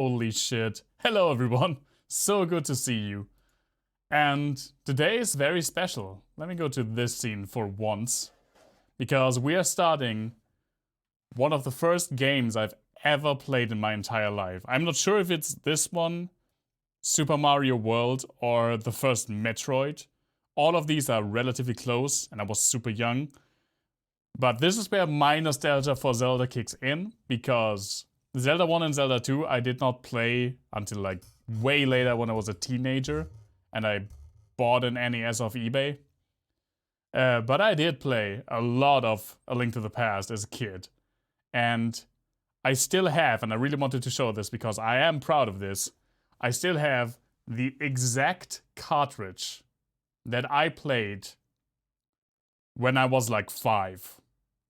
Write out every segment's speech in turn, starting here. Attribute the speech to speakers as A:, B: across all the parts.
A: Holy shit. Hello everyone. So good to see you. And today is very special. Let me go to this scene for once. Because we are starting one of the first games I've ever played in my entire life. I'm not sure if it's this one, Super Mario World, or the first Metroid. All of these are relatively close, and I was super young. But this is where my nostalgia for Zelda kicks in, because Zelda 1 and Zelda 2 I did not play until like way later when I was a teenager, and I bought an NES off eBay. But I did play a lot of A Link to the Past as a kid. And I still have, and I really wanted to show this because I am proud of this, I still have the exact cartridge that I played when I was like 5.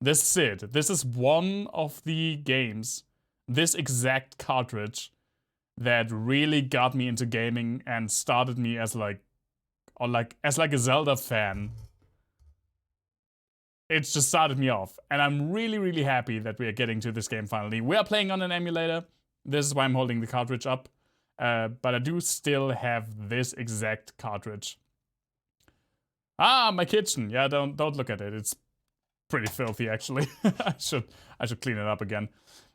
A: This is it. This is one of the games, this exact cartridge, that really got me into gaming and started me as a Zelda fan. It's just started me off. And I'm really, really happy that we are getting to this game finally. We are playing on an emulator. This is why I'm holding the cartridge up. But I do still have this exact cartridge. Ah, my kitchen. Yeah, don't look at it. It's pretty filthy, actually. I should clean it up again.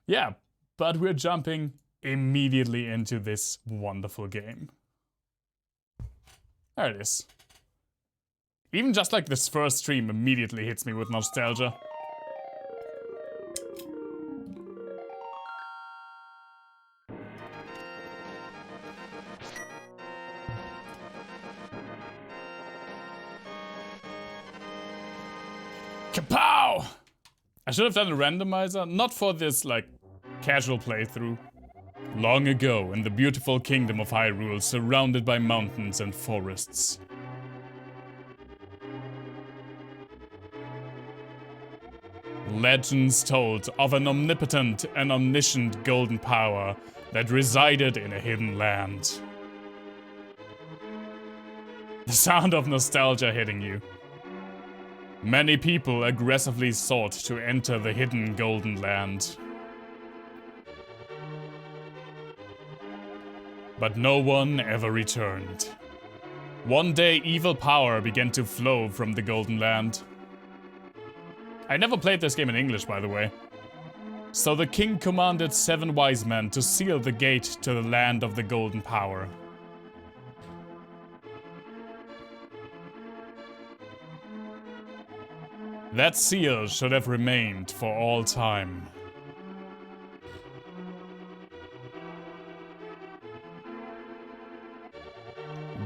A: Yeah, but we're jumping immediately into this wonderful game. There it is. Even just like this first stream immediately hits me with nostalgia. Kapow! I should have done a randomizer, not for this like casual playthrough. Long ago, in the beautiful kingdom of Hyrule, surrounded by mountains and forests. Legends told of an omnipotent and omniscient golden power that resided in a hidden land. The sound of nostalgia hitting you. Many people aggressively sought to enter the hidden golden land. But no one ever returned. One day, evil power began to flow from the golden land. I never played this game in English, by the way. So the king commanded 7 wise men to seal the gate to the land of the golden power. That seal should have remained for all time.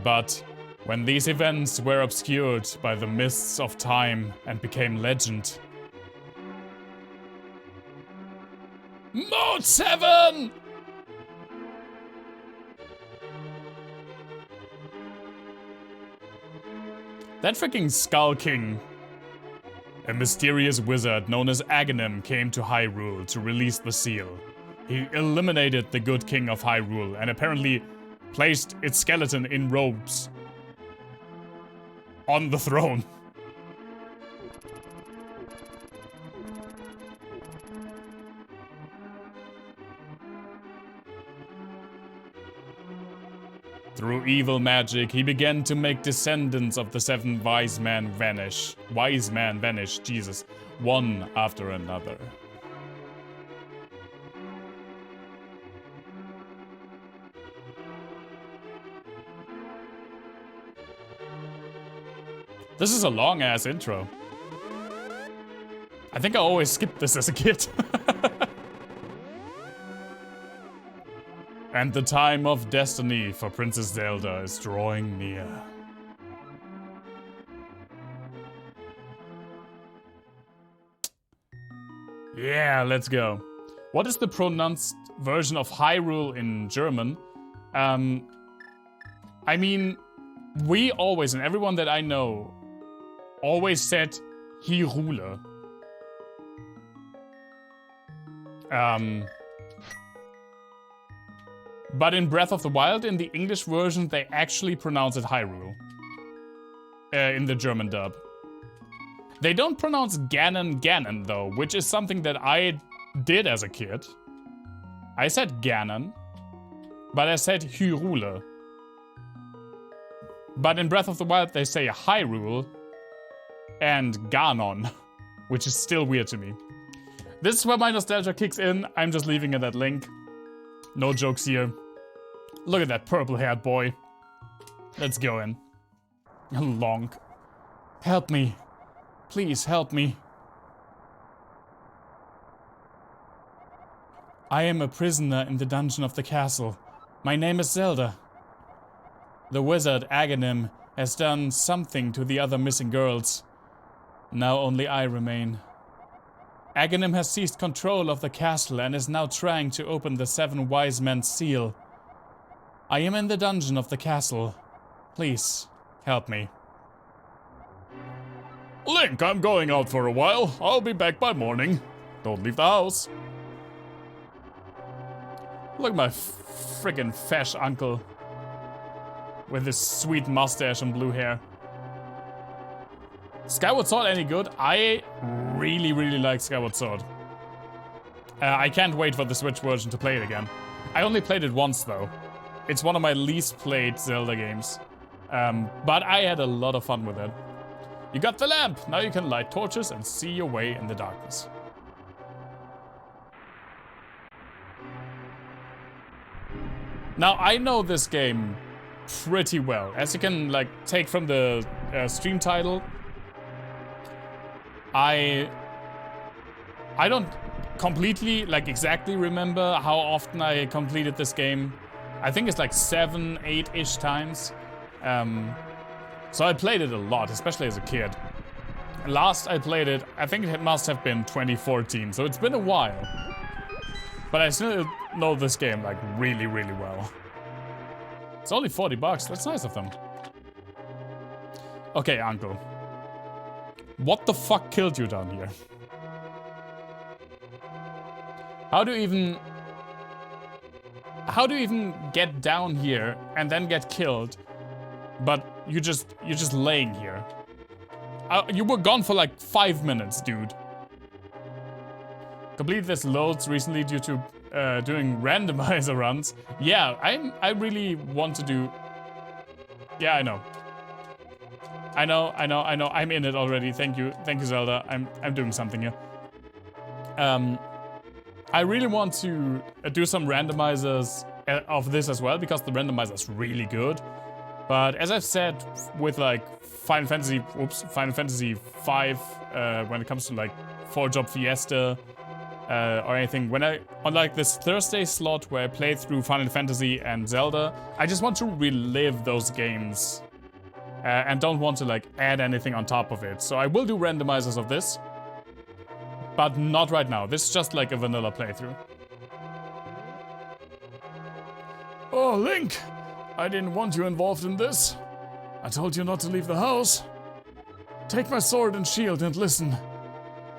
A: But when these events were obscured by the mists of time and became legend, Mode 7! That freaking Skull King, a mysterious wizard known as Aghanim, came to Hyrule to release the seal. He eliminated the good king of Hyrule and apparently placed its skeleton in robes on the throne. Through evil magic, he began to make descendants of the 7 wise men vanish. Wise men vanish, Jesus. One after another. This is a long-ass intro. I think I always skipped this as a kid. And the time of destiny for Princess Zelda is drawing near. Yeah, let's go. What is the pronounced version of Hyrule in German? I mean, we always, and everyone that I know, always said Hyrule. But in Breath of the Wild, in the English version, they actually pronounce it Hyrule. In the German dub. They don't pronounce Ganon though, which is something that I did as a kid. I said Ganon. But I said Hyrule. But in Breath of the Wild, they say Hyrule and Ganon, which is still weird to me. This is where my nostalgia kicks in. I'm just leaving it at link. No jokes here. Look at that purple-haired boy. Let's go in. Lonk. Help me. Please help me. I am a prisoner in the dungeon of the castle. My name is Zelda. The wizard Aghanim has done something to the other missing girls. Now only I remain. Aghanim has seized control of the castle and is now trying to open the 7 wise men's seal. I am in the dungeon of the castle. Please, help me. Link, I'm going out for a while. I'll be back by morning. Don't leave the house. Look at my friggin' fesh uncle. With his sweet mustache and blue hair. Skyward Sword any good? I really like Skyward Sword. I can't wait for the Switch version to play it again. I only played it once though. It's one of my least played Zelda games. But I had a lot of fun with it. You got the lamp! Now you can light torches and see your way in the darkness. Now I know this game pretty well. As you can like take from the stream title, I don't completely like exactly remember how often I completed this game. I think it's like 7, 8-ish times. So I played it a lot, especially as a kid. Last I played it, I think it must have been 2014, so it's been a while. But I still know this game like really well. It's only $40, that's nice of them. Okay, uncle. What the fuck killed you down here? How do you even get down here and then get killed, but you're just laying here? You were gone for like 5 minutes, dude. Completed this loads recently due to doing randomizer runs. Yeah, I really want to do. Yeah, I know. I'm in it already. Thank you, Zelda. I'm doing something here. I really want to do some randomizers of this as well because the randomizer is really good. But as I've said with like Final Fantasy V, when it comes to like 4-Job Fiesta or anything, when on like this Thursday slot where I play through Final Fantasy and Zelda, I just want to relive those games and don't want to like add anything on top of it. So I will do randomizers of this, but not right now. This is just like a vanilla playthrough. Oh, Link! I didn't want you involved in this. I told you not to leave the house. Take my sword and shield and listen.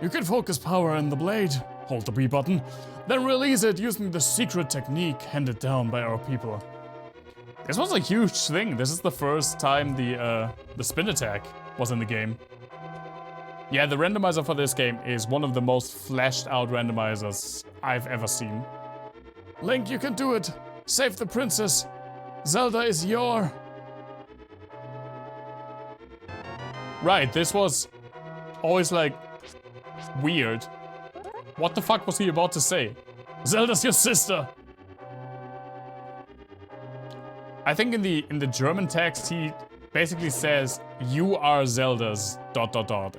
A: You can focus power in the blade, hold the B button, then release it using the secret technique handed down by our people. This was a huge thing. This is the first time the spin attack was in the game. Yeah, the randomizer for this game is one of the most fleshed out randomizers I've ever seen. Link, you can do it. Save the princess. Zelda is your... Right, this was always like weird. What the fuck was he about to say? Zelda's your sister. I think in the German text he basically says you are Zelda's ...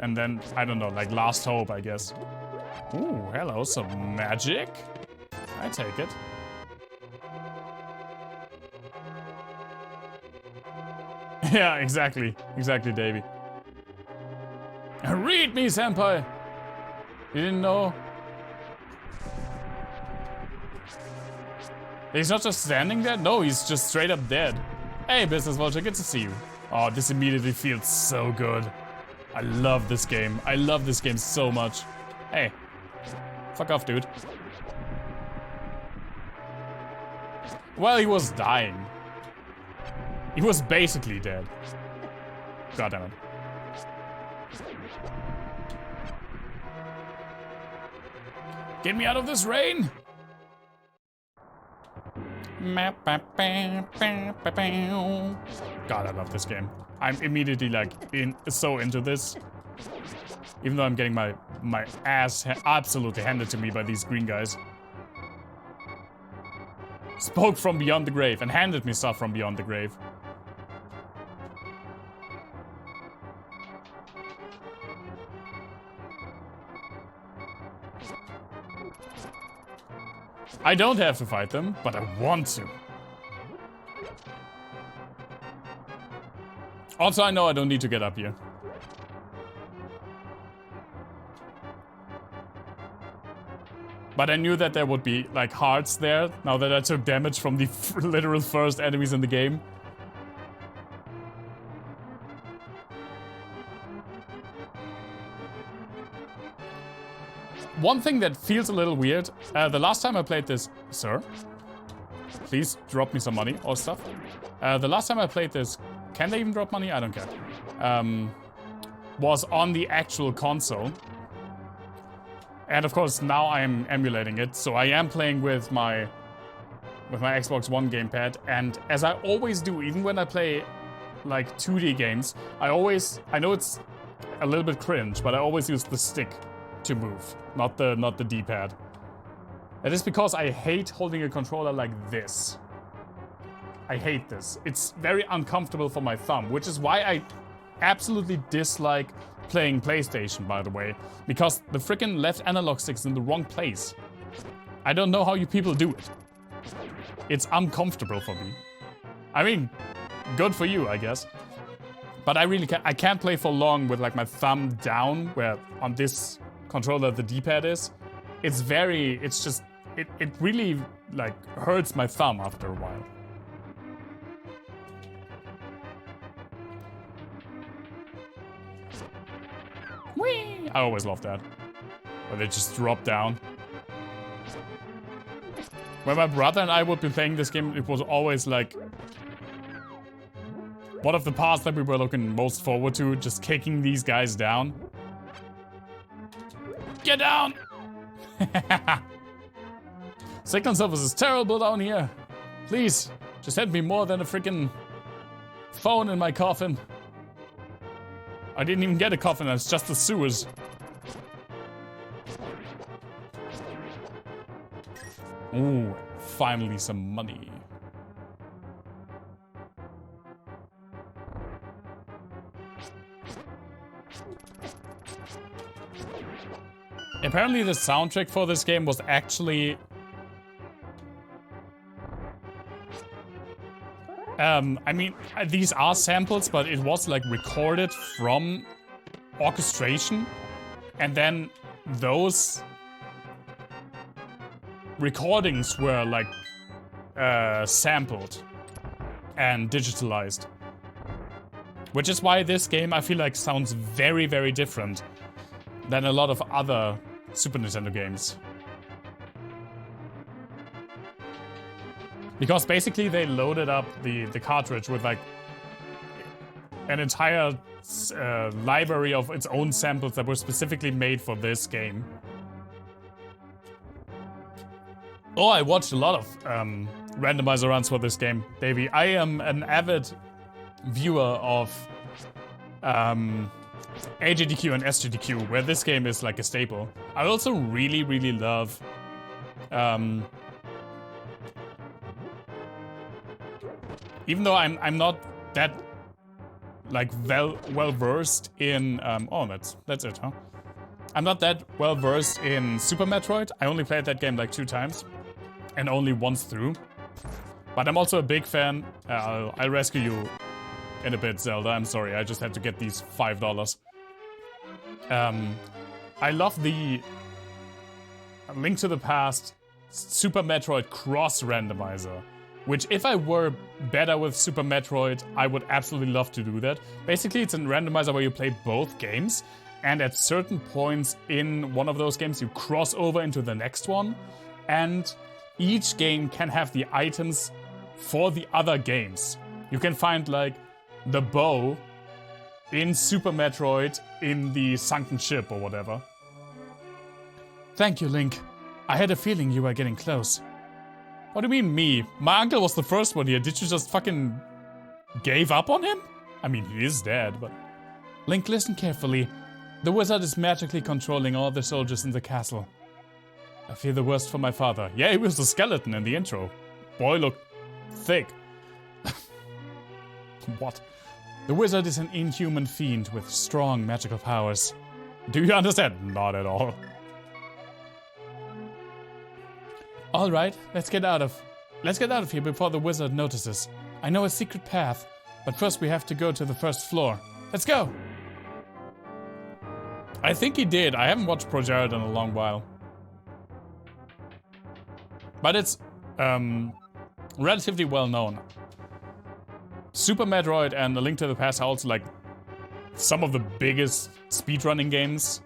A: and then I don't know, like last hope, I guess. Ooh, hello, some magic. I take it. Yeah, exactly, Davey. Read me, senpai. You didn't know? He's not just standing there? No, he's just straight up dead. Hey, Business Vulture, good to see you. Oh, this immediately feels so good. I love this game. I love this game so much. Hey, fuck off, dude. Well, he was dying. He was basically dead. God damn it. Get me out of this rain! God, I love this game. I'm immediately like so into this. Even though I'm getting my ass absolutely handed to me by these green guys. Spoke from beyond the grave and handed me stuff from beyond the grave. I don't have to fight them, but I want to. Also, I know I don't need to get up here. But I knew that there would be, like, hearts there, now that I took damage from the literal first enemies in the game. One thing that feels a little weird, the last time I played this... Sir? Please drop me some money or stuff. The last time I played this... Can they even drop money? I don't care. Was on the actual console. And of course, now I'm emulating it, so I am playing with my Xbox One gamepad, and as I always do, even when I play like 2D games, I know it's a little bit cringe, but I always use the stick to move, not the D-pad. That is because I hate holding a controller like this. I hate this. It's very uncomfortable for my thumb, which is why I absolutely dislike playing PlayStation, by the way, because the freaking left analog stick's in the wrong place. I don't know how you people do it. It's uncomfortable for me. I mean, good for you, I guess. But I can't play for long with like my thumb down, where on this controller the D-pad is. It really like hurts my thumb after a while. Whee! I always love that. Where they just drop down. When my brother and I would be playing this game, it was always like one of the parts that we were looking most forward to, just kicking these guys down. Get down! Signal service is terrible down here. Please, just send me more than a freaking phone in my coffin. I didn't even get a coffin, it's just the sewers. Ooh, finally some money. Apparently the soundtrack for this game was actually... I mean, these are samples, but it was like recorded from orchestration. And then those recordings were like sampled and digitalized. Which is why this game, I feel like, sounds very, very different than a lot of other Super Nintendo games. Because basically they loaded up the cartridge with like an entire library of its own samples that were specifically made for this game. Oh, I watched a lot of randomizer runs for this game, baby. I am an avid viewer of AGDQ and SGDQ, where this game is like a staple. I also really, really love even though I'm not that like well versed in oh, that's it, huh? I'm not that well versed in Super Metroid. I only played that game like 2 times and only once through. But I'm also a big fan. I'll rescue you in a bit, Zelda. I'm sorry, I just had to get these $5. I love the Link to the Past Super Metroid Cross Randomizer. Which, if I were better with Super Metroid, I would absolutely love to do that. Basically, it's a randomizer where you play both games, and at certain points in one of those games, you cross over into the next one, and each game can have the items for the other games. You can find, like, the bow in Super Metroid in the sunken ship or whatever. Thank you, Link. I had a feeling you were getting close. What do you mean, me? My uncle was the first one here. Did you just fucking gave up on him? I mean, he is dead, but... Link, listen carefully. The wizard is magically controlling all the soldiers in the castle. I fear the worst for my father. Yeah, he was a skeleton in the intro. Boy looked thick. What? The wizard is an inhuman fiend with strong magical powers. Do you understand? Not at all. Alright, let's get out of here before the wizard notices. I know a secret path, but first we have to go to the first floor. Let's go! I think he did. I haven't watched Project in a long while. But it's relatively well known. Super Metroid and A Link to the Past are also like some of the biggest speedrunning games.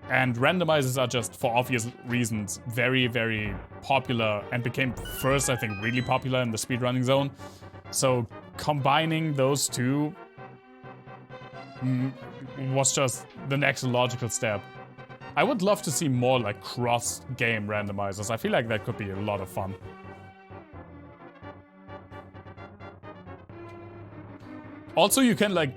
A: And randomizers are just, for obvious reasons, very, very popular and became first, I think, really popular in the speedrunning zone. So combining those two was just the next logical step. I would love to see more like cross-game randomizers. I feel like that could be a lot of fun. Also, you can like...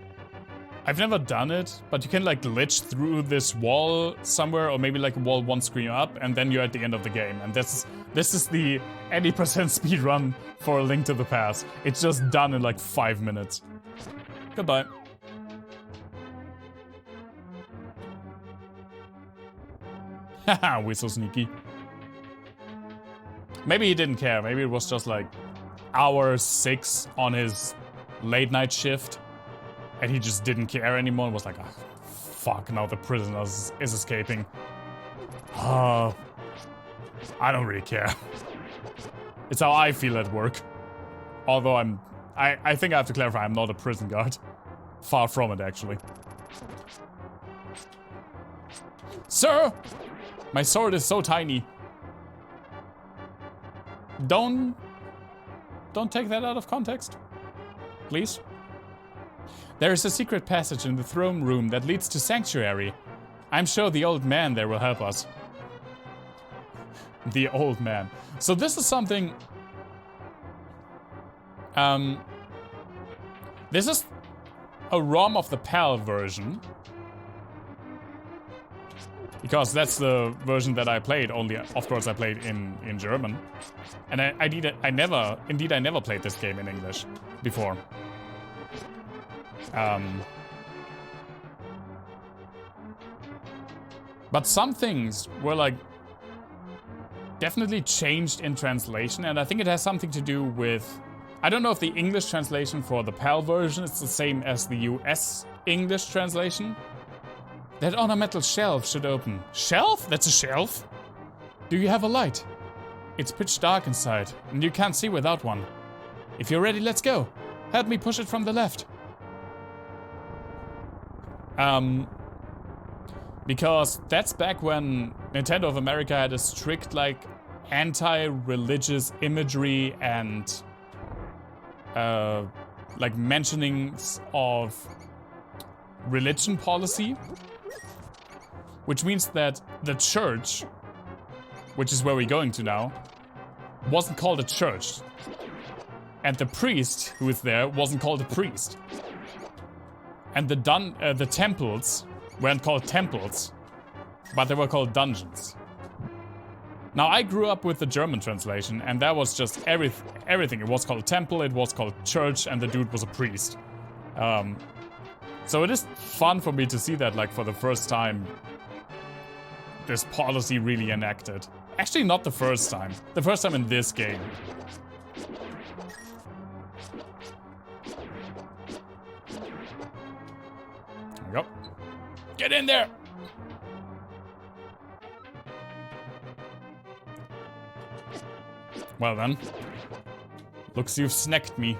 A: I've never done it, but you can like glitch through this wall somewhere, or maybe like a wall one screen up, and then you're at the end of the game. And this is the 80% speed run for A Link to the Past. It's just done in like 5 minutes. Goodbye. Haha, we're so sneaky. Maybe he didn't care. Maybe it was just like hour 6 on his late night shift. And he just didn't care anymore and was like, oh, fuck, now the prisoner is escaping. I don't really care. It's how I feel at work. Although I think I have to clarify, I'm not a prison guard. Far from it, actually. Sir! My sword is so tiny. Don't take that out of context. Please. There is a secret passage in the throne room that leads to Sanctuary. I'm sure the old man there will help us. The old man. So this is something... this is a ROM of the PAL version. Because that's the version that I played, only, of course, I played in German. And I never played this game in English before. But some things were like definitely changed in translation, and I think it has something to do with... I don't know if the English translation for the PAL version is the same as the US English translation. That ornamental shelf should open. Shelf? That's a shelf? Do you have a light? It's pitch dark inside, and you can't see without one. If you're ready, let's go. Help me push it from the left. Because that's back when Nintendo of America had a strict, like, anti-religious imagery and, like, mentionings of religion policy. Which means that the church, which is where we're going to now, wasn't called a church. And the priest who is there wasn't called a priest. And the temples weren't called temples, but they were called dungeons. Now, I grew up with the German translation, and that was just everything. It was called a temple, it was called church, and the dude was a priest. So it is fun for me to see that, like, for the first time, this policy really enacted. Actually, not the first time. The first time in this game. There we go. Get in there! Well then. Looks you've snacked me.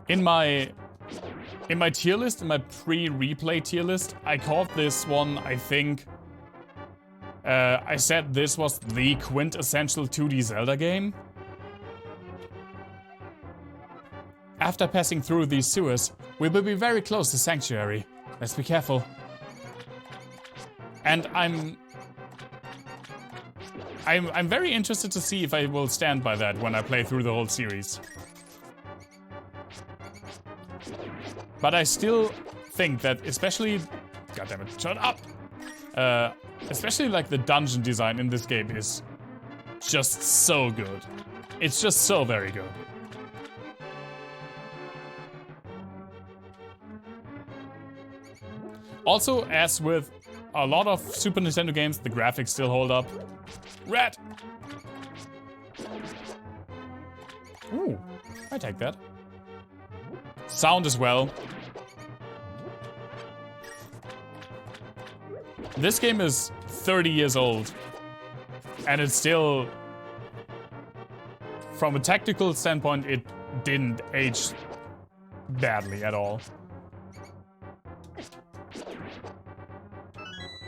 A: In my tier list, in my pre-replay tier list, I called this one, I think... I said this was the quintessential 2D Zelda game. After passing through these sewers, we will be very close to Sanctuary. Let's be careful. And I'm very interested to see if I will stand by that when I play through the whole series. But I still think that especially... Goddammit, shut up! Especially like the dungeon design in this game is just so good. It's just so very good. Also, as with a lot of Super Nintendo games, the graphics still hold up. Rat! Ooh, I take that. Sound as well. This game is 30 years old, and it's still, from a technical standpoint, it didn't age badly at all.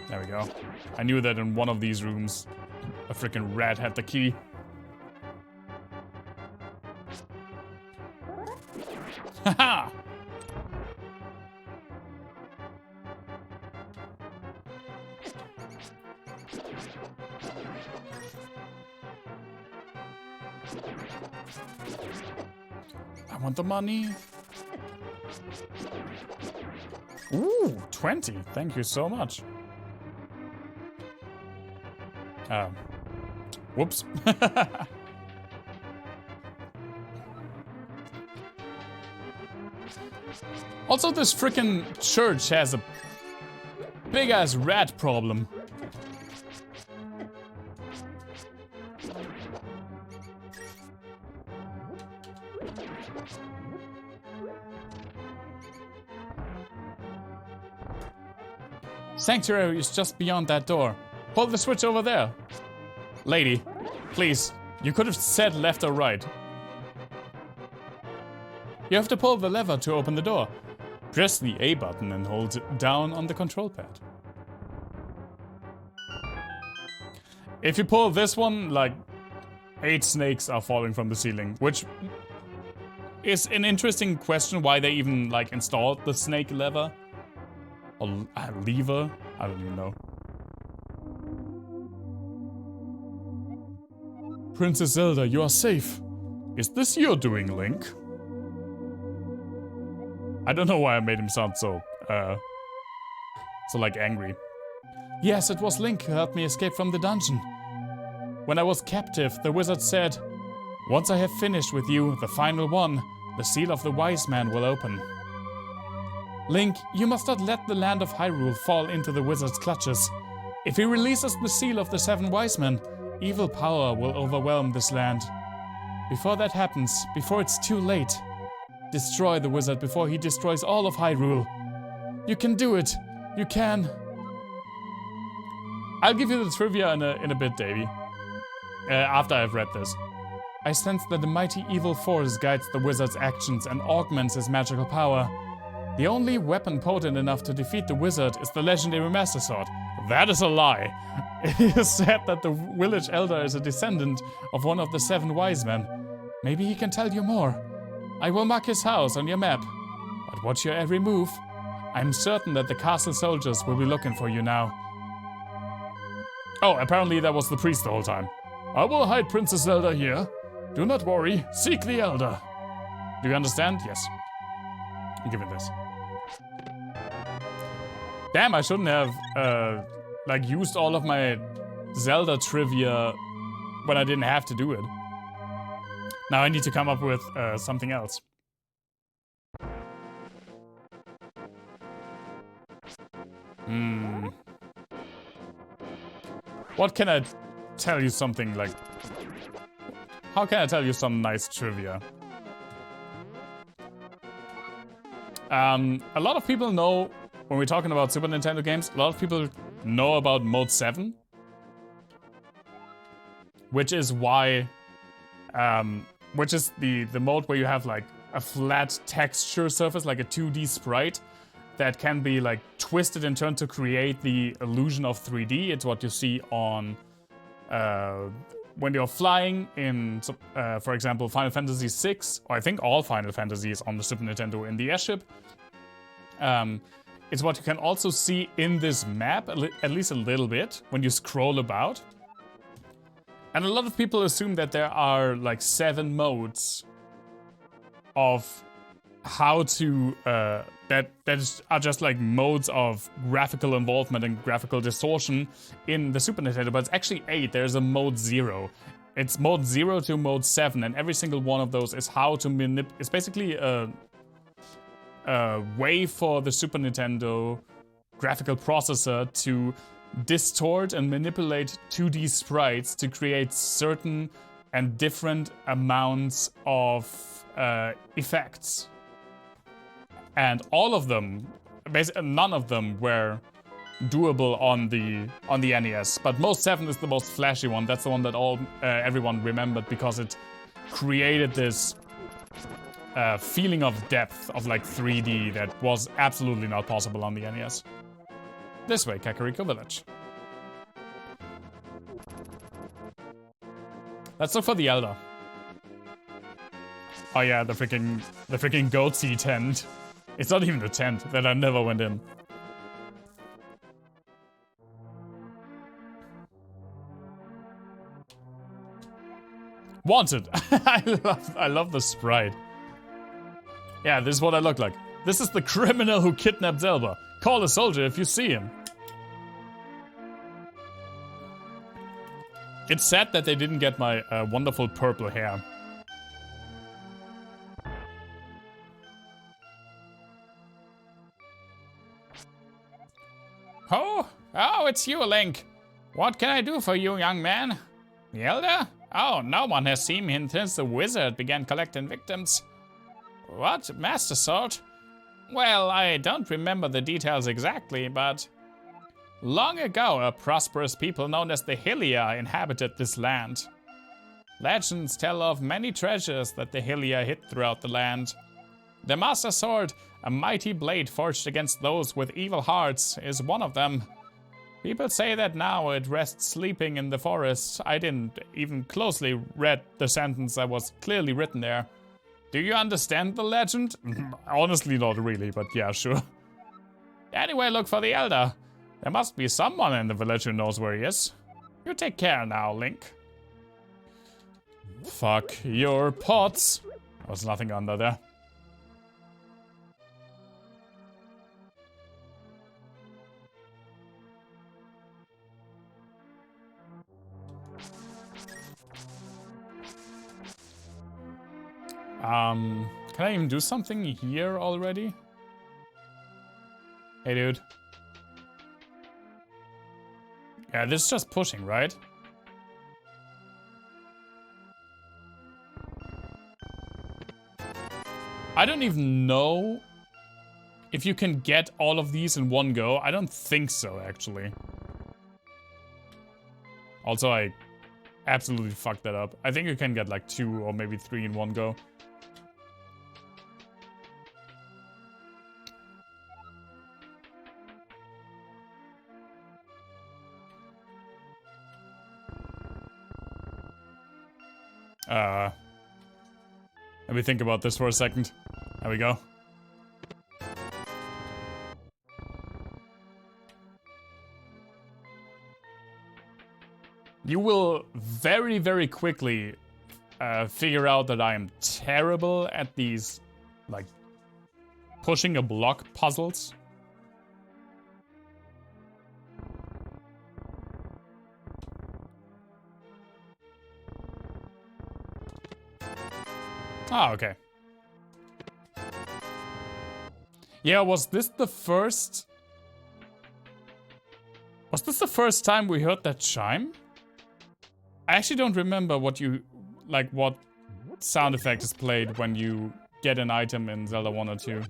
A: There we go. I knew that in one of these rooms, a freaking rat had the key. Haha! I want the money. Ooh, 20. Thank you so much. Whoops. Also, this frickin' church has a big-ass rat problem. Sanctuary is just beyond that door. Pull the switch over there. Lady, please, you could have said left or right. You have to pull the lever to open the door. Press the A button and hold it down on the control pad. If you pull this one, like 8 snakes are falling from the ceiling, which is an interesting question why they even like installed the snake lever. Or lever, I don't even know. Princess Zelda, you are safe. Is this your doing, Link? I don't know why I made him sound so like angry. Yes, it was Link who helped me escape from the dungeon. When I was captive, the wizard said, once I have finished with you, the final one, the seal of the wise man will open. Link, you must not let the land of Hyrule fall into the wizard's clutches. If he releases the seal of the 7 wise men, evil power will overwhelm this land. Before that happens, before it's too late, destroy the wizard before he destroys all of Hyrule. You can do it. You can. I'll give you the trivia in a bit, Davey. After I've read this. I sense that the mighty evil force guides the wizard's actions and augments his magical power. The only weapon potent enough to defeat the wizard is the legendary Master Sword. That is a lie. It is said that the village elder is a descendant of one of the 7 wise men. Maybe he can tell you more. I will mark his house on your map. But watch your every move. I'm certain that the castle soldiers will be looking for you now. Oh, apparently that was the priest the whole time. I will hide Princess Zelda here. Do not worry, seek the elder. Do you understand? Yes. Give it this. Damn, I shouldn't have like used all of my Zelda trivia when I didn't have to do it. Now I need to come up with something else. What can I tell you something like... How can I tell you some nice trivia? A lot of people know, when we're talking about Super Nintendo games, a lot of people know about Mode 7. Which is why... which is the mode where you have like a flat texture surface, like a 2D sprite, that can be like twisted and turned to create the illusion of 3D. It's what you see on when you're flying in, for example, Final Fantasy VI, or I think all Final Fantasies on the Super Nintendo in the airship, it's what you can also see in this map, at least a little bit, when you scroll about. And a lot of people assume that there are like 7 modes of how to, that are just like modes of graphical involvement and graphical distortion in the Super Nintendo, but it's actually 8. There's a mode 0. It's mode 0 to mode 7, and every single one of those is how to manipulate. It's basically a way for the Super Nintendo graphical processor to distort and manipulate 2D sprites to create certain and different amounts of effects. And all of them, basically none of them were doable on the NES. But Mode 7 is the most flashy one. That's the one that everyone remembered because it created this feeling of depth of like 3D that was absolutely not possible on the NES. This way, Kakariko Village. Let's look for the Elder. Oh yeah, the freaking goatsy tent. It's not even a tent that I never went in. Wanted. I love the sprite. Yeah, this is what I look like. This is the criminal who kidnapped Zelda. Call a soldier if you see him. It's sad that they didn't get my wonderful purple hair. Oh, it's you, Link. What can I do for you, young man? The Elder? Oh, no one has seen him since the wizard began collecting victims. What? Master Sword? Well, I don't remember the details exactly, but... long ago, a prosperous people known as the Hylia inhabited this land. Legends tell of many treasures that the Hylia hid throughout the land. The Master Sword, a mighty blade forged against those with evil hearts, is one of them. People say that now it rests sleeping in the forest. I didn't even closely read the sentence that was clearly written there. Do you understand the legend? Honestly, not really, but yeah, sure. Anyway, look for the Elder. There must be someone in the village who knows where he is. You take care now, Link. Fuck your pots. There was nothing under there. Can I even do something here already? Hey, dude. Yeah, this is just pushing, right? I don't even know if you can get all of these in one go. I don't think so, actually. Also, I absolutely fucked that up. I think you can get like 2 or maybe 3 in one go. Let me think about this for a second. There we go. You will very, very quickly figure out that I am terrible at these, like, pushing a block puzzles. Ah, okay. Yeah, was this the first time we heard that chime? I actually don't remember what sound effect is played when you get an item in Zelda 1 or 2.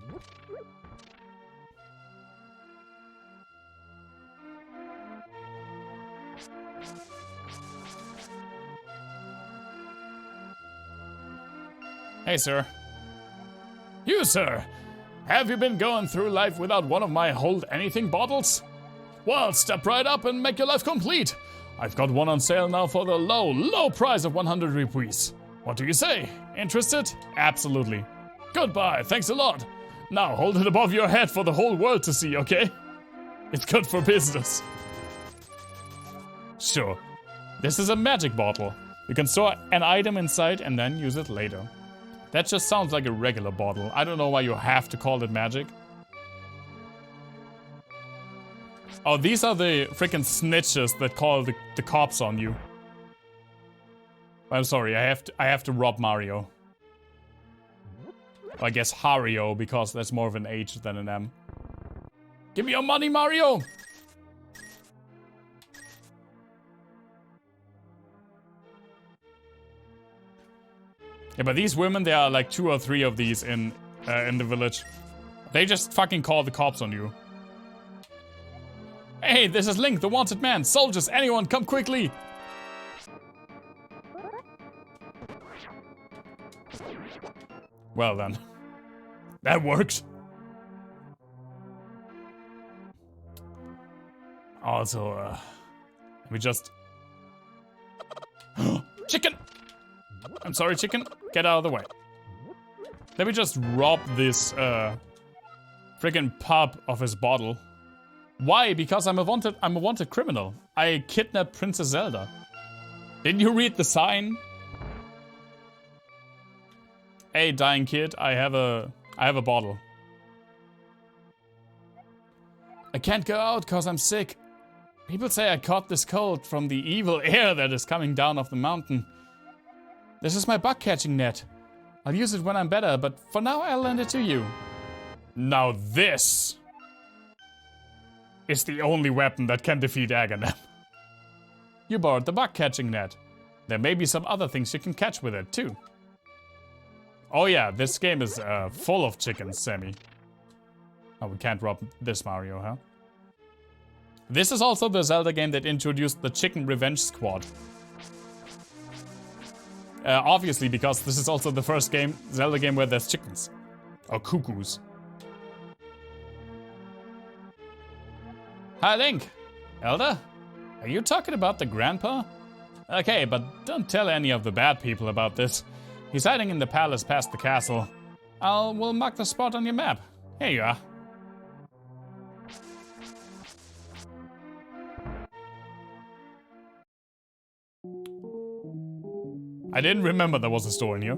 A: Hey, sir. You, sir! Have you been going through life without one of my hold anything bottles? Well, step right up and make your life complete! I've got one on sale now for the low price of 100 rupees. What do you say? Interested? Absolutely. Goodbye, thanks a lot. Now hold it above your head for the whole world to see, okay? It's good for business. Sure. This is a magic bottle. You can store an item inside and then use it later. That just sounds like a regular bottle. I don't know why you have to call it magic. Oh, these are the freaking snitches that call the cops on you. I'm sorry, I have to rob Mario. I guess Hario, because that's more of an H than an M. Give me your money, Mario! Yeah, but these women, there are like 2 or 3 of these in the village. They just fucking call the cops on you. Hey, this is Link, the wanted man. Soldiers, anyone, come quickly! Well then. That works. Also, let me just... Chicken! I'm sorry, chicken. Get out of the way. Let me just rob this, friggin' pub of his bottle. Why? Because I'm a wanted criminal. I kidnapped Princess Zelda. Didn't you read the sign? Hey, dying kid, I have a bottle. I can't go out cause I'm sick. People say I caught this cold from the evil air that is coming down off the mountain. This is my bug catching net. I'll use it when I'm better, but for now I'll lend it to you. Now this is the only weapon that can defeat Aghanim. You borrowed the bug catching net. There may be some other things you can catch with it too. Oh yeah, this game is full of chickens, Sammy. Oh, we can't rob this Mario, huh? This is also the Zelda game that introduced the Chicken Revenge Squad. Obviously, because this is also the first Zelda game where there's chickens. Or cuckoos. Hi, Link. Elder? Are you talking about the grandpa? Okay, but don't tell any of the bad people about this. He's hiding in the palace past the castle. We'll mark the spot on your map. Here you are. I didn't remember there was a store in here.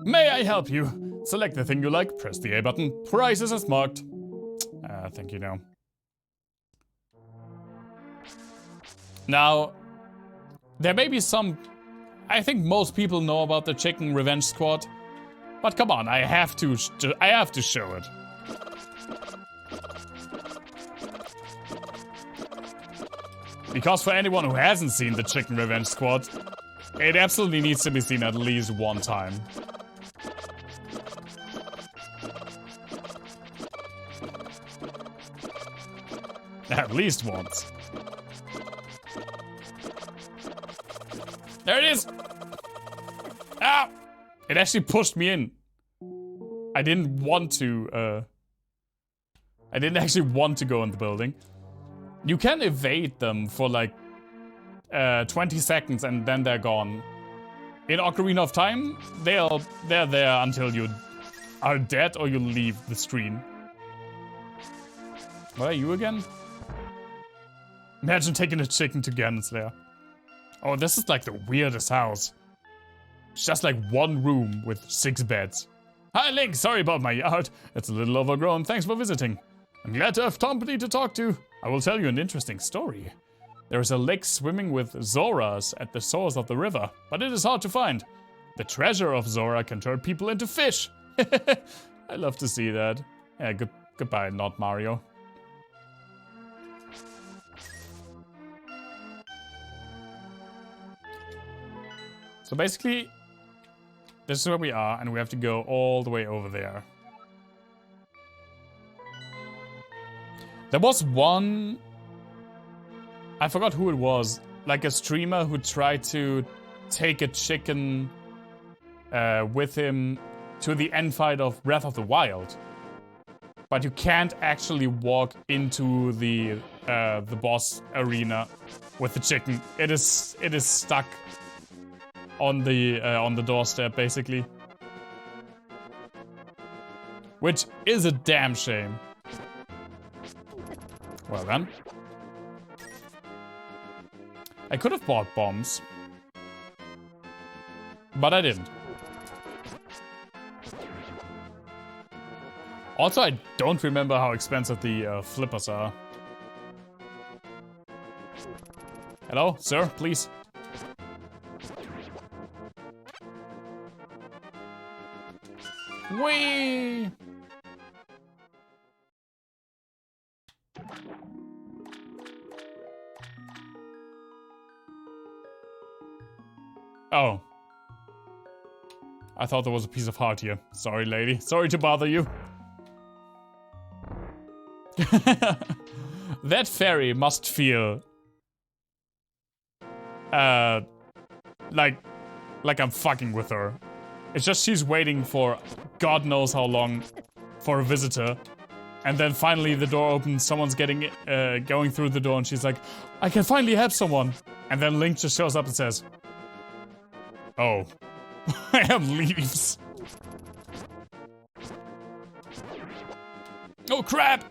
A: May I help you? Select the thing you like, press the A button. Prices as marked. I think you know. Now, there may be some... I think most people know about the Chicken Revenge Squad. But come on, I have to show it. Because for anyone who hasn't seen the Chicken Revenge Squad, it absolutely needs to be seen at least one time. At least once. There it is! Ah! It actually pushed me in. I didn't want to, I didn't actually want to go in the building. You can evade them for like 20 seconds and then they're gone. In Ocarina of Time, they're there until you are dead or you leave the screen. Where are you again? Imagine taking a chicken to Ganon Slayer. Oh, this is like the weirdest house. It's just like one room with 6 beds. Hi Link, sorry about my yard. It's a little overgrown, thanks for visiting. I'm glad to have company to talk to. I will tell you an interesting story. There is a lake swimming with Zoras at the source of the river, but it is hard to find. The treasure of Zora can turn people into fish. I love to see that. Yeah, goodbye, not Mario. So basically, this is where we are, and we have to go all the way over there. There was one... I forgot who it was. Like a streamer who tried to take a chicken with him to the end fight of Breath of the Wild. But you can't actually walk into the boss arena with the chicken. It is stuck on the doorstep, basically. Which is a damn shame. Well then. I could have bought bombs. But I didn't. Also, I don't remember how expensive the flippers are. Hello, sir, please. Whee! Oh. I thought there was a piece of heart here. Sorry, lady. Sorry to bother you. That fairy must feel... like I'm fucking with her. It's just she's waiting for God knows how long for a visitor. And then finally the door opens, someone's going through the door and she's like, I can finally help someone. And then Link just shows up and says, oh, and leaves. Oh crap!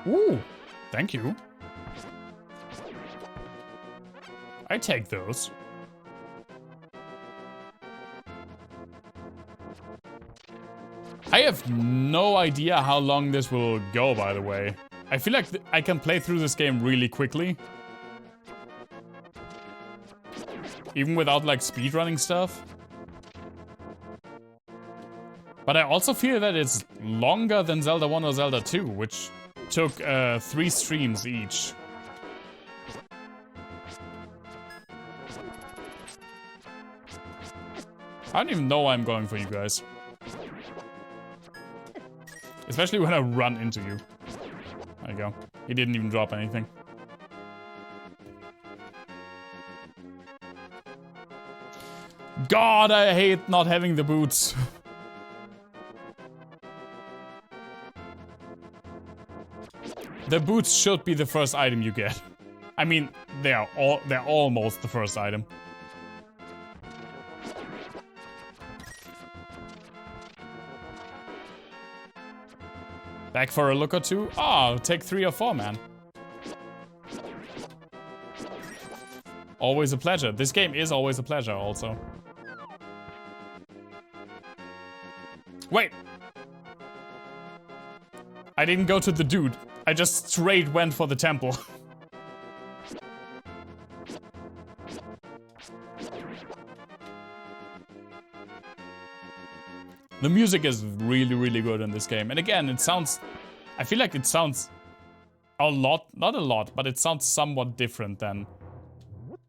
A: Ooh, thank you. I take those. I have no idea how long this will go, by the way. I feel like I can play through this game really quickly. Even without, like, speedrunning stuff. But I also feel that it's longer than Zelda 1 or Zelda 2, which took 3 streams each. I don't even know why I'm going for you guys. Especially when I run into you. There you go. He didn't even drop anything. God, I hate not having the boots. The boots should be the first item you get. I mean, they're almost the first item. Back for a look or two? Oh, take 3 or 4, man. Always a pleasure. This game is always a pleasure, also. Wait! I didn't go to the dude. I just straight went for the temple. The music is really, really good in this game. And again, it sounds... I feel like it sounds a lot, not a lot, but it sounds somewhat different than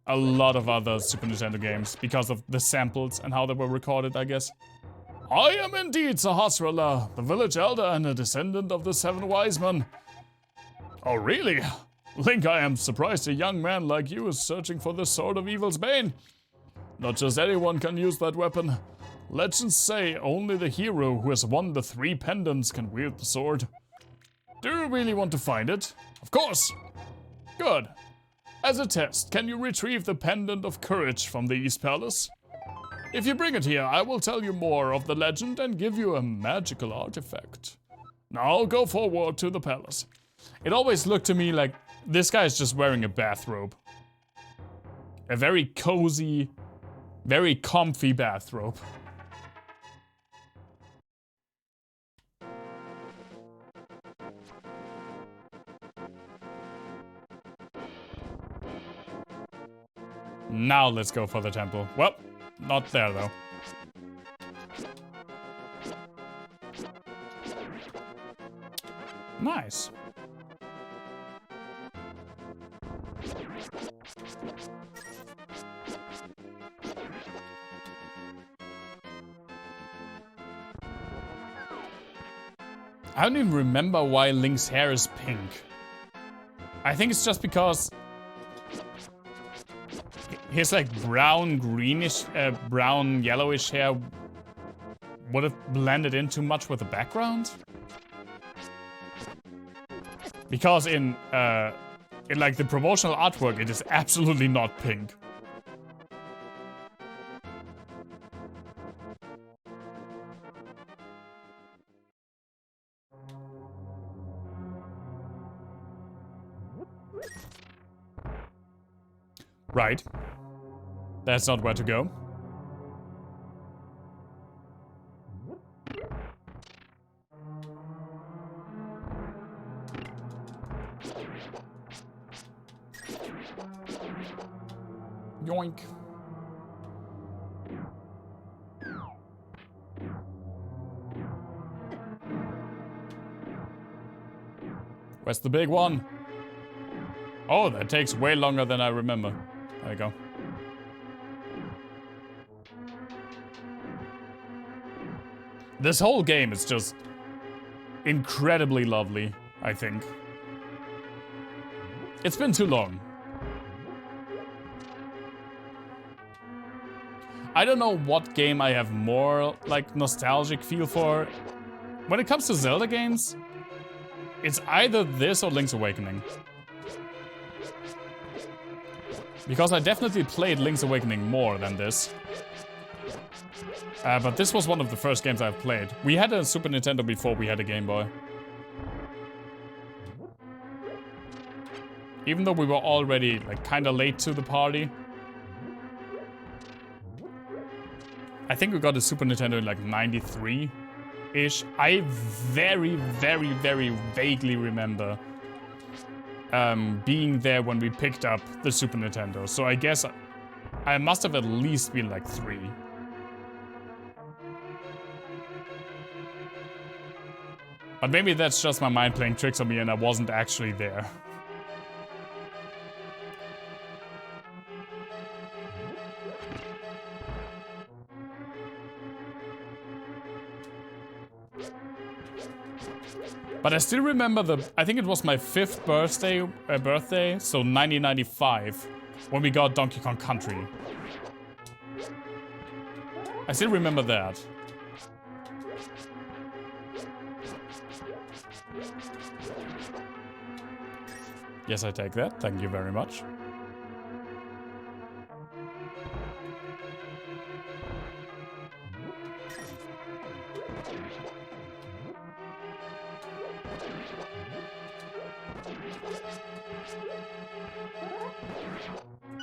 A: a lot of other Super Nintendo games because of the samples and how they were recorded, I guess. I am indeed Sahasrara, the village elder and a descendant of the 7 wise men. Oh, really? Link, I am surprised a young man like you is searching for the Sword of Evil's Bane. Not just anyone can use that weapon. Legends say only the hero who has won the 3 pendants can wield the sword. Do you really want to find it? Of course! Good. As a test, can you retrieve the Pendant of Courage from the East Palace? If you bring it here, I will tell you more of the legend and give you a magical artifact. Now go forward to the palace. It always looked to me like this guy is just wearing a bathrobe. A very cozy, very comfy bathrobe. Now let's go for the temple. Well, not there though. Nice. I don't even remember why Link's hair is pink. I think it's just because his like brown greenish, brown yellowish hair would have blended in too much with the background. Because in like the promotional artwork, it is absolutely not pink. Right. That's not where to go. Yoink. Where's the big one? Oh, that takes way longer than I remember. There you go. This whole game is just incredibly lovely, I think. It's been too long. I don't know what game I have more, like, nostalgic feel for. When it comes to Zelda games, it's either this or Link's Awakening. Because I definitely played Link's Awakening more than this. But this was one of the first games I've played. We had a Super Nintendo before we had a Game Boy. Even though we were already, like, kinda late to the party. I think we got a Super Nintendo in, like, 93-ish. I very, very, very vaguely remember being there when we picked up the Super Nintendo. So I guess I must have at least been, like, 3. But maybe that's just my mind playing tricks on me and I wasn't actually there. But I still remember I think it was my 5th birthday, so 1995, when we got Donkey Kong Country. I still remember that. Yes, I take that. Thank you very much.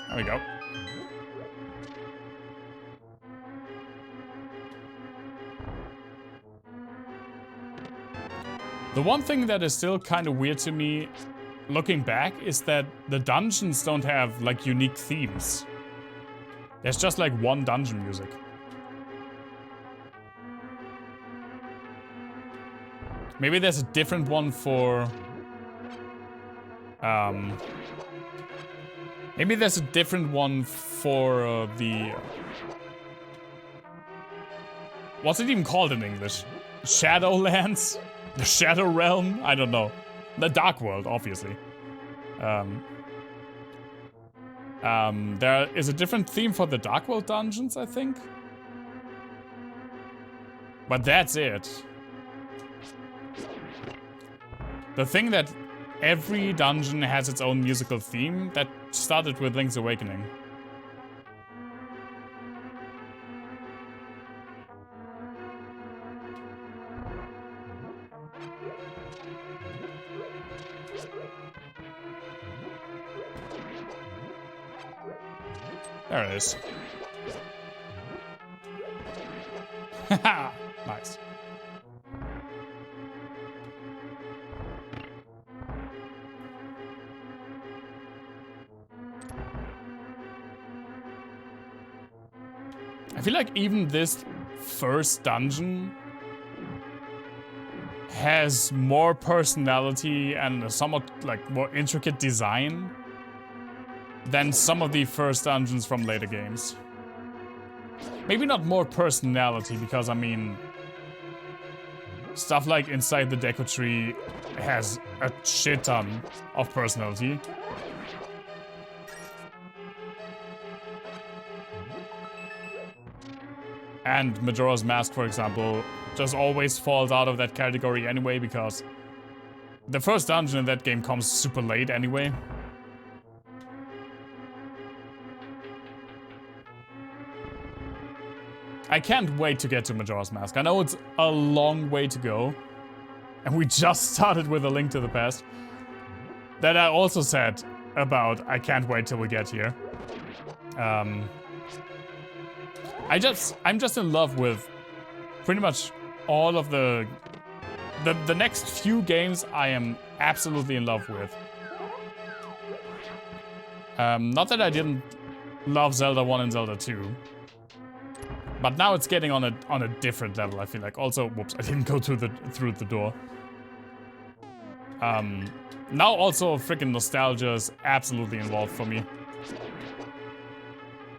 A: There we go. The one thing that is still kind of weird to me, looking back, is that the dungeons don't have, like, unique themes. There's just, like, one dungeon music. Maybe there's a different one for... Maybe there's a different one for the... What's it even called in English? Shadowlands? The Shadow Realm? I don't know. The Dark World, obviously. There is a different theme for the Dark World dungeons, I think. But that's it. The thing that every dungeon has its own musical theme, that started with Link's Awakening. There it is. Haha! Nice. I feel like even this first dungeon has more personality and a somewhat, like, more intricate design than some of the first dungeons from later games. Maybe not more personality, because, I mean, stuff like Inside the Deku Tree has a shit ton of personality. And Majora's Mask, for example, just always falls out of that category anyway because the first dungeon in that game comes super late anyway. I can't wait to get to Majora's Mask. I know it's a long way to go. And we just started with A Link to the Past. That I also said about I can't wait till we get here. I'm just in love with pretty much all of the next few games I am absolutely in love with. Not that I didn't love Zelda 1 and Zelda 2. But now it's getting on a different level, I feel like. Also, whoops, I didn't go through the door. Now also freaking nostalgia is absolutely involved for me.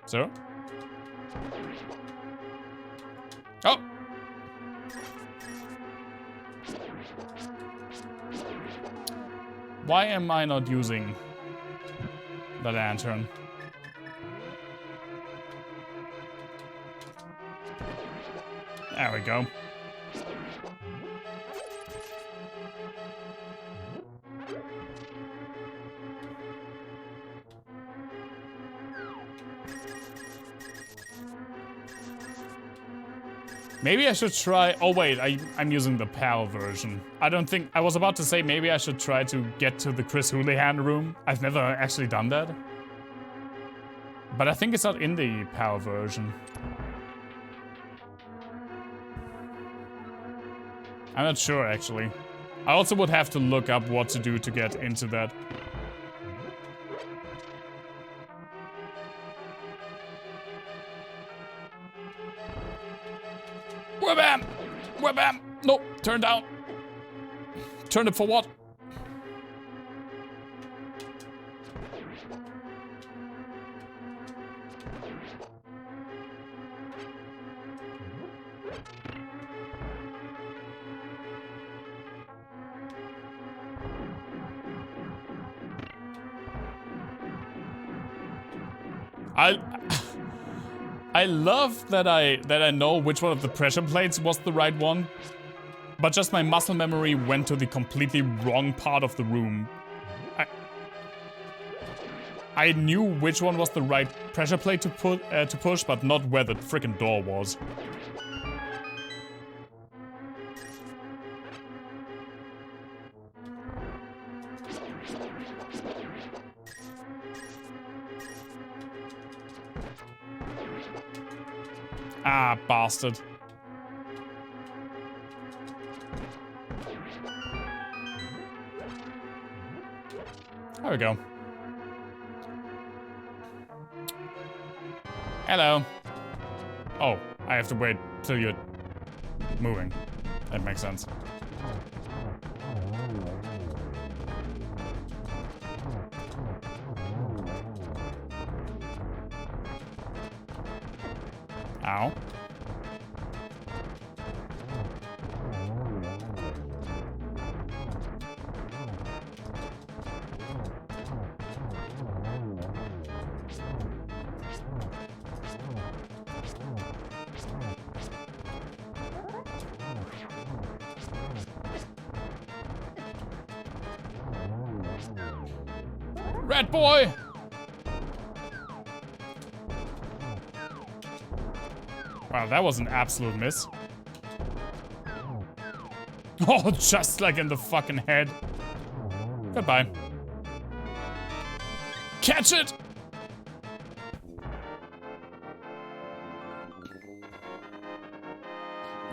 A: So? Oh! Why am I not using the lantern? There we go. Maybe I should try... Oh wait, I'm using the PAL version. I don't think... I was about to say maybe I should try to get to the Chris Houlihan room. I've never actually done that. But I think it's not in the PAL version. I'm not sure, actually. I also would have to look up what to do to get into that. Whabam! Whabam! No, turn down. Turn it for what? I love that I know which one of the pressure plates was the right one, but just my muscle memory went to the completely wrong part of the room. I knew which one was the right pressure plate to push, but not where the frickin' door was. Ah, bastard. There we go. Hello. Oh, I have to wait till you're moving. That makes sense. Ow. Red boy! Wow, that was an absolute miss. Oh, just like in the fucking head. Goodbye. Catch it!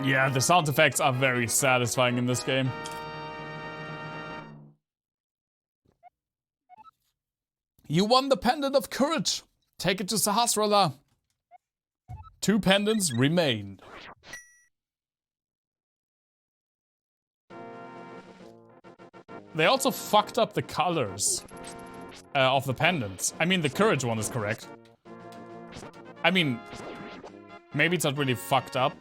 A: Yeah, the sound effects are very satisfying in this game. You won the Pendant of Courage. Take it to Sahasrara. 2 pendants remain. They also fucked up the colors of the pendants. I mean, the Courage one is correct. I mean, maybe it's not really fucked up.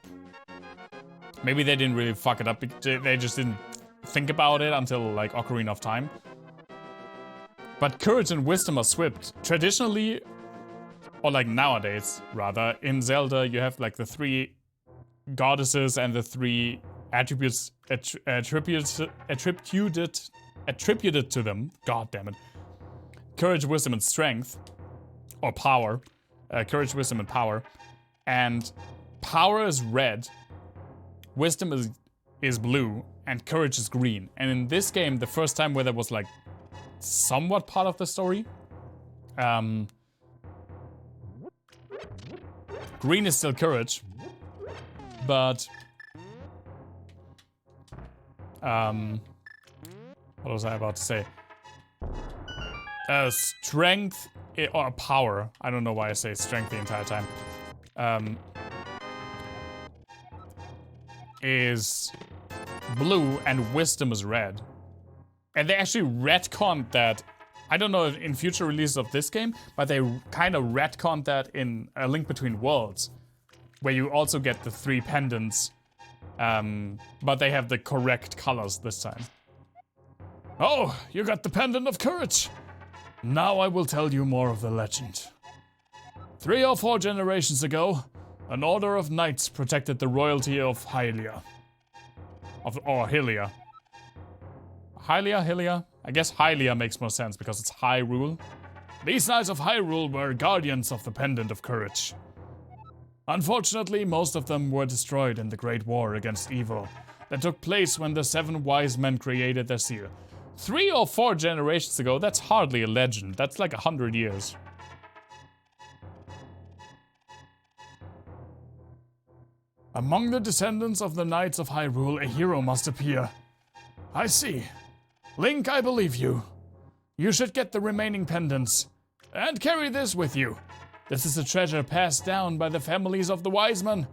A: Maybe they didn't really fuck it up. They just didn't think about it until, like, Ocarina of Time. But Courage and Wisdom are swapped. Traditionally, or like nowadays, rather, in Zelda, you have like the 3 goddesses and the 3 attributes attributed to them. God damn it. Courage, wisdom, and strength. Or power. Courage, wisdom, and power. And power is red. Wisdom is blue. And courage is green. And in this game, the first time where that was like somewhat part of the story, green is still courage, but what was I about to say? Strength or power. I don't know why I say strength the entire time. Is blue and wisdom is red. And they actually retconned that. I don't know if in future releases of this game, but they kind of retconned that in A Link Between Worlds, where you also get the 3 pendants, but they have the correct colors this time. Oh, you got the pendant of courage. Now I will tell you more of the legend. 3 or 4 generations ago, an order of knights protected the royalty of Hylia. Or Hylia. Hylia? I guess Hylia makes more sense because it's Hyrule. These knights of Hyrule were guardians of the pendant of courage. Unfortunately, most of them were destroyed in the Great War against evil that took place when the 7 wise men created their seal. 3 or 4 generations ago, that's hardly a legend. That's like 100 years. Among the descendants of the Knights of Hyrule, a hero must appear. I see. Link, I believe you. You should get the remaining pendants. And carry this with you. This is a treasure passed down by the families of the wise men.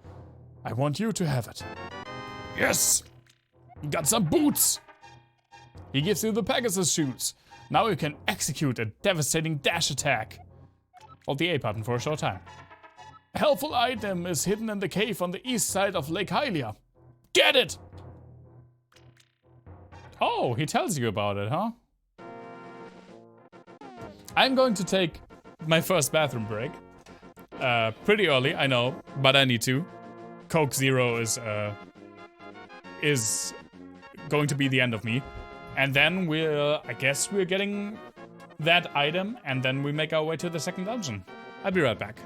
A: I want you to have it. Yes! You got some boots! He gives you the Pegasus shoes. Now you can execute a devastating dash attack. Hold the A button for a short time. A helpful item is hidden in the cave on the east side of Lake Hylia. Get it! Oh, he tells you about it, huh? I'm going to take my first bathroom break. Pretty early, I know, but I need to. Coke Zero is going to be the end of me. And then I guess we're getting that item, and then we make our way to the second dungeon. I'll be right back.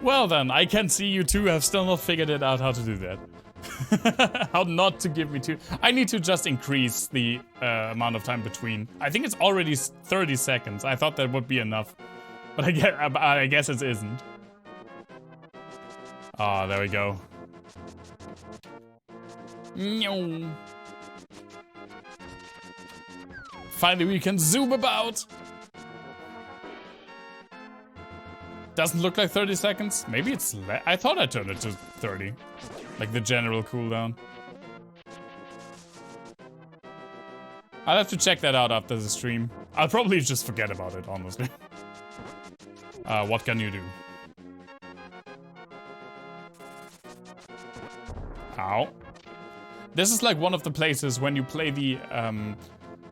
A: Well then, I can see you two have still not figured it out how to do that. How not to give me two. I need to just increase the amount of time between. I think it's already 30 seconds. I thought that would be enough. But I guess it isn't. Ah, there we go. Finally, we can zoom about. Doesn't look like 30 seconds. Maybe it's I thought I turned it to 30. Like the general cooldown. I'll have to check that out after the stream. I'll probably just forget about it, honestly. What can you do? Ow. This is like one of the places when you play the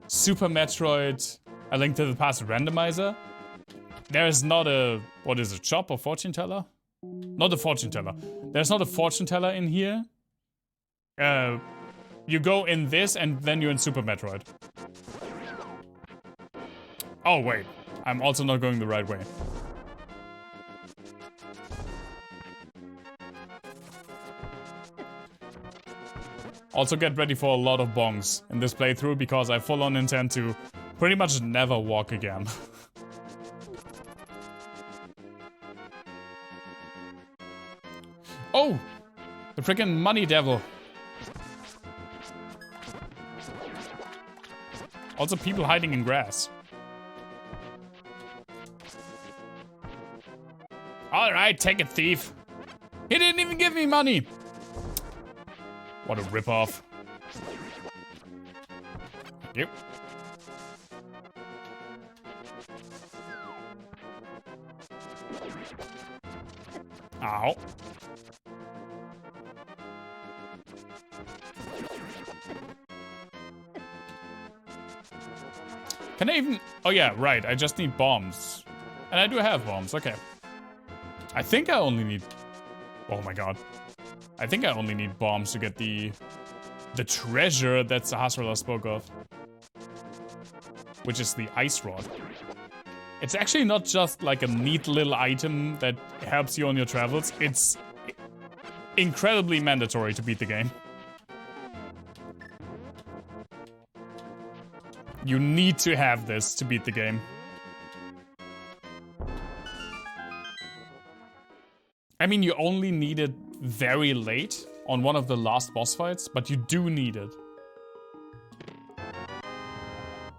A: Super Metroid A Link to the Past randomizer. There is not a, what is it, shop or fortune teller? Not a fortune teller. There's not a fortune teller in here. You go in this and then you're in Super Metroid. Oh wait, I'm also not going the right way. Also get ready for a lot of bongs in this playthrough because I full on intend to pretty much never walk again. Oh! The freaking money devil. Also people hiding in grass. Alright, take it, thief. He didn't even give me money. What a ripoff. Thank you. Ow. Can I even... Oh yeah, right. I just need bombs. And I do have bombs. Okay. I think I only need... Oh my god. I think I only need bombs to get the treasure that Sahasrara spoke of. Which is the ice rod. It's actually not just like a neat little item that helps you on your travels. It's incredibly mandatory to beat the game. You need to have this to beat the game. I mean, you only need it very late on one of the last boss fights, but you do need it.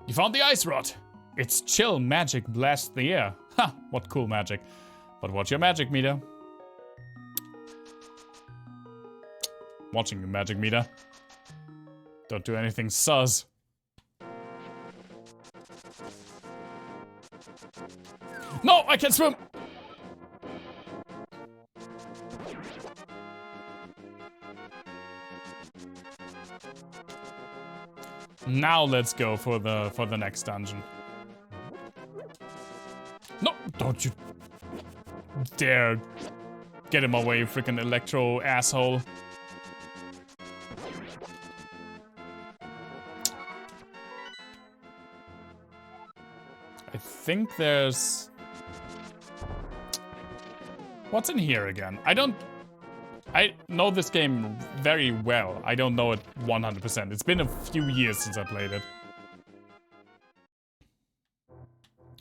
A: You found the ice rod. Its chill magic blasts the air. Ha! What cool magic. But what's your magic meter? Watching your magic meter. Don't do anything sus. No, I can swim! Now let's go for the next dungeon. No, don't you dare get in my way, you freaking electro asshole. I think there's... What's in here again? I know this game very well. I don't know it 100%. It's been a few years since I played it.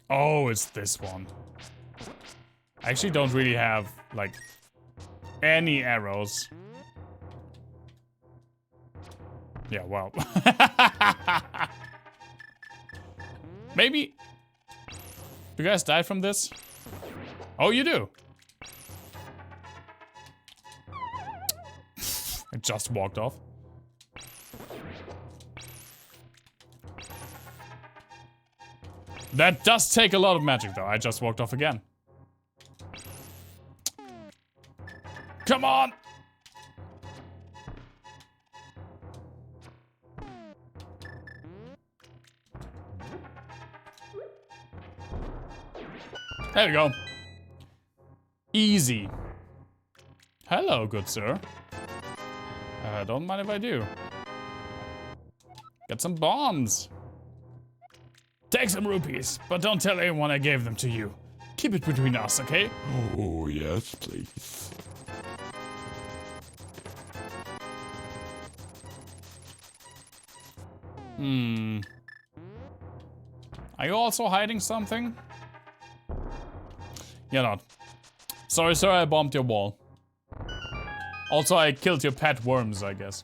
A: Oh, it's this one. I actually don't really have, like, any arrows. Yeah, well. Maybe... You guys died from this? Oh, you do? I just walked off. That does take a lot of magic, though. I just walked off again. Come on! There we go. Easy. Hello, good sir. Don't mind if I do. Get some bombs. Take some rupees, but don't tell anyone I gave them to you. Keep it between us, okay?
B: Oh, yes, please.
A: Are you also hiding something? You're not. Sorry, sir, I bombed your wall. Also, I killed your pet worms, I guess.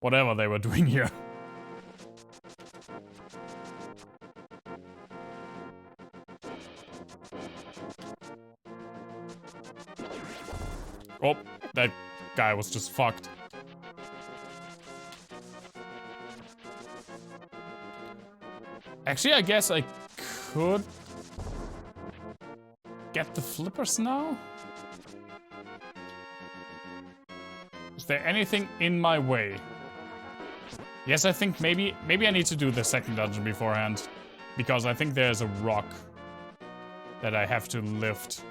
A: Whatever they were doing here. Oh, that guy was just fucked. Actually, I guess I could get the flippers now? Is there anything in my way? Yes, I think maybe I need to do the second dungeon beforehand. Because I think there's a rock that I have to lift.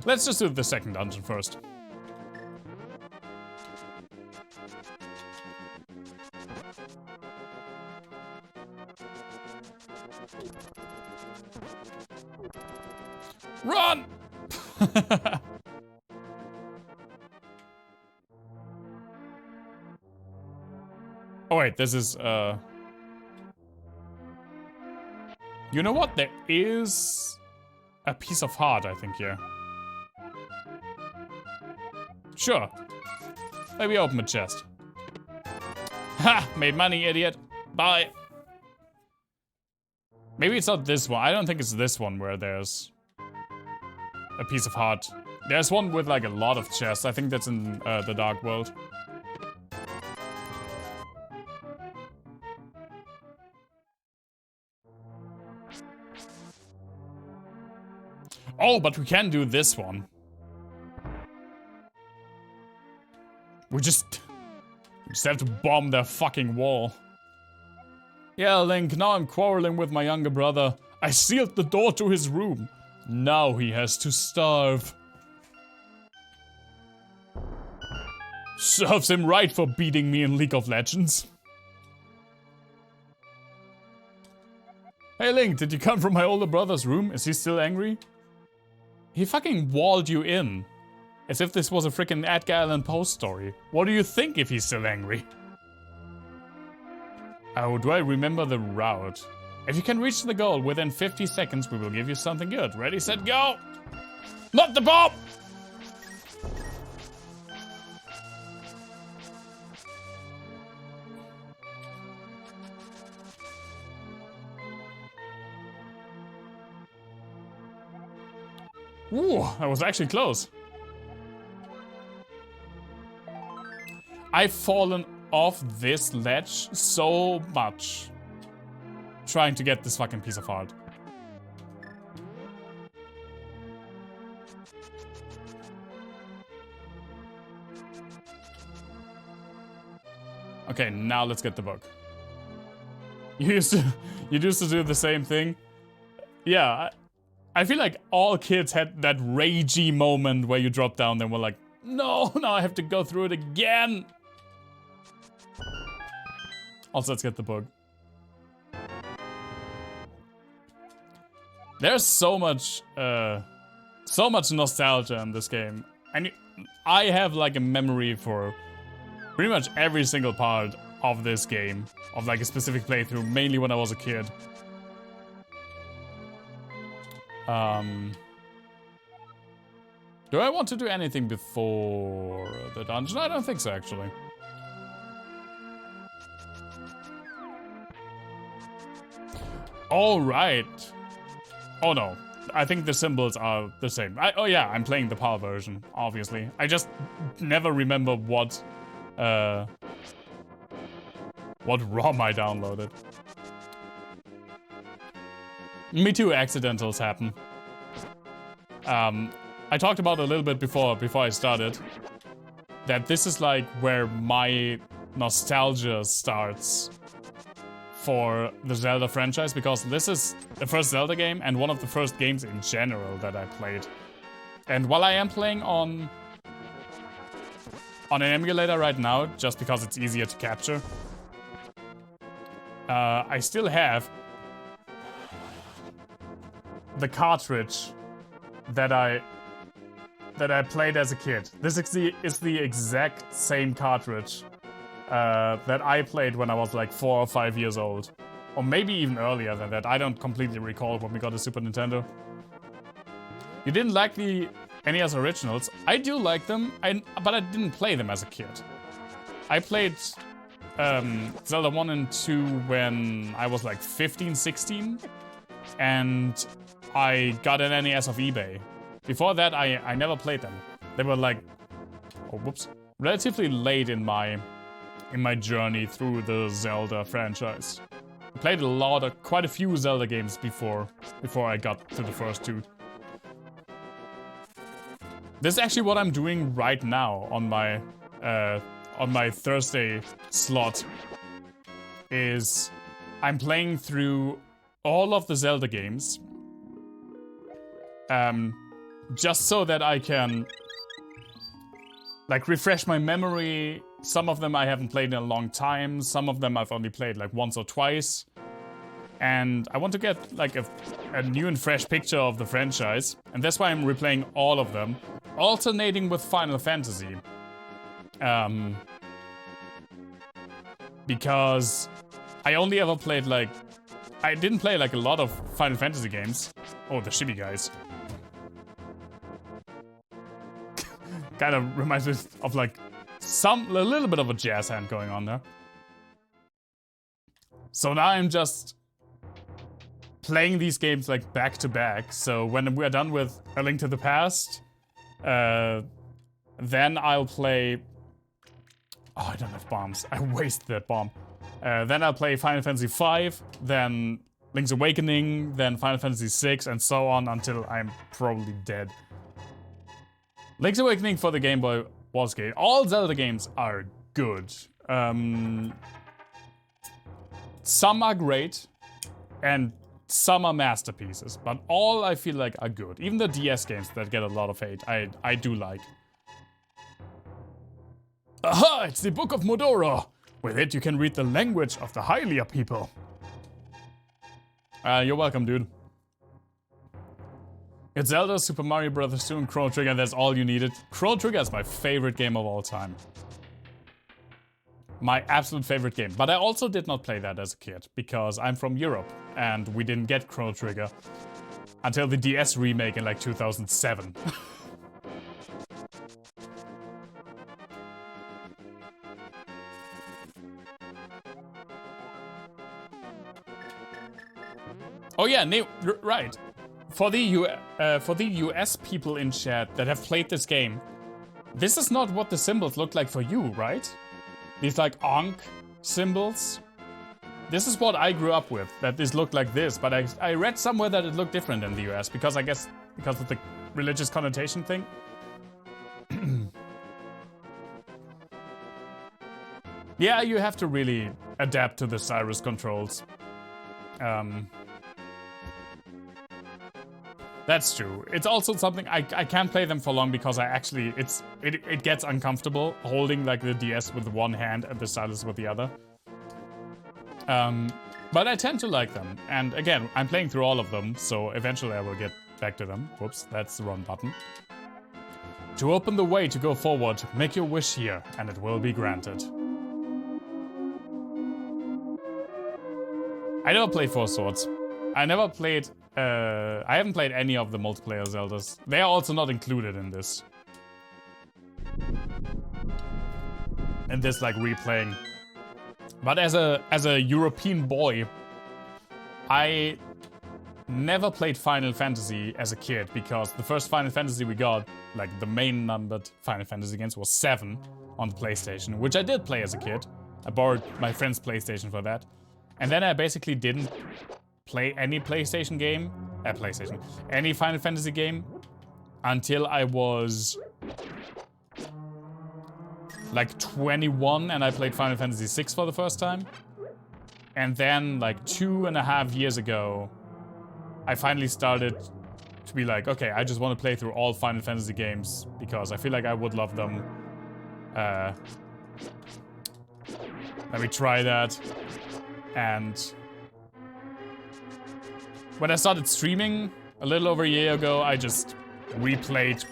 A: Let's just do the second dungeon first. Run! Oh wait, this is, you know what? There is a piece of heart, I think, here. Sure. Maybe open a chest. Ha! Made money, idiot. Bye. Maybe it's not this one. I don't think it's this one where there's a piece of heart. There's one with like a lot of chests. I think that's in the Dark World. Oh, but we can do this one. We just have to bomb their fucking wall. Yeah, Link, now I'm quarreling with my younger brother. I sealed the door to his room. Now he has to starve. Serves him right for beating me in League of Legends. Hey Link, did you come from my older brother's room? Is he still angry? He fucking walled you in. As if this was a freaking Edgar Allan Poe story. What do you think if he's still angry? Oh, do I remember the route? If you can reach the goal within 50 seconds, we will give you something good. Ready, set, go! Not the bomb! Ooh, that was actually close. I've fallen off this ledge so much trying to get this fucking piece of heart. Okay, now let's get the book. You used to do the same thing. Yeah, I feel like all kids had that ragey moment where you drop down and were like, no, now I have to go through it again. Also, let's get the book. There's so much nostalgia in this game. And I have like a memory for pretty much every single part of this game. Of like a specific playthrough, mainly when I was a kid. Do I want to do anything before the dungeon? I don't think so, actually. All right. Oh no, I think the symbols are the same. Oh yeah, I'm playing the PAL version, obviously. I just never remember what ROM I downloaded. Me too, accidentals happen. I talked about a little bit before I started that this is like where my nostalgia starts for the Zelda franchise, because this is the first Zelda game and one of the first games in general that I played. And while I am playing on an emulator right now, just because it's easier to capture, I still have the cartridge that I played as a kid. This is the exact same cartridge that I played when I was like 4 or 5 years old. Or maybe even earlier than that. I don't completely recall when we got a Super Nintendo. You didn't like the NES originals? I do like them, but I didn't play them as a kid. I played Zelda 1 and 2 when I was like 15, 16. And I got an NES off eBay. Before that, I never played them. They were like, oh whoops, relatively late in my journey through the Zelda franchise. I played quite a few Zelda games before I got to the first two. This is actually what I'm doing right now on my on my Thursday slot is I'm playing through all of the Zelda games. Just so that I can like refresh my memory. Some of them I haven't played in a long time. Some of them I've only played like once or twice. And I want to get like a new and fresh picture of the franchise. And that's why I'm replaying all of them, alternating with Final Fantasy. Because I only ever played like... I didn't play like a lot of Final Fantasy games. Oh, the Chibi guys. Kind of reminds me of like a little bit of a jazz hand going on there. So now I'm just playing these games like back to back. So when we're done with A Link to the Past, then I'll play... Oh, I don't have bombs. I wasted that bomb. Then I'll play Final Fantasy V, then Link's Awakening, then Final Fantasy VI, and so on until I'm probably dead. Link's Awakening for the Game Boy was great. All Zelda games are good. Some are great, and some are masterpieces, but all I feel like are good. Even the DS games that get a lot of hate, I do like. Aha! It's the Book of Modoro! With it, you can read the language of the Hylia people. You're welcome, dude. It's Zelda, Super Mario Bros. 2, and Chrono Trigger, that's all you needed. Chrono Trigger is my favorite game of all time. My absolute favorite game. But I also did not play that as a kid, because I'm from Europe, and we didn't get Chrono Trigger until the DS remake in like 2007. Oh yeah, right. For the US people in chat that have played this game, this is not what the symbols look like for you, right? These like Ankh symbols. This is what I grew up with, that this looked like this, but I read somewhere that it looked different in the US, because I guess because of the religious connotation thing. Yeah, you have to really adapt to the Cyrus controls. That's true. It's also something I can't play them for long because I actually it gets uncomfortable holding like the DS with one hand and the stylus with the other. But I tend to like them, and again, I'm playing through all of them, so eventually I will get back to them. Whoops, that's the wrong button. To open the way to go forward, make your wish here, and it will be granted. I never played Four Swords. I never played, I haven't played any of the multiplayer Zeldas. They are also not included in this. In this, like, replaying. But as a European boy, I never played Final Fantasy as a kid, because the first Final Fantasy we got, like the main numbered Final Fantasy games, was 7 on the PlayStation, which I did play as a kid. I borrowed my friend's PlayStation for that. And then I basically didn't play any PlayStation game, any Final Fantasy game, until I was like 21 and I played Final Fantasy VI for the first time. And then like 2.5 years ago, I finally started to be like, okay, I just want to play through all Final Fantasy games because I feel like I would love them. Let me try that. And when I started streaming a little over a year ago, I just replayed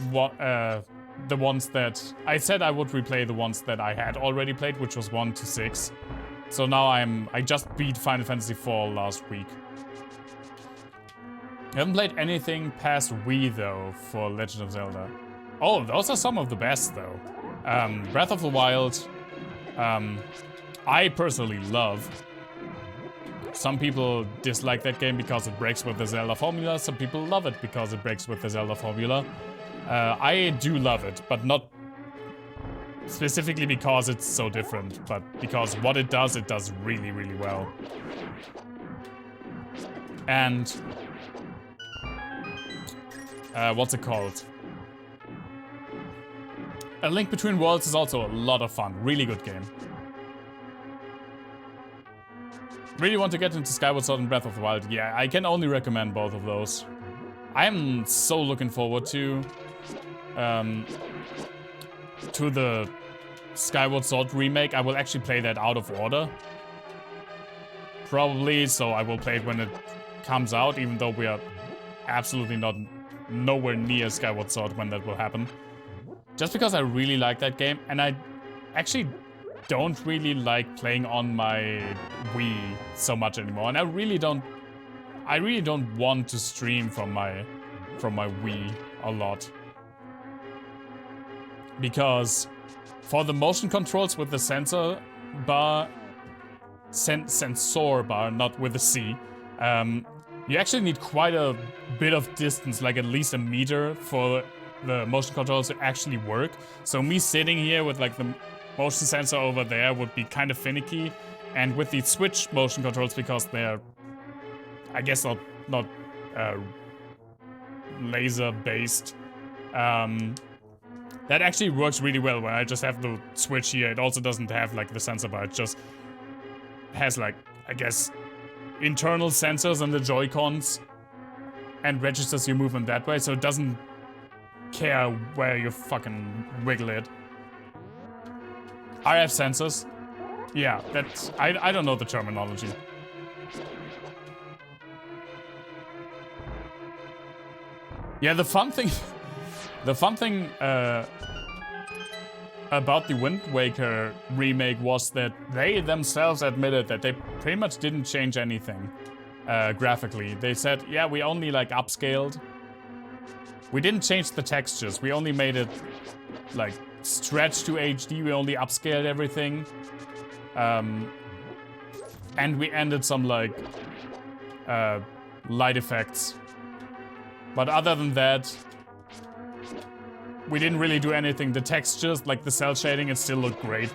A: the ones that I said I would replay, the ones that I had already played, which was 1 to 6. So now I just beat Final Fantasy IV last week. I haven't played anything past Wii though for Legend of Zelda. Oh, those are some of the best though. Breath of the Wild, I personally love. Some people dislike that game because it breaks with the Zelda formula. Some people love it because it breaks with the Zelda formula. I do love it, but not specifically because it's so different, but because what it does really, really well. And what's it called? A Link Between Worlds is also a lot of fun. Really good game. Really want to get into Skyward Sword and Breath of the Wild. Yeah, I can only recommend both of those. I'm so looking forward to the Skyward Sword remake. I will actually play that out of order. Probably, so I will play it when it comes out, even though we are absolutely nowhere near Skyward Sword when that will happen. Just because I really like that game, and I actually don't really like playing on my Wii so much anymore. And I really don't want to stream from my Wii a lot. Because for the motion controls with the sensor bar, sensor bar, not with a C, you actually need quite a bit of distance, like at least a meter, for the motion controls to actually work. So me sitting here with like the motion sensor over there would be kind of finicky. And with the Switch motion controls, because they're, I guess, not laser based, that actually works really well when I just have the Switch here. It also doesn't have like the sensor bar, it just has like, I guess, internal sensors on the Joy-Cons and registers your movement that way, so it doesn't care where you fucking wiggle it. RF sensors? Yeah, that's, I don't know the terminology. Yeah, the fun thing about the Wind Waker remake was that they themselves admitted that they pretty much didn't change anything graphically. They said, yeah, we only like upscaled. We didn't change the textures. We only made it like stretch to HD. We only upscaled everything. And we ended some like light effects. But other than that, we didn't really do anything. The textures, like the cell shading, it still looked great.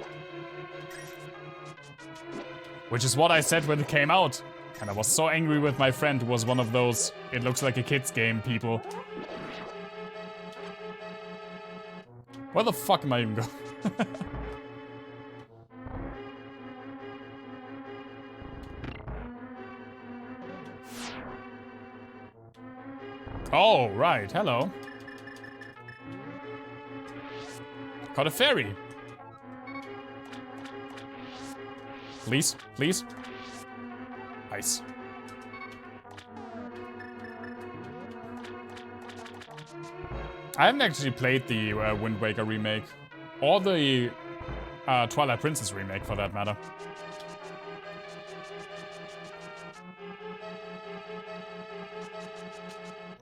A: Which is what I said when it came out. And I was so angry with my friend who was one of those, it looks like a kid's game people. Where the fuck am I even going? Oh, right, hello. Caught a fairy. Please, please. Nice. I haven't actually played the Wind Waker remake. Or the Twilight Princess remake, for that matter.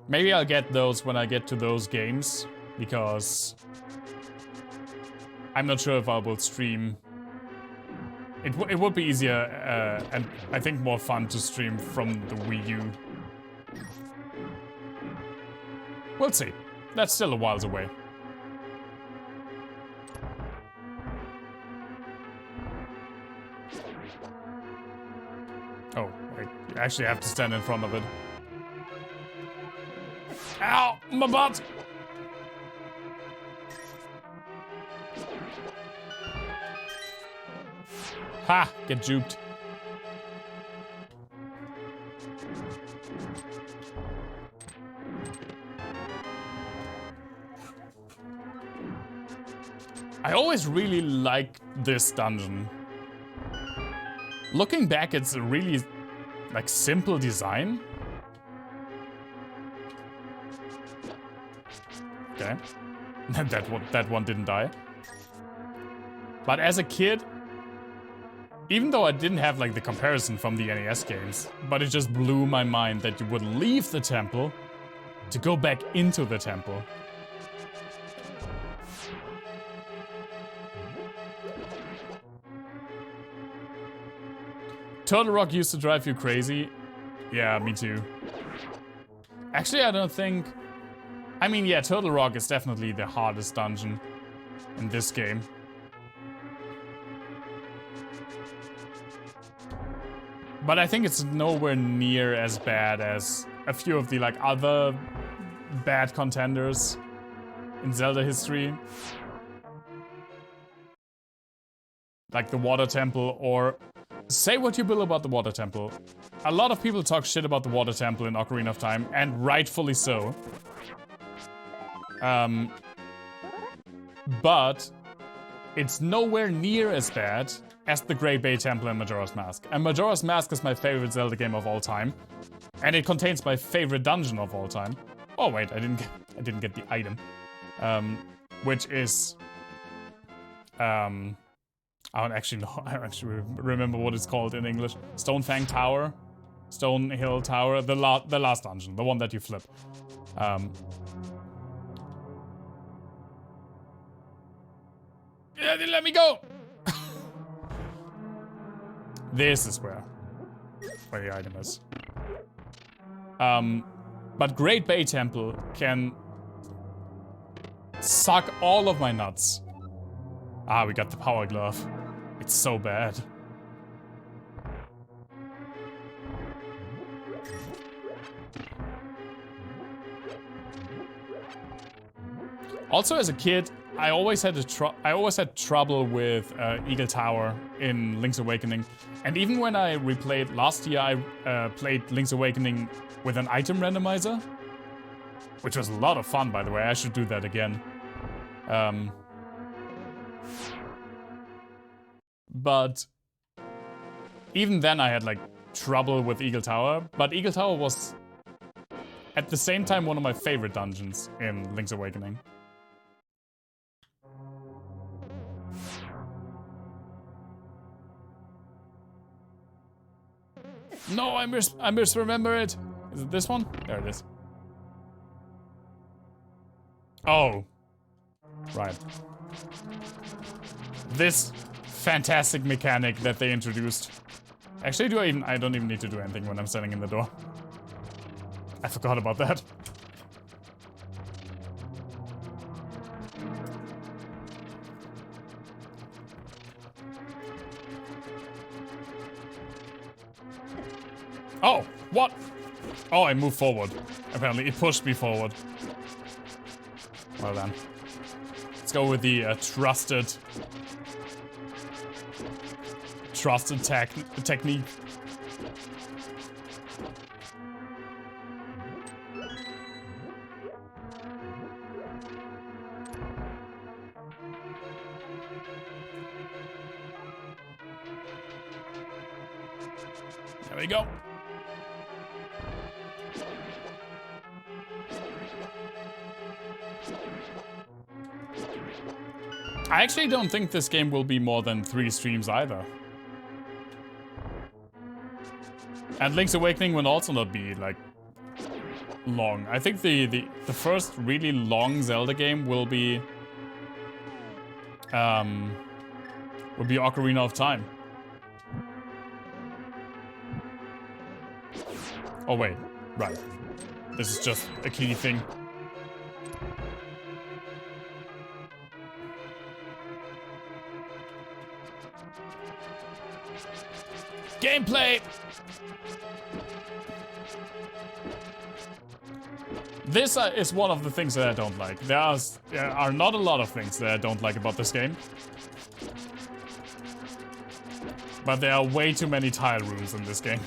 A: Maybe I'll get those when I get to those games, because I'm not sure if I will stream. It would be easier and I think more fun to stream from the Wii U. We'll see. That's still a whiles away. Oh, I actually have to stand in front of it. Ow! My butt! Ha! Get juked. I always really liked this dungeon. Looking back, it's a really, like, simple design. Okay. that one didn't die. But as a kid, even though I didn't have like the comparison from the NES games, but it just blew my mind that you would leave the temple to go back into the temple. Turtle Rock used to drive you crazy. Yeah, me too. Actually, I don't think... I mean, yeah, Turtle Rock is definitely the hardest dungeon in this game. But I think it's nowhere near as bad as a few of the like other bad contenders in Zelda history. like the water temple, or say what you will about the water temple. A lot of people talk shit about the water temple in Ocarina of Time, and rightfully so. But it's nowhere near as bad as the Great Bay Temple and Majora's Mask. And Majora's Mask is my favorite Zelda game of all time. And it contains my favorite dungeon of all time. Oh wait, I didn't get the item. Which is I don't actually know. I don't actually remember what it's called in English. Stonefang Tower, Stone Hill Tower, the last dungeon, the one that you flip. Yeah, let me go. This is where the item is. But Great Bay Temple can suck all of my nuts. Ah, we got the power glove. It's so bad. Also, as a kid, I always had trouble with Eagle Tower in Link's Awakening, and even when I replayed last year, I played Link's Awakening with an item randomizer, which was a lot of fun, by the way. I should do that again. But even then, I had like trouble with Eagle Tower. But Eagle Tower was at the same time one of my favorite dungeons in Link's Awakening. No, I misremember it. Is it this one? There it is. Oh. Right. This fantastic mechanic that they introduced. Actually, I don't even need to do anything when I'm standing in the door. I forgot about that. Oh, what? Oh, I moved forward. Apparently, it pushed me forward. Well then. Let's go with the trusted technique. There we go. I actually don't think this game will be more than 3 streams either. And Link's Awakening will also not be, like, long. I think the first really long Zelda game will be Ocarina of Time. Oh wait, right. This is just a key thing. Gameplay! This is one of the things that I don't like. There are not a lot of things that I don't like about this game. But there are way too many tile rooms in this game.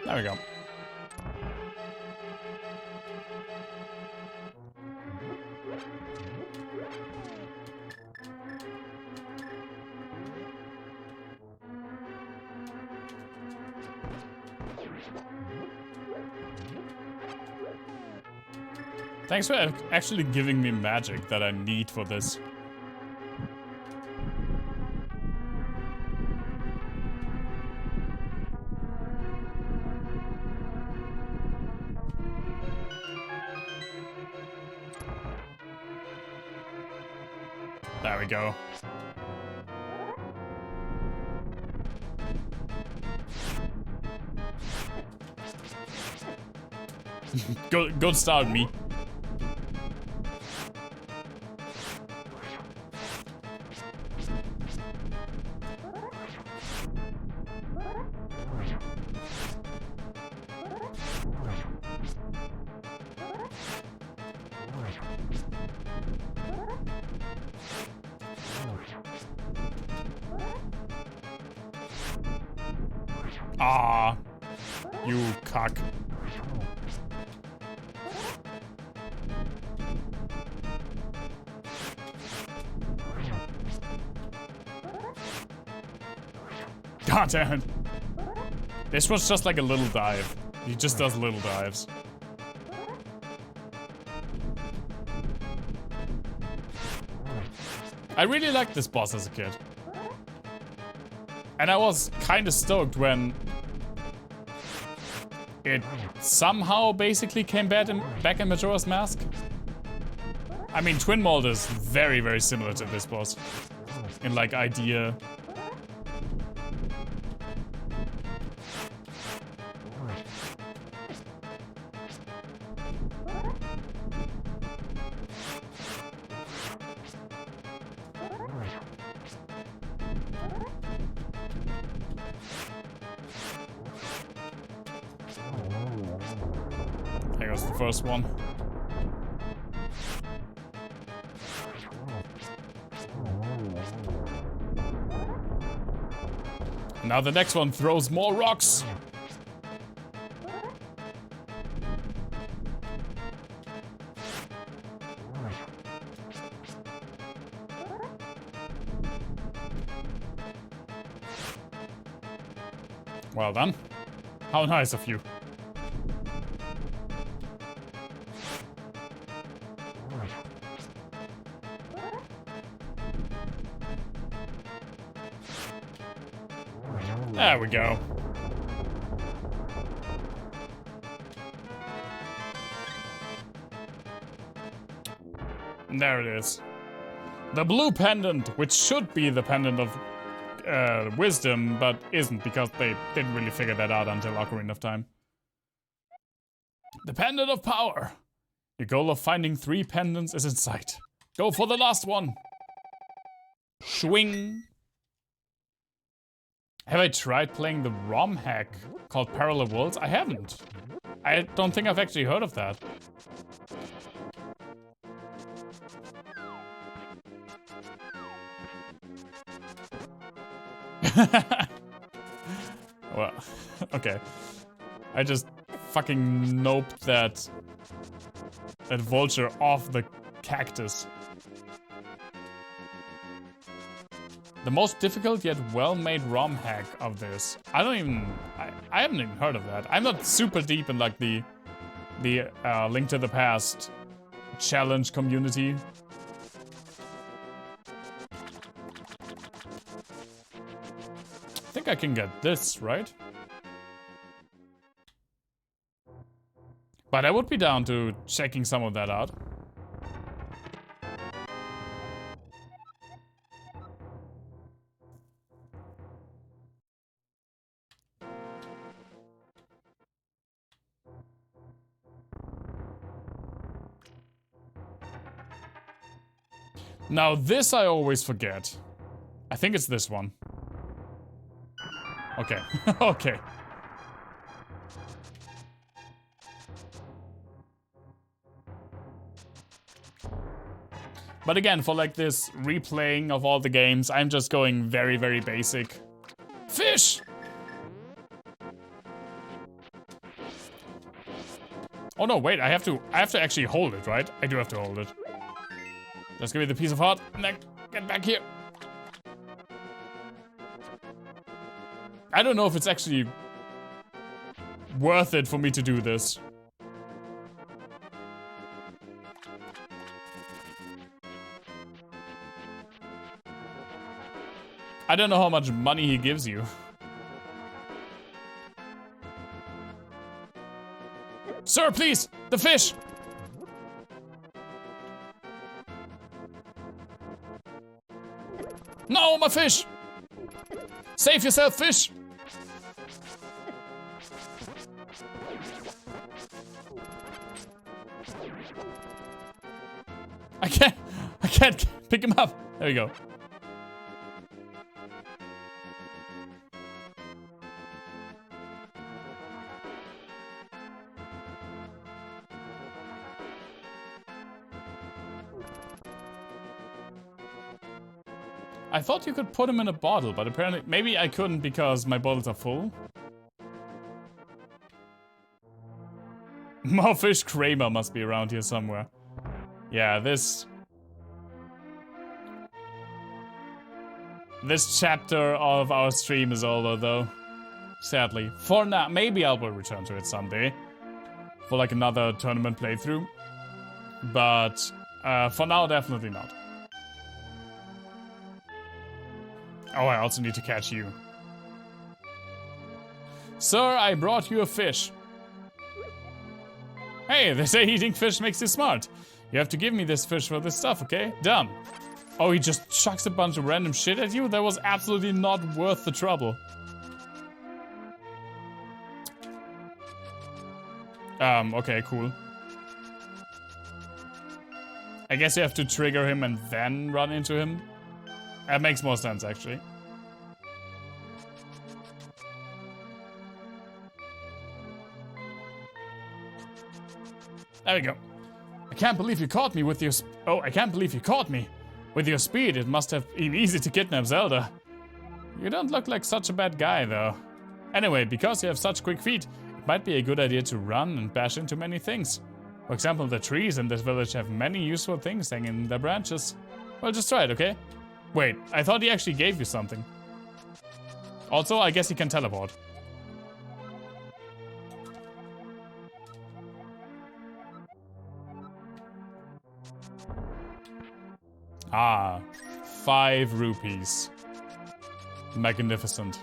A: There we go. Thanks for actually giving me magic that I need for this. There we go. Good start, me. Ah, you cock. God damn it. This was just like a little dive. He just does little dives. I really liked this boss as a kid. And I was kind of stoked when it somehow basically came back in Majora's Mask. I mean, Twin Mold is very, very similar to this boss in like idea. There goes the first one. Now the next one throws more rocks. Well done. How nice of you. There we go. And there it is. The blue pendant, which should be the pendant of wisdom, but isn't because they didn't really figure that out until Ocarina of Time. The pendant of power. Your goal of finding 3 pendants is in sight. Go for the last one. Swing. Have I tried playing the ROM hack called Parallel Worlds? I haven't. I don't think I've actually heard of that. Well, okay. I just fucking noped that vulture off the cactus. The most difficult yet well-made ROM hack of this. I haven't even heard of that. I'm not super deep in like the Link to the Past challenge community. I think I can get this, right? But I would be down to checking some of that out. Now this I always forget. I think it's this one. Okay, okay. But again, for like this replaying of all the games, I'm just going very, very basic. Fish! Oh no, wait, I have to actually hold it, right? I do have to hold it. Just give me the piece of heart and then get back here. I don't know if it's actually worth it for me to do this. I don't know how much money he gives you. Sir, please! The fish! No, my fish! Save yourself, fish! I can't pick him up. There we go. I thought you could put him in a bottle, but apparently maybe I couldn't because my bottles are full. Mawfish Kramer must be around here somewhere. Yeah, this chapter of our stream is over though. Sadly. For now, maybe I will return to it someday. For like another tournament playthrough. But for now, definitely not. Oh, I also need to catch you. Sir, I brought you a fish. Hey, they say eating fish makes you smart. You have to give me this fish for this stuff, okay? Done. Oh, he just chucks a bunch of random shit at you? That was absolutely not worth the trouble. Okay, cool. I guess you have to trigger him and then run into him. That makes more sense, actually. There we go. I can't believe you caught me with your I can't believe you caught me. With your speed, it must have been easy to kidnap Zelda. You don't look like such a bad guy, though. Anyway, because you have such quick feet, it might be a good idea to run and bash into many things. For example, the trees in this village have many useful things hanging in their branches. Well, just try it, okay? Wait, I thought he actually gave you something. Also, I guess he can teleport. Ah, 5 rupees. Magnificent.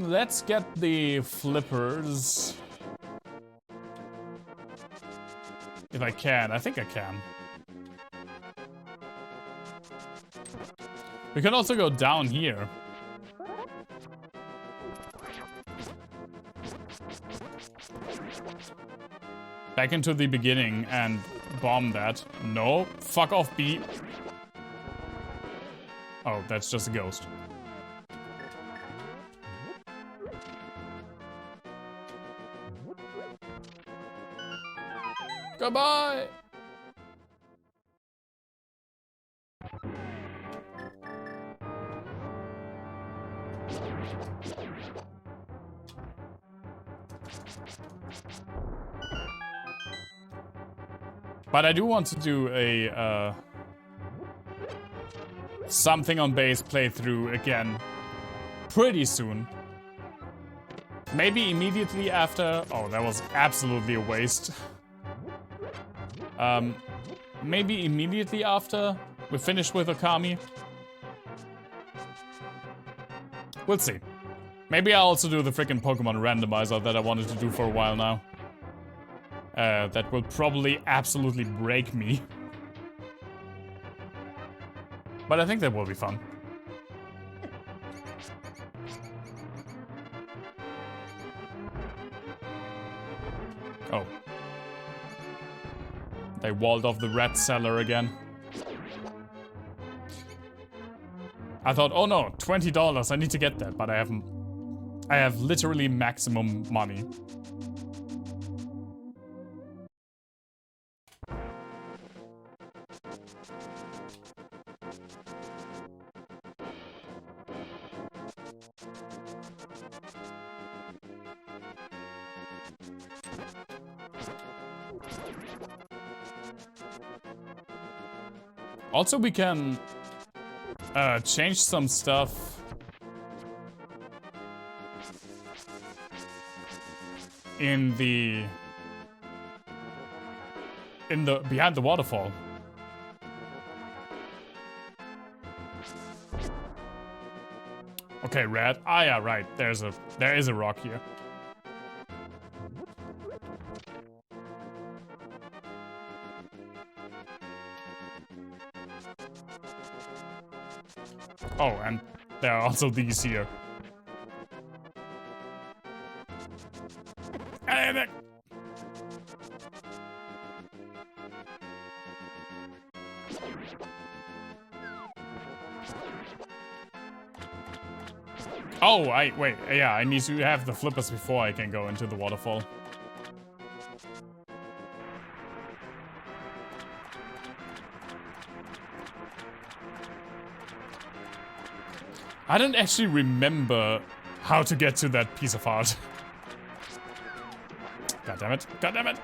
A: Let's get the flippers. If I can, I think I can. We can also go down here. Back into the beginning and bomb that. No, fuck off, B. Oh, that's just a ghost. Goodbye! But I do want to do a something on base playthrough again pretty soon. Maybe immediately after. Oh, that was absolutely a waste. Maybe immediately after we finish with Okami. We'll see. Maybe I'll also do the freaking Pokemon randomizer that I wanted to do for a while now. That will probably absolutely break me. But I think that will be fun. Oh. They walled off the rat cellar again. I thought, oh no, $20, I need to get that, but I have literally maximum money. Also, we can change some stuff in the behind the waterfall. Okay, red. Ah, yeah, right. There is a rock here. Oh, and there are also these here. Oh, wait, yeah, I need to have the flippers before I can go into the waterfall. I don't actually remember how to get to that piece of art. God damn it, god damn it.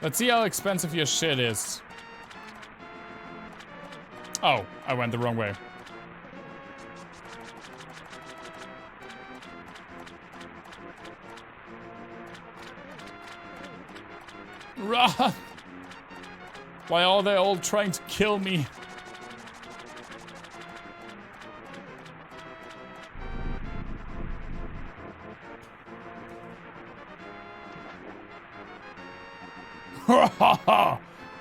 A: Let's see how expensive your shit is. Oh, I went the wrong way. Run! Why are they all trying to kill me?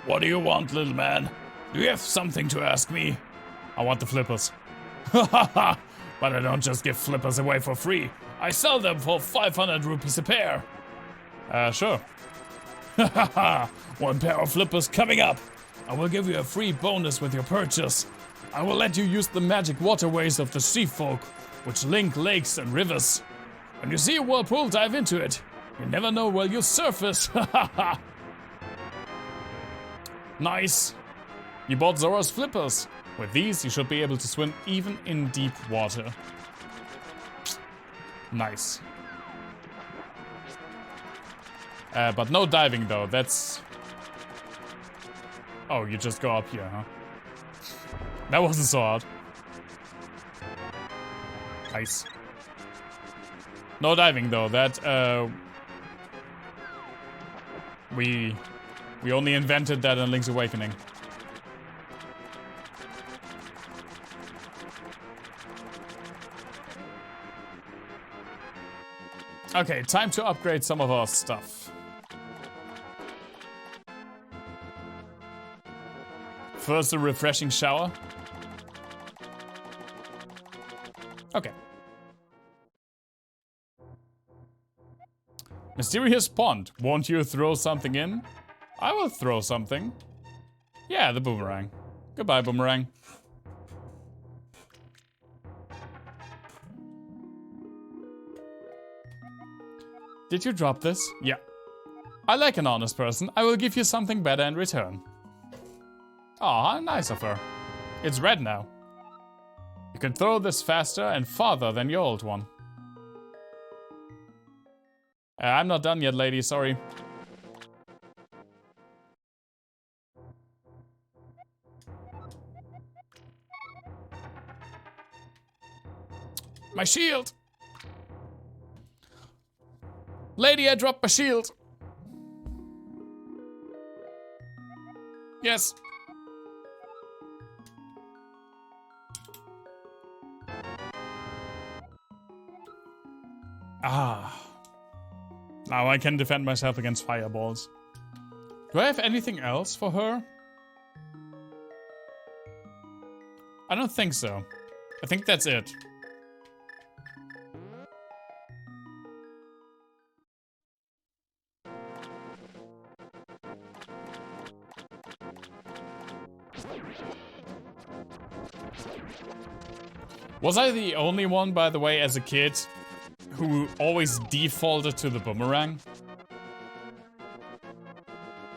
A: What do you want, little man? Do you have something to ask me? I want the flippers. But I don't just give flippers away for free. I sell them for 500 rupees a pair. Sure. 1 pair of flippers coming up. I will give you a free bonus with your purchase. I will let you use the magic waterways of the sea folk, which link lakes and rivers. When you see a whirlpool, dive into it. You never know where you'll surface. Nice. You bought Zora's flippers. With these, you should be able to swim even in deep water. Nice. But no diving though, that's... Oh, you just go up here, huh? That wasn't so hard. Nice. No diving though, that, We only invented that in Link's Awakening. Okay, time to upgrade some of our stuff. First, a refreshing shower. Okay. Mysterious pond. Won't you throw something in? I will throw something. Yeah, the boomerang. Goodbye, boomerang. Did you drop this? Yeah. I like an honest person. I will give you something better in return. Aw, nice of her. It's red now. You can throw this faster and farther than your old one. I'm not done yet, lady, sorry. My shield! Lady, I dropped my shield! Yes. Ah. Now I can defend myself against fireballs. Do I have anything else for her? I don't think so. I think that's it. Was I the only one, by the way, as a kid, who always defaulted to the boomerang?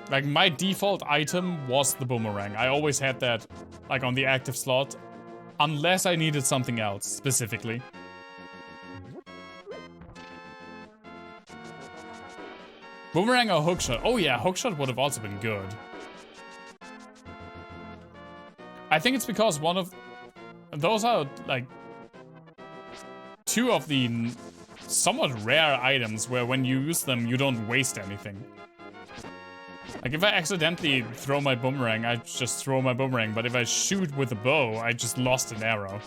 A: Like, my default item was the boomerang. I always had that, like, on the active slot. Unless I needed something else, specifically. Boomerang or hookshot? Oh yeah, hookshot would have also been good. I think it's because one of... Those are, like... two of the somewhat rare items where when you use them, you don't waste anything. Like, if I accidentally throw my boomerang, I just throw my boomerang. But if I shoot with a bow, I just lost an arrow.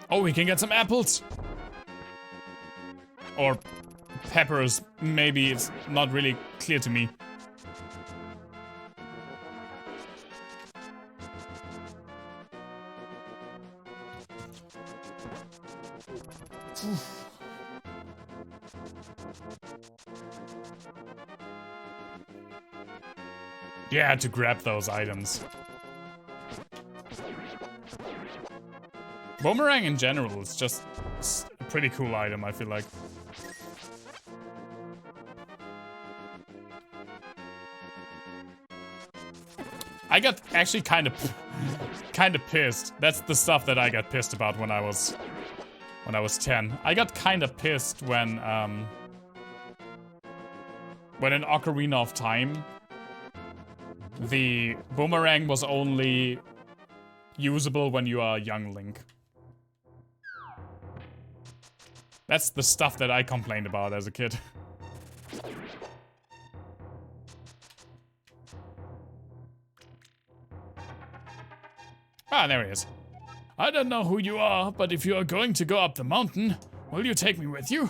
A: Oh, we can get some apples! Or peppers, maybe. It's not really clear to me. Yeah, to grab those items. Boomerang in general is just a pretty cool item, I feel like. I got actually kind of pissed. That's the stuff that I got pissed about when I was 10. I got kind of pissed when in Ocarina of Time, the boomerang was only usable when you are a young Link. That's the stuff that I complained about as a kid. Ah, there he is. I don't know who you are, but if you are going to go up the mountain, will you take me with you?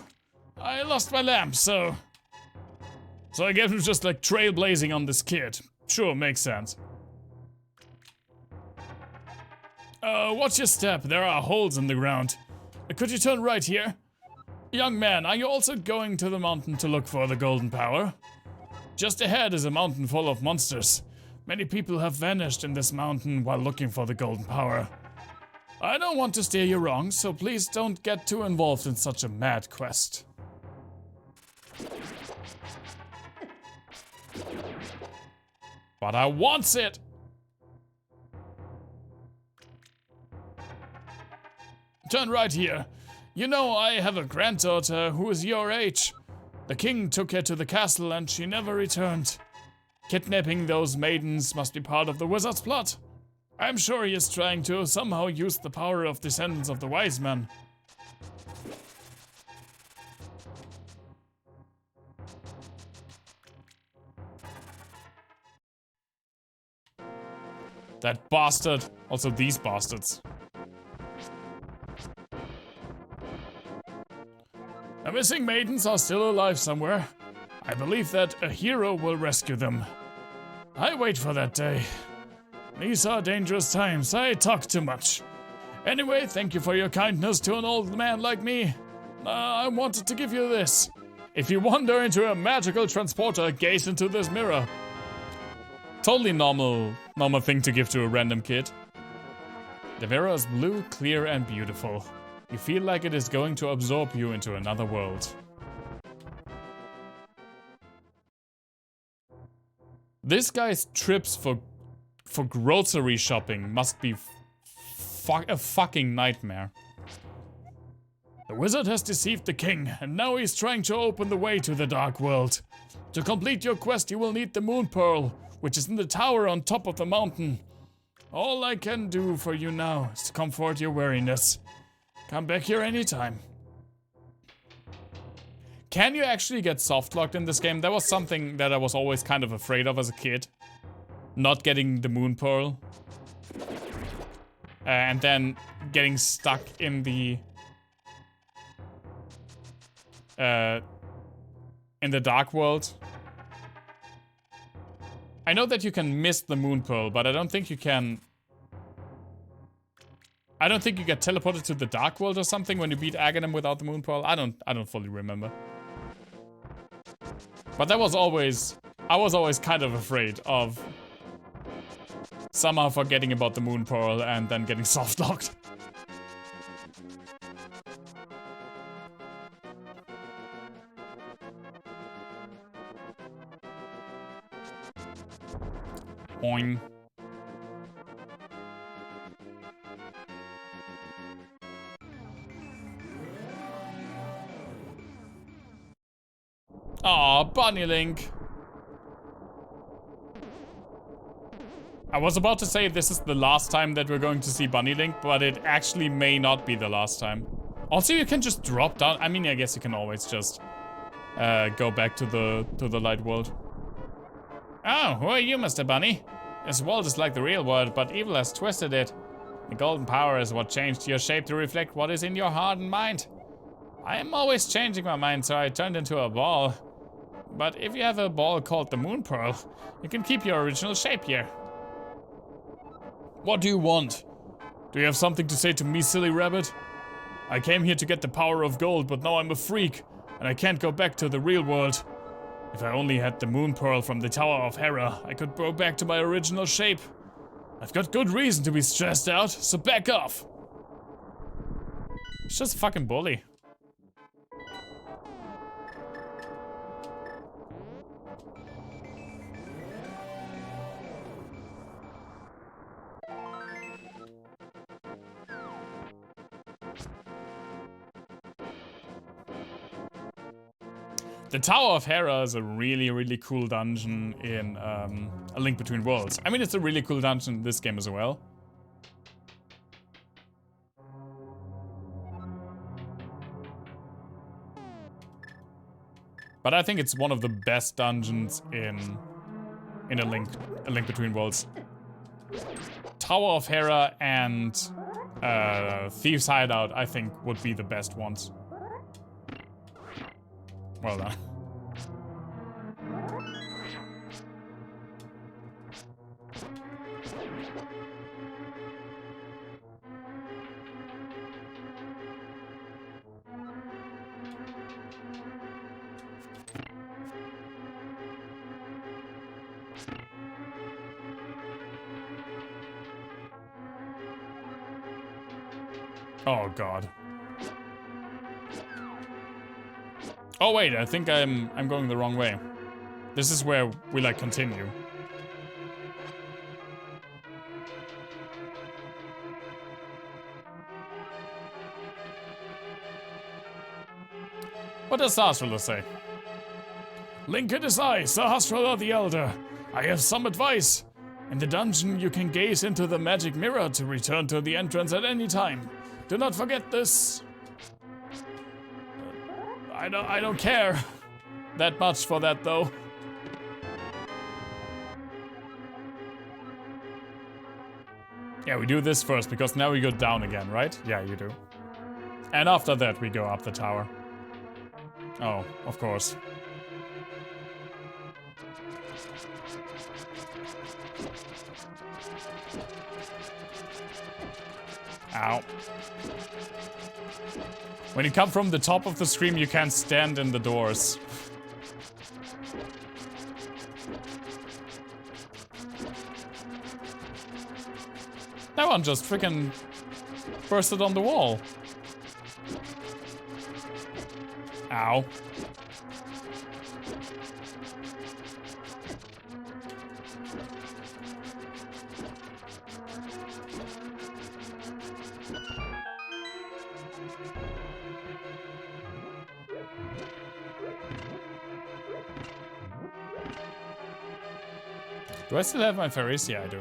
A: I lost my lamp, so I guess it's just like trailblazing on this kid. Sure, makes sense. Watch your step. There are holes in the ground. Could you turn right here? Young man, are you also going to the mountain to look for the golden power? Just ahead is a mountain full of monsters. Many people have vanished in this mountain while looking for the golden power. I don't want to steer you wrong, so please don't get too involved in such a mad quest. But I want it! Turn right here. You know, I have a granddaughter who is your age. The king took her to the castle and she never returned. Kidnapping those maidens must be part of the wizard's plot. I'm sure he is trying to somehow use the power of descendants of the wise men. That bastard. Also these bastards. The missing maidens are still alive somewhere. I believe that a hero will rescue them. I wait for that day. These are dangerous times. I talk too much. Anyway, thank you for your kindness to an old man like me. I wanted to give you this. If you wander into a magical transporter, gaze into this mirror. Totally normal thing to give to a random kid. The mirror is blue, clear, and beautiful. You feel like it is going to absorb you into another world. This guy's trips for grocery shopping must be a fucking nightmare. The wizard has deceived the king, and now he's trying to open the way to the dark world. To complete your quest, you will need the moon pearl, which is in the tower on top of the mountain. All I can do for you now is to comfort your weariness. Come back here anytime. Can you actually get softlocked in this game? That was something that I was always kind of afraid of as a kid. Not getting the moon pearl. And then getting stuck in the dark world. I know that you can miss the moon pearl, but I don't think you can. I don't think you get teleported to the dark world or something when you beat Aghanim without the moon pearl. I don't fully remember. But I was always kind of afraid of somehow forgetting about the moon pearl and then getting softlocked. Boing. Aw, Bunny Link. I was about to say this is the last time that we're going to see Bunny Link, but it actually may not be the last time. Also, you can just drop down. I mean, I guess you can always just go back to the light world. Oh, who are you, Mr. Bunny? This world is like the real world, but evil has twisted it. The golden power is what changed your shape to reflect what is in your heart and mind. I am always changing my mind, so I turned into a ball. But if you have a ball called the Moon Pearl, you can keep your original shape here. What do you want? Do you have something to say to me, silly rabbit? I came here to get the power of gold, but now I'm a freak, and I can't go back to the real world. If I only had the Moon Pearl from the Tower of Hera, I could go back to my original shape. I've got good reason to be stressed out, so back off. It's just a fucking bully. The Tower of Hera is a really, really cool dungeon in A Link Between Worlds. I mean, it's a really cool dungeon in this game as well. But I think it's one of the best dungeons in A Link Between Worlds. Tower of Hera and Thieves' Hideout, I think, would be the best ones. Well done. Oh god. Oh wait, I think I'm going the wrong way. This is where we like continue. What does Sahasrara say? Link, it is I, Sahasrara the Elder. I have some advice. In the dungeon, you can gaze into the magic mirror to return to the entrance at any time. Do not forget this. I don't care that much for that though. Yeah, we do this first because now we go down again, right? Yeah, you do. And after that we go up the tower. Oh, of course. Ow. When you come from the top of the screen, you can't stand in the doors. That one just freaking bursted on the wall. Ow. Do I still have my fairies? Yeah, I do.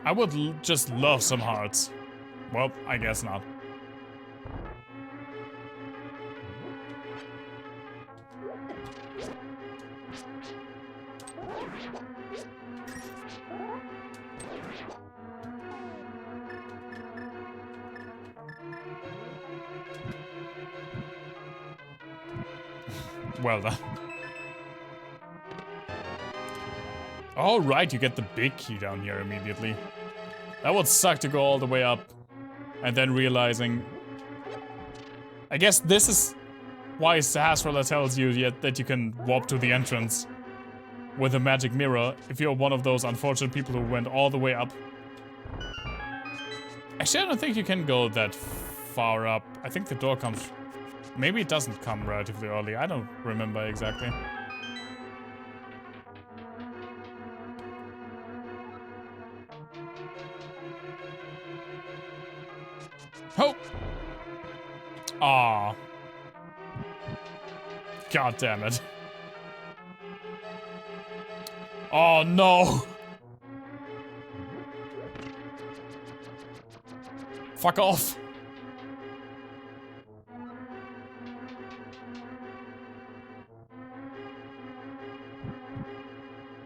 A: I would just love some hearts. Well, I guess not. Well done. All right, you get the big key down here immediately. That would suck to go all the way up and then realizing... I guess this is why Sahasrara tells you that you can warp to the entrance with a magic mirror if you're one of those unfortunate people who went all the way up. Actually, I don't think you can go that far up. I think the door comes... Maybe it doesn't come relatively early. I don't remember exactly. Oh! Aw. God damn it. Oh no! Fuck off!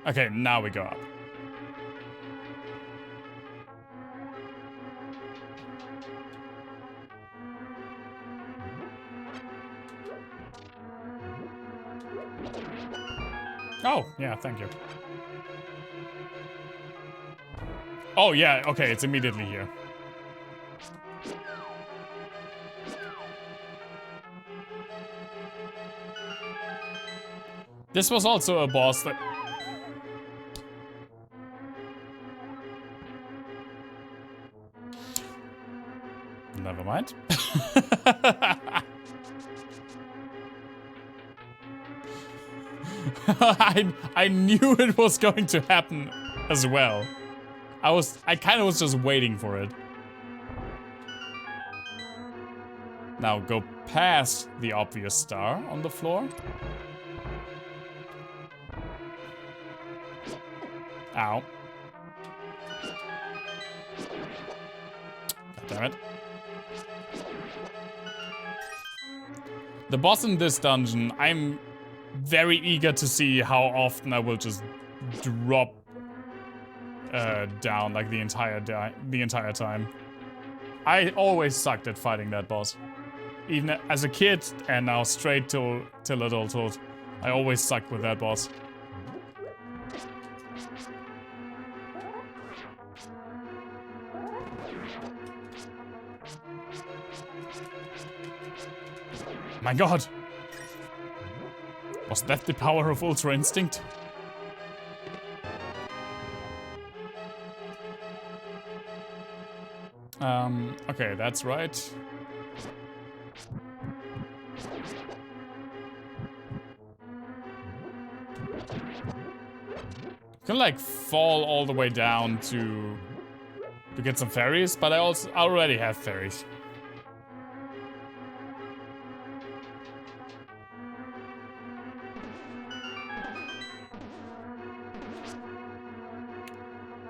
A: Okay, now we go up. Oh, yeah, thank you. Oh, yeah, okay, it's immediately here. This was also a boss that... Never mind. I knew it was going to happen as well. I kind of was just waiting for it. Now go past the obvious star on the floor. Ow. God damn it. The boss in this dungeon, I'm very eager to see how often I will just drop down like the entire time. I always sucked at fighting that boss. Even as a kid and now straight till adulthood. I always sucked with that boss. My god! Was that the power of Ultra Instinct? Okay, that's right. You can like fall all the way down to get some fairies, but I already have fairies.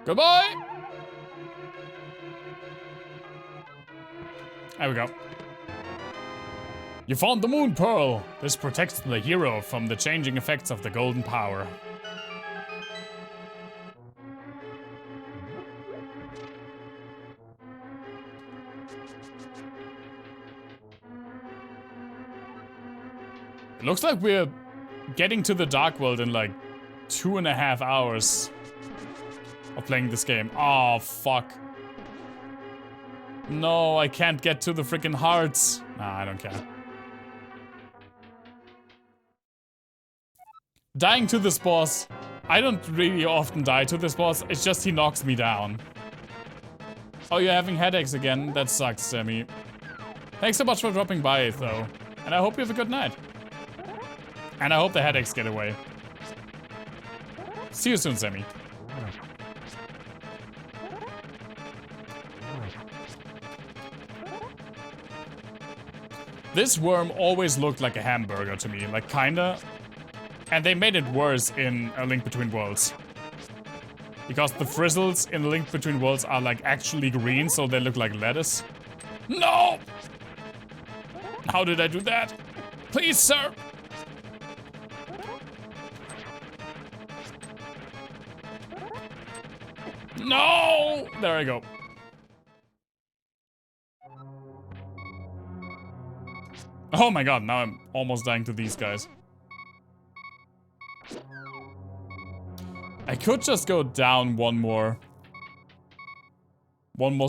A: Goodbye! There we go. You found the Moon Pearl. This protects the hero from the changing effects of the golden power. It looks like we're getting to the Dark World in like 2.5 hours of playing this game. Oh, fuck. No, I can't get to the freaking hearts. Nah, I don't care. Dying to this boss. I don't really often die to this boss. It's just he knocks me down. Oh, you're having headaches again? That sucks, Sammy. Thanks so much for dropping by, though. And I hope you have a good night. And I hope the headaches get away. See you soon, Sammy. This worm always looked like a hamburger to me, like kinda. And they made it worse in A Link Between Worlds. Because the frizzles in A Link Between Worlds are like actually green, so they look like lettuce. No! How did I do that? Please, sir! No! There I go. Oh my god, now I'm almost dying to these guys. I could just go down one more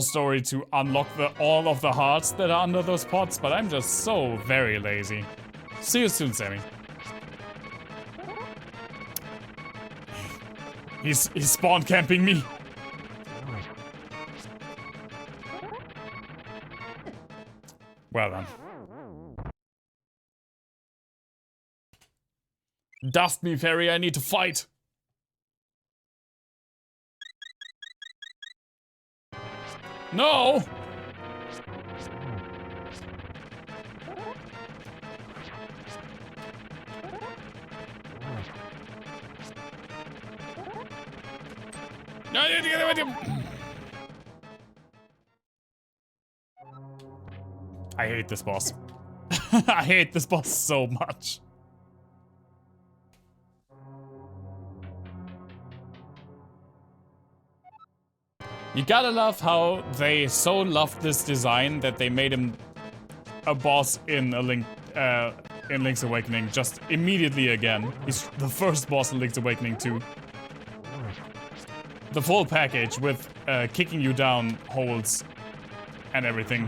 A: story to unlock all of the hearts that are under those pots, but I'm just so very lazy. See you soon, Sammy. He's spawn camping me. Well done. Dust me, fairy, I need to fight. No! I hate this boss. I hate this boss so much. You gotta love how they so loved this design that they made him a boss in Link's Awakening just immediately again. He's the first boss in Link's Awakening 2. The full package with kicking you down holds and everything.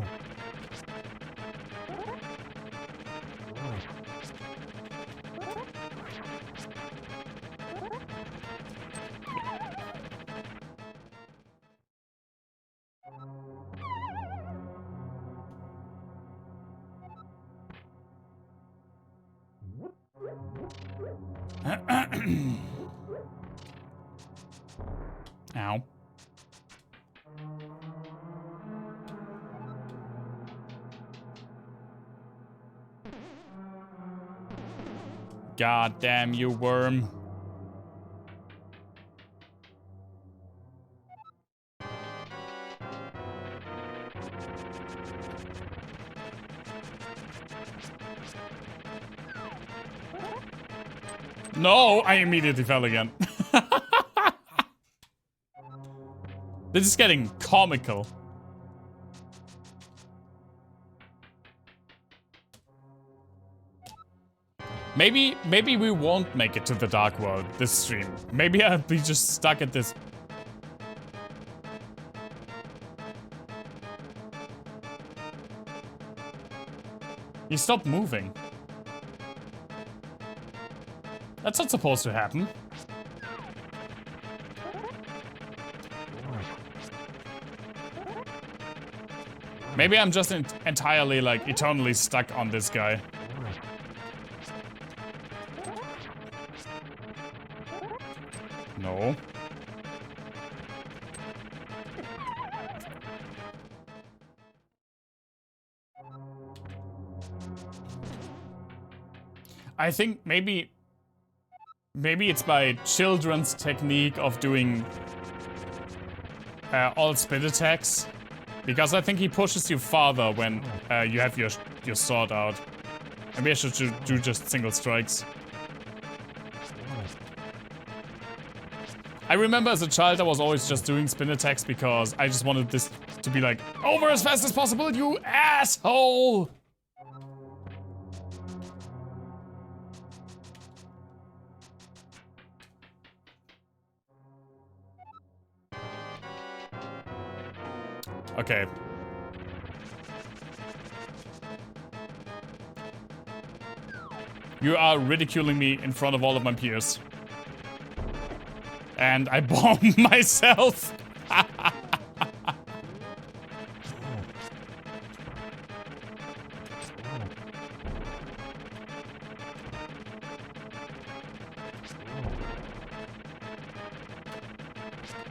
A: Ow. God damn you, worm. No, I immediately fell again. This is getting comical. Maybe we won't make it to the Dark World this stream. Maybe I'll be just stuck at this. You stopped moving. That's not supposed to happen. Maybe I'm just entirely, like, eternally stuck on this guy. No. I think maybe it's my children's technique of doing all spin attacks. Because I think he pushes you farther when you have your sword out. Maybe I should do just single strikes. I remember as a child I was always just doing spin attacks because I just wanted this to be like, over as fast as possible, you asshole! Okay. You are ridiculing me in front of all of my peers. And I bombed myself.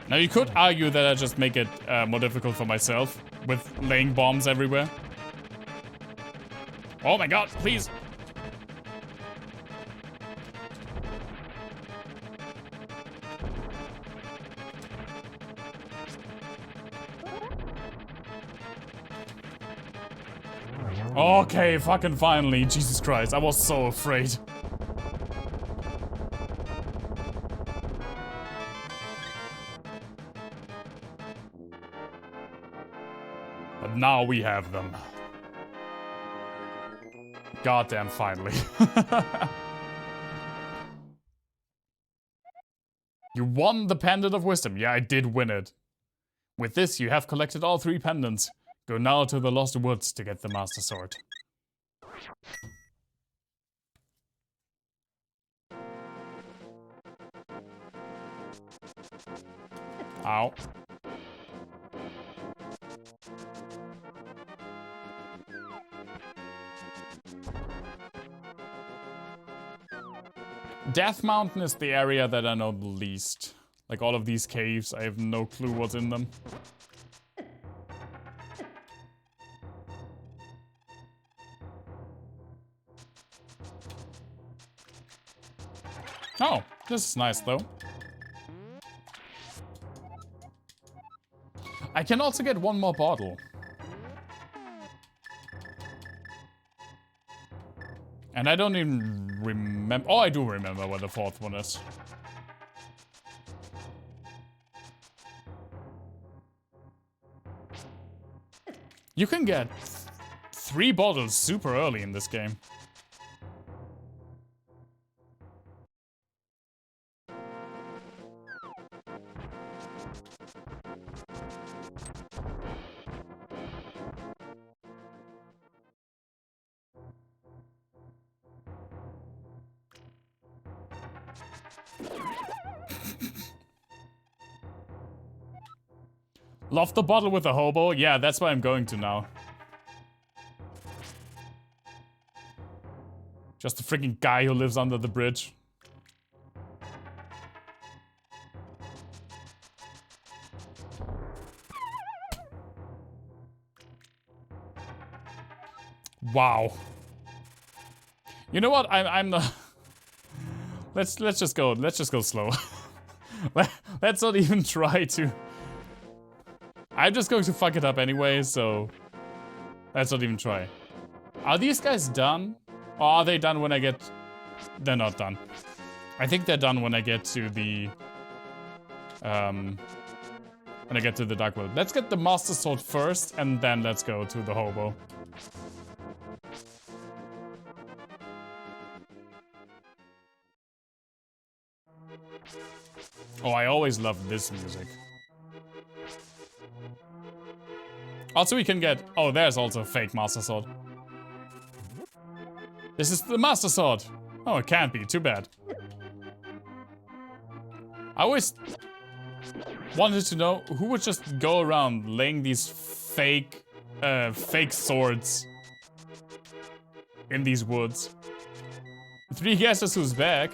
A: Now you could argue that I just make it more difficult for myself with laying bombs everywhere. Oh my god, please. Okay, fucking finally. Jesus Christ, I was so afraid. But now we have them. Goddamn, finally. You won the Pendant of Wisdom. Yeah, I did win it. With this, you have collected all 3 pendants. Go now to the Lost Woods to get the Master Sword. Ow. Death Mountain is the area that I know the least. Like all of these caves, I have no clue what's in them. Oh, this is nice though. I can also get one more bottle. And I don't even remember. Oh, I do remember what the fourth one is. You can get 3 bottles super early in this game. Love the bottle with the hobo? Yeah, that's why I'm going to now. Just a freaking guy who lives under the bridge. Wow. You know what? I'm not. Let's just go. Let's just go slow. Let's not even try to. I'm just going to fuck it up anyway, so let's not even try. Are these guys done? Or are they done when I get... They're not done. I think they're done when I get to the... When I get to the Dark World. Let's get the Master Sword first, and then let's go to the Hobo. Oh, I always love this music. Also, we can get... Oh, there's also a fake Master Sword. This is the Master Sword. Oh, it can't be. Too bad. I always wanted to know who would just go around laying these fake swords in these woods. 3 guesses who's back.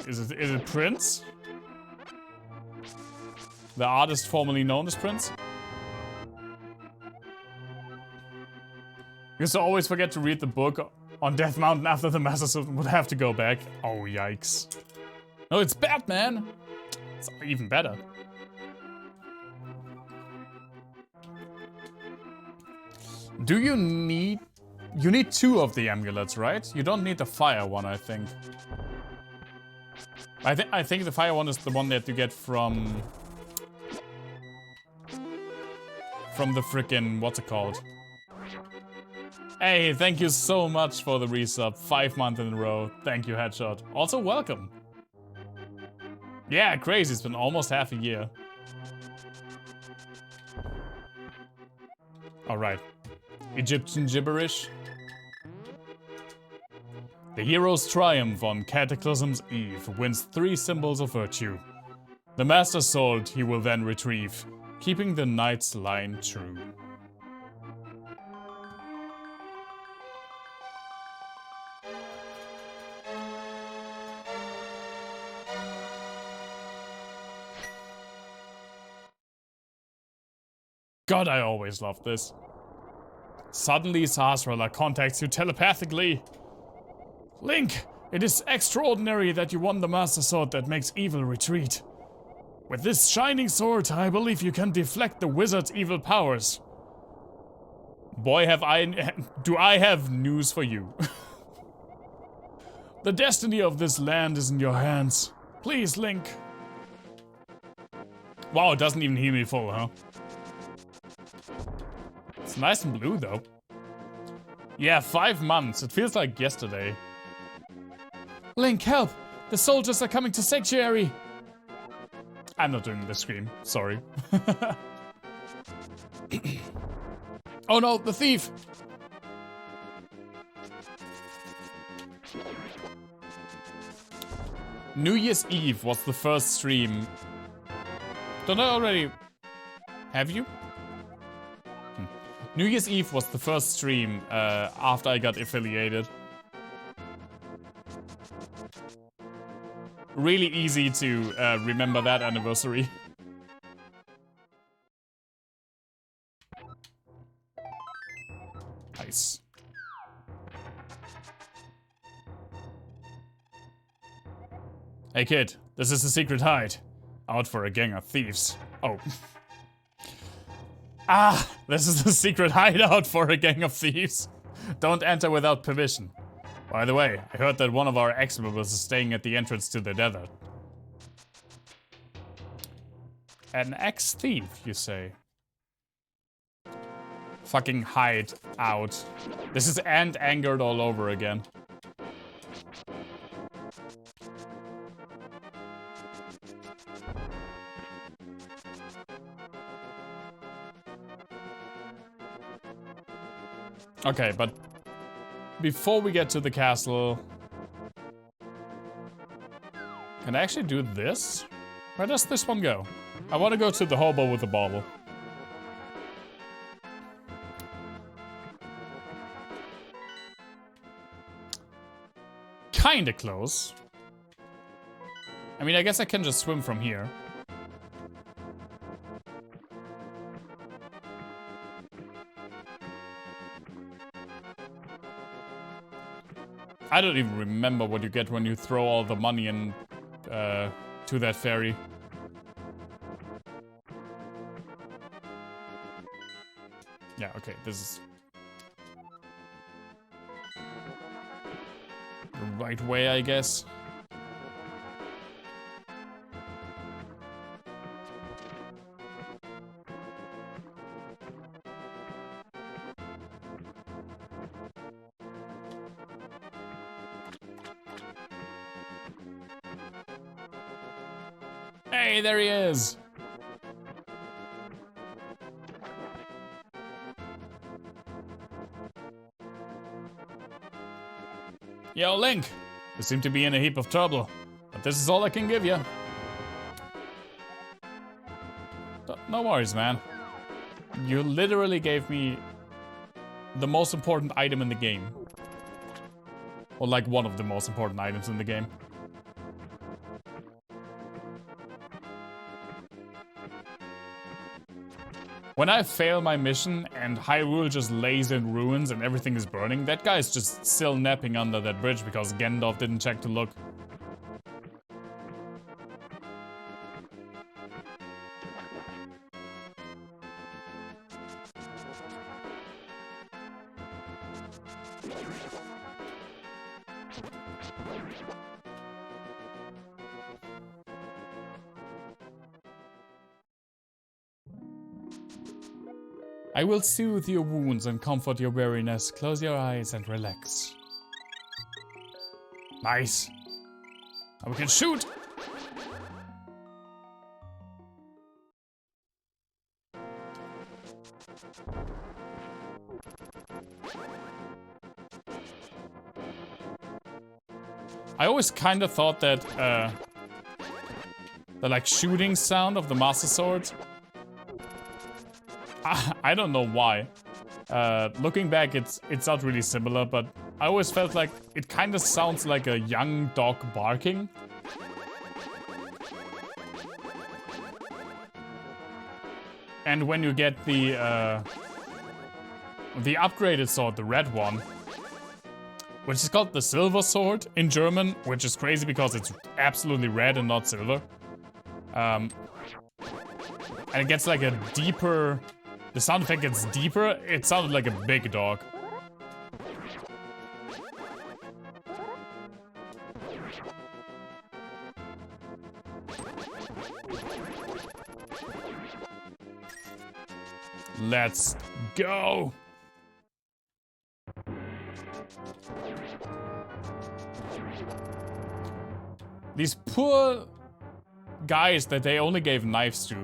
A: Is it Prince? The artist formerly known as Prince? Used to always forget to read the book on Death Mountain after the Master Sword would have to go back. Oh, yikes. No, it's Batman! It's even better. Do you need... You need 2 of the amulets, right? You don't need the fire one, I think. I think the fire one is the one that you get from the frickin'... What's it called? Hey, thank you so much for the resub. 5 months in a row. Thank you, Headshot. Also, welcome. Yeah, crazy. It's been almost half a year. Alright. Egyptian gibberish. The hero's triumph on Cataclysm's Eve wins 3 symbols of virtue. The Master Sword he will then retrieve, keeping the knight's line true. God, I always loved this. Suddenly, Sahasrahla contacts you telepathically. Link, it is extraordinary that you won the Master Sword that makes evil retreat. With this shining sword, I believe you can deflect the wizard's evil powers. Boy, do I have news for you. The destiny of this land is in your hands. Please, Link. Wow, it doesn't even heal me full, huh? It's nice and blue, though. Yeah, 5 months. It feels like yesterday. Link, help! The soldiers are coming to Sanctuary! I'm not doing the scream. Sorry. Oh no, the thief! New Year's Eve was the first stream. Don't I already... Have you? New Year's Eve was the first stream after I got affiliated. Really easy to remember that anniversary. Nice. Hey kid, this is a secret hide. Out for a gang of thieves. Oh. Ah, this is the secret hideout for a gang of thieves. Don't enter without permission. By the way, I heard that one of our ex-members is staying at the entrance to the desert. An ex-thief, you say? Fucking hide out. This is Ant angered all over again. Okay, but before we get to the castle, can I actually do this? Where does this one go? I want to go to the hobo with the bauble. Kinda close. I mean, I guess I can just swim from here. I don't even remember what you get when you throw all the money in to that ferry. Yeah, okay, this is the right way, I guess. Hey, there he is! Yo, Link! You seem to be in a heap of trouble, but this is all I can give you. No worries, man. You literally gave me the most important item in the game. Or like one of the most important items in the game. When I fail my mission and Hyrule just lays in ruins and everything is burning, that guy's just still napping under that bridge because Gandalf didn't check to look. I will soothe your wounds and comfort your weariness. Close your eyes and relax. Nice. Now we can shoot! I always kind of thought that the like shooting sound of the Master Sword, I don't know why. Looking back, it's not really similar, but I always felt like it kind of sounds like a young dog barking. And when you get the upgraded sword, the red one, which is called the Silver Sword in German, which is crazy because it's absolutely red and not silver. And it gets like a deeper... The sound effect gets deeper. It sounded like a big dog. Let's go! These poor guys that they only gave knives to.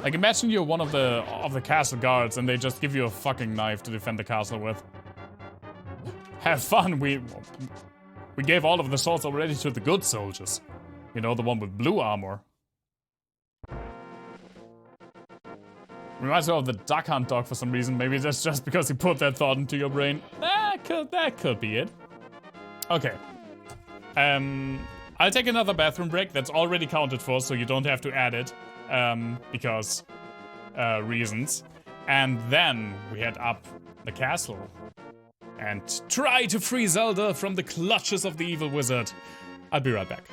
A: Like, imagine you're one of the castle guards and they just give you a fucking knife to defend the castle with. Have fun, we gave all of the swords already to the good soldiers. You know, the one with blue armor. Reminds me of the Duck Hunt dog for some reason. Maybe that's just because he put that thought into your brain. That could be it. Okay. I'll take another bathroom break. That's already counted for, so you don't have to add it. Because reasons. And then we head up the castle and try to free Zelda from the clutches of the evil wizard. I'll be right back.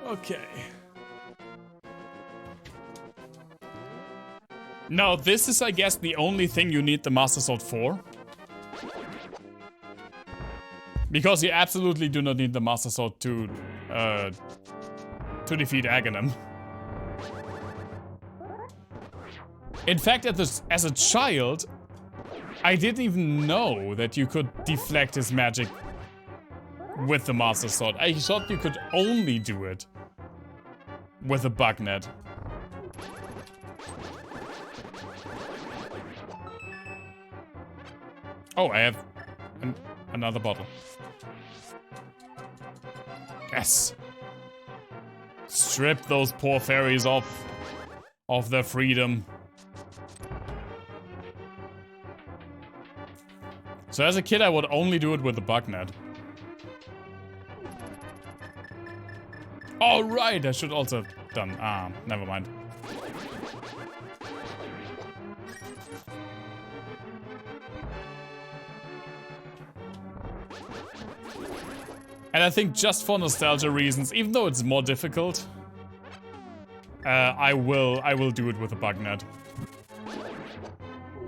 A: Okay. No, this is, I guess, the only thing you need the Master Sword for. Because you absolutely do not need the Master Sword to defeat Aghanim. In fact, as a child, I didn't even know that you could deflect his magic with the Master Sword. I thought you could only do it with a bug net. Oh, I have another bottle. Yes. Strip those poor fairies of their freedom. So as a kid, I would only do it with the bug net. All right, I should also have done. Never mind. And I think just for nostalgia reasons, even though it's more difficult, I will do it with a bug net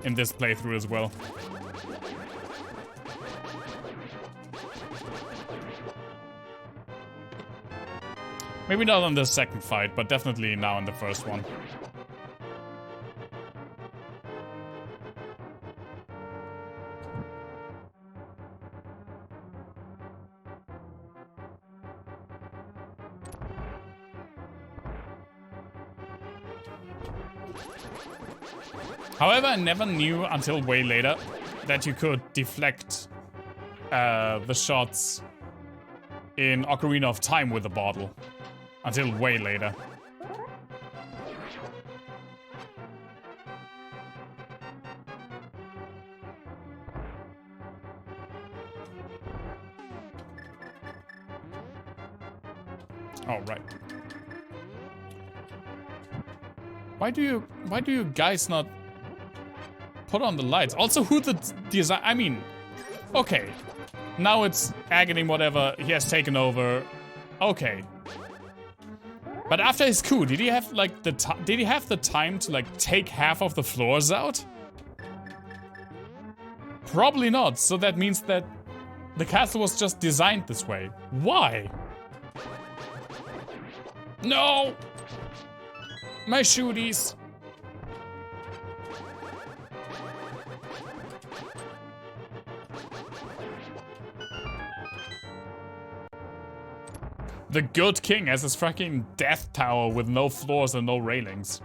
A: in this playthrough as well. Maybe not on the second fight, but definitely now in the first one. However, I never knew until way later that you could deflect the shots in Ocarina of Time with a bottle. Until way later. Oh, right. Why do you guys not put on the lights? Also, who the design? I mean, okay. Now it's Aghanim, whatever. He has taken over. Okay. But after his coup, did he have like did he have the time to like take half of the floors out? Probably not. So that means that the castle was just designed this way. Why? No! My shooties. The good king has his fucking death tower with no floors and no railings.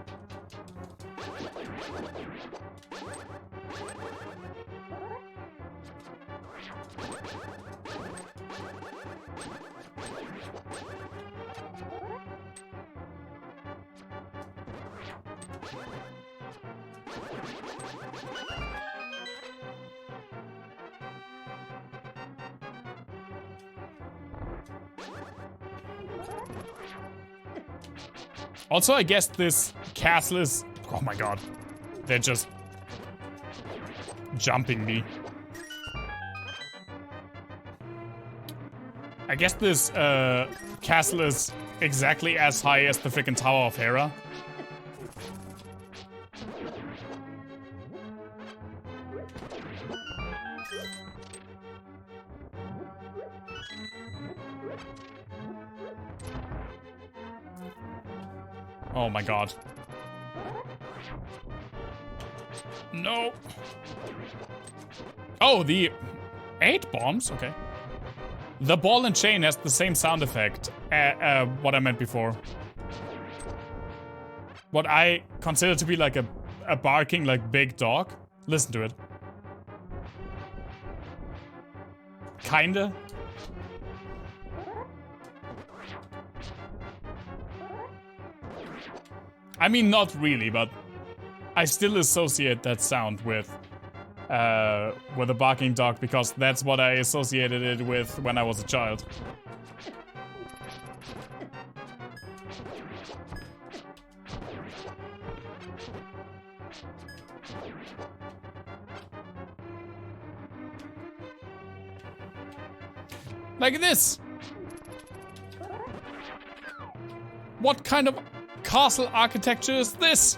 A: Also, I guess this castle is... Oh my god. They're just... jumping me. I guess this castle is exactly as high as the freaking Tower of Hera. Oh my god. No. Oh, the 8 bombs? Okay. The ball and chain has the same sound effect. What I meant before. What I consider to be like a barking, like, big dog. Listen to it. Kinda. I mean, not really, but I still associate that sound with a barking dog because that's what I associated it with when I was a child. Like this. What kind of castle architecture is this?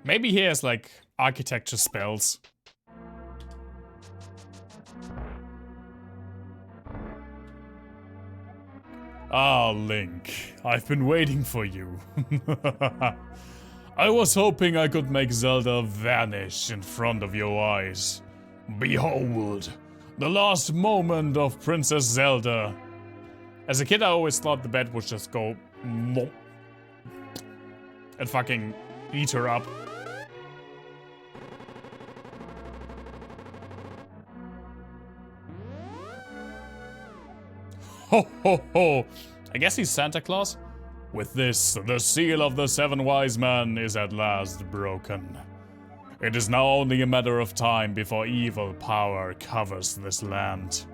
A: Maybe he has like architecture spells. Ah, Link, I've been waiting for you. I was hoping I could make Zelda vanish in front of your eyes. Behold, the last moment of Princess Zelda. As a kid, I always thought the bed would just go and fucking eat her up. Ho ho ho! I guess he's Santa Claus? With this, the seal of the 7 wise men is at last broken. It is now only a matter of time before evil power covers this land.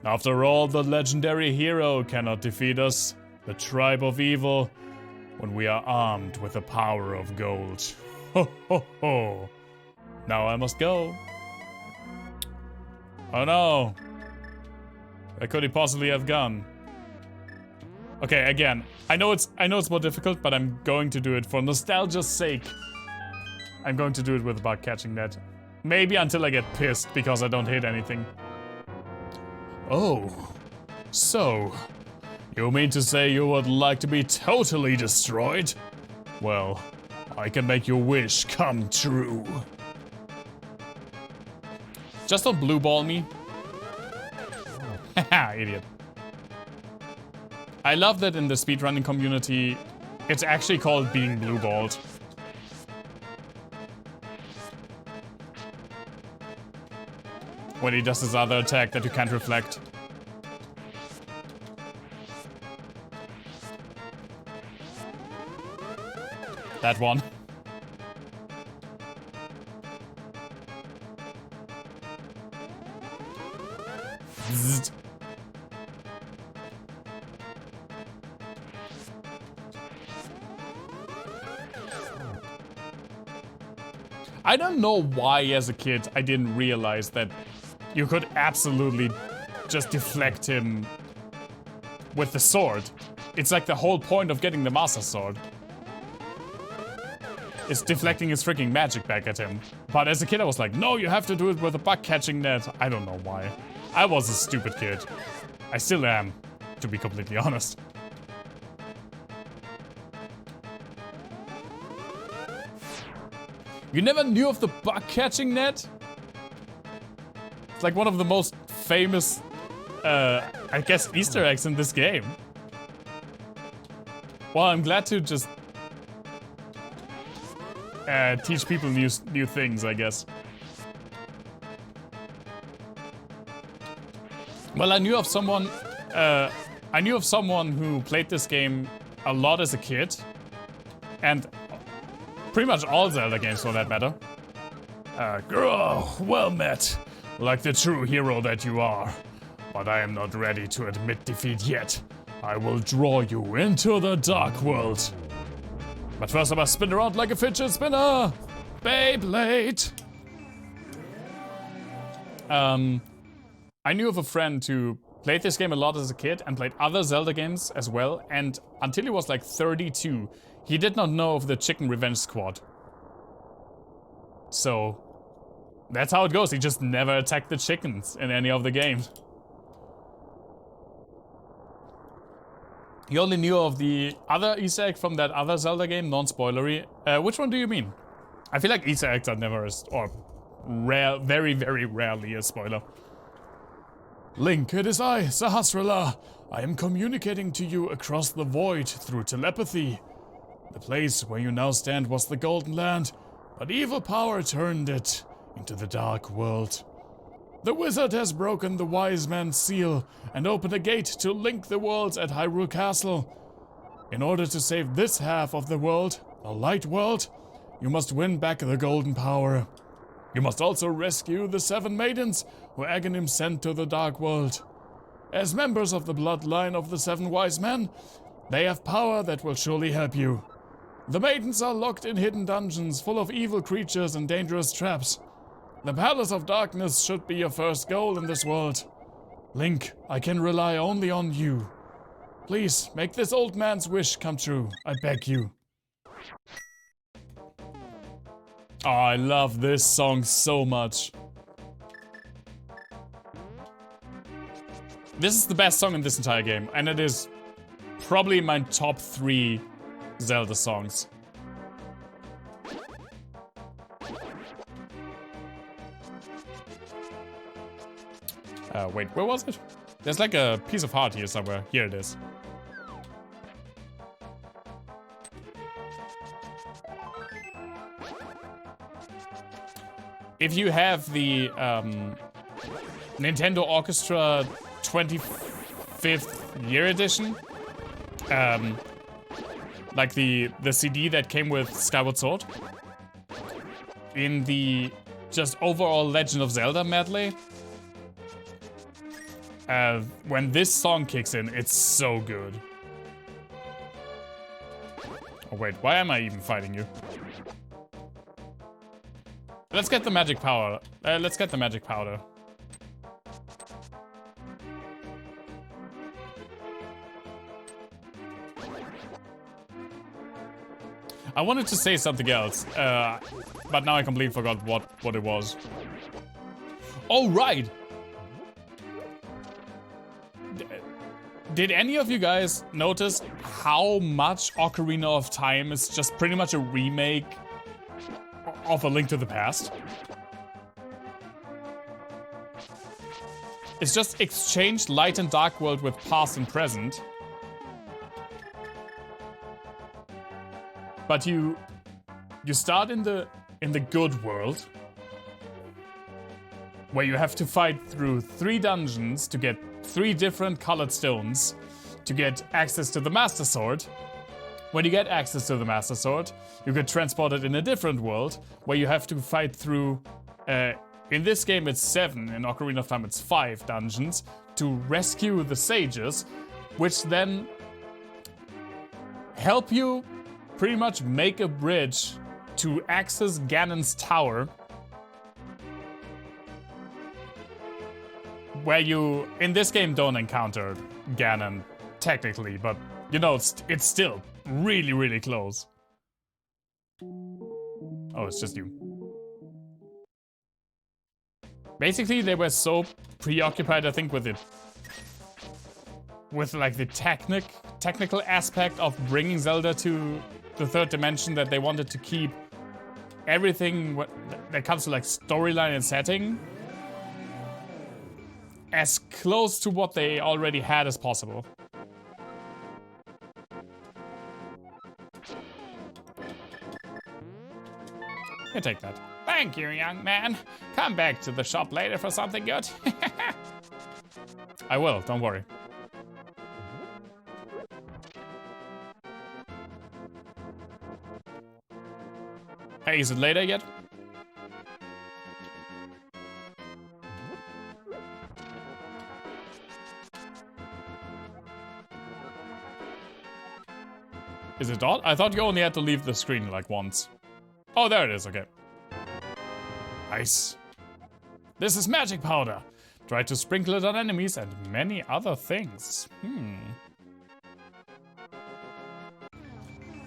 A: After all, the legendary hero cannot defeat us, the tribe of evil, when we are armed with the power of gold. Ho ho ho! Now I must go. Oh no! Where could he possibly have gone? Okay, again, I know it's more difficult, but I'm going to do it for nostalgia's sake. I'm going to do it with a bug catching net. Maybe until I get pissed because I don't hit anything. Oh, so you mean to say you would like to be totally destroyed? Well, I can make your wish come true. Just don't blue ball me. Haha, idiot. I love that in the speedrunning community, it's actually called being blue-balled. When he does his other attack that you can't reflect. That one. Zzzt. I don't know why as a kid I didn't realize that you could absolutely just deflect him with the sword. It's like the whole point of getting the Master Sword. Is deflecting his freaking magic back at him. But as a kid I was like, no, you have to do it with a bug catching net. I don't know why. I was a stupid kid. I still am, to be completely honest. You never knew of the bug catching net? It's like one of the most famous, I guess, Easter eggs in this game. Well, I'm glad to just teach people new things, I guess. Well, I knew of someone who played this game a lot as a kid, and pretty much all Zelda games for that matter. Girl, well met, like the true hero that you are. But I am not ready to admit defeat yet. I will draw you into the dark world. But first I must spin around like a fidget spinner! Beyblade! I knew of a friend who played this game a lot as a kid and played other Zelda games as well, and until he was like 32, he did not know of the Chicken Revenge Squad. So, that's how it goes. He just never attacked the chickens in any of the games. He only knew of the other Easter egg from that other Zelda game, non-spoilery. Which one do you mean? I feel like Easter eggs are never very, very rarely a spoiler. Link, it is I, Sahasrara. I am communicating to you across the void through telepathy. The place where you now stand was the Golden Land, but evil power turned it into the Dark World. The wizard has broken the wise man's seal and opened a gate to link the worlds at Hyrule Castle. In order to save this half of the world, the Light World, you must win back the golden power. You must also rescue the 7 maidens who Aghanim sent to the Dark World. As members of the bloodline of the 7 wise men, they have power that will surely help you. The maidens are locked in hidden dungeons full of evil creatures and dangerous traps. The Palace of Darkness should be your first goal in this world. Link, I can rely only on you. Please, make this old man's wish come true. I beg you. Oh, I love this song so much. This is the best song in this entire game, and it is probably my top 3 Zelda songs. Wait, where was it? There's like a piece of heart here somewhere. Here it is. If you have the Nintendo Orchestra 25th year edition, like the CD that came with Skyward Sword, in the just overall Legend of Zelda medley, when this song kicks in, it's so good. Oh wait, why am I even fighting you? Let's get the magic power. Let's get the magic powder. I wanted to say something else, but now I completely forgot what it was. Oh, right! Did any of you guys notice how much Ocarina of Time is just pretty much a remake of A Link to the Past? It's just exchanged light and dark world with past and present. But you start in the good world, where you have to fight through 3 dungeons to get 3 different colored stones to get access to the Master Sword. When you get access to the Master Sword, you get transported in a different world where you have to fight through, in this game it's 7, in Ocarina of Time it's 5 dungeons to rescue the sages, which then help you pretty much make a bridge to access Ganon's tower, where you, in this game, don't encounter Ganon, technically, but, you know, it's still really, really close. Oh, it's just you. Basically, they were so preoccupied, I think, with it. With, like, the technical aspect of bringing Zelda to the 3rd dimension that they wanted to keep everything that comes to, like, storyline and setting as close to what they already had as possible. Here, take that. Thank you, young man. Come back to the shop later for something good. I will, don't worry. Hey, is it later yet? Is it odd? I thought you only had to leave the screen like once. Oh, there it is, okay. Nice. This is magic powder. Try to sprinkle it on enemies and many other things.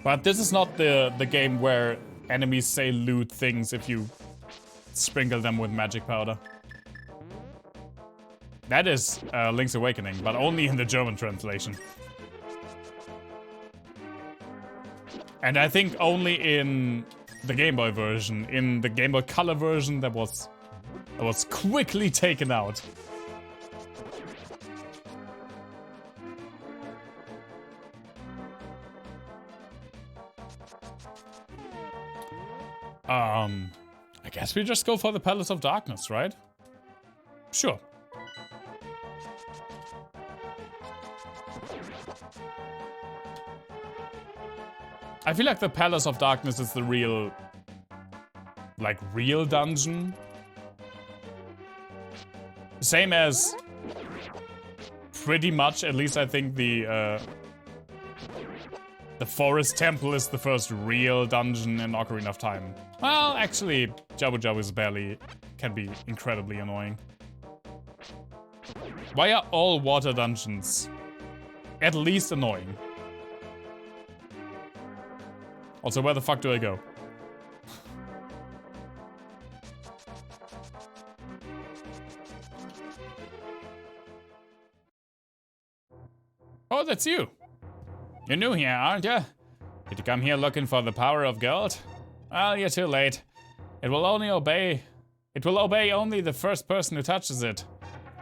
A: But this is not the game where enemies say loot things if you sprinkle them with magic powder. That is Link's Awakening, but only in the German translation. And I think only in the Game Boy version. In the Game Boy Color version, that was quickly taken out. I guess we just go for the Palace of Darkness, right? Sure. I feel like the Palace of Darkness is the real dungeon. Same as pretty much, at least I think the Forest Temple is the first real dungeon in Ocarina of Time. Well, actually, Jabu Jabu's Belly can be incredibly annoying. Why are all water dungeons at least annoying? Also, where the fuck do I go? Oh, that's you. You're new here, aren't you? Did you come here looking for the power of gold? Well, you're too late. It will obey only the first person who touches it.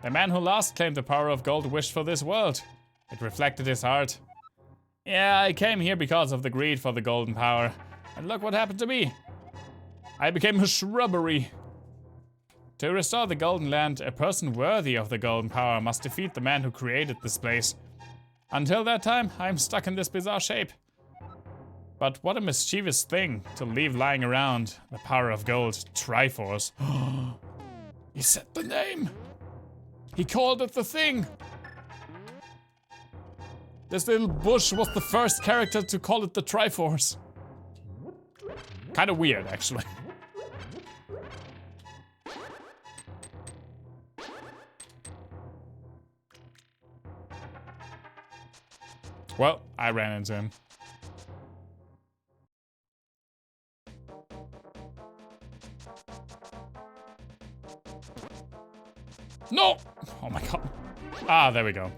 A: The man who last claimed the power of gold wished for this world. It reflected his heart. Yeah, I came here because of the greed for the golden power. And look what happened to me. I became a shrubbery. To restore the golden land, a person worthy of the golden power must defeat the man who created this place. Until that time, I'm stuck in this bizarre shape. But what a mischievous thing to leave lying around. The power of gold, Triforce. He said the name. He called it the thing. This little bush was the first character to call it the Triforce. Kind of weird, actually. Well, I ran into him. No! Oh my god. Ah, there we go.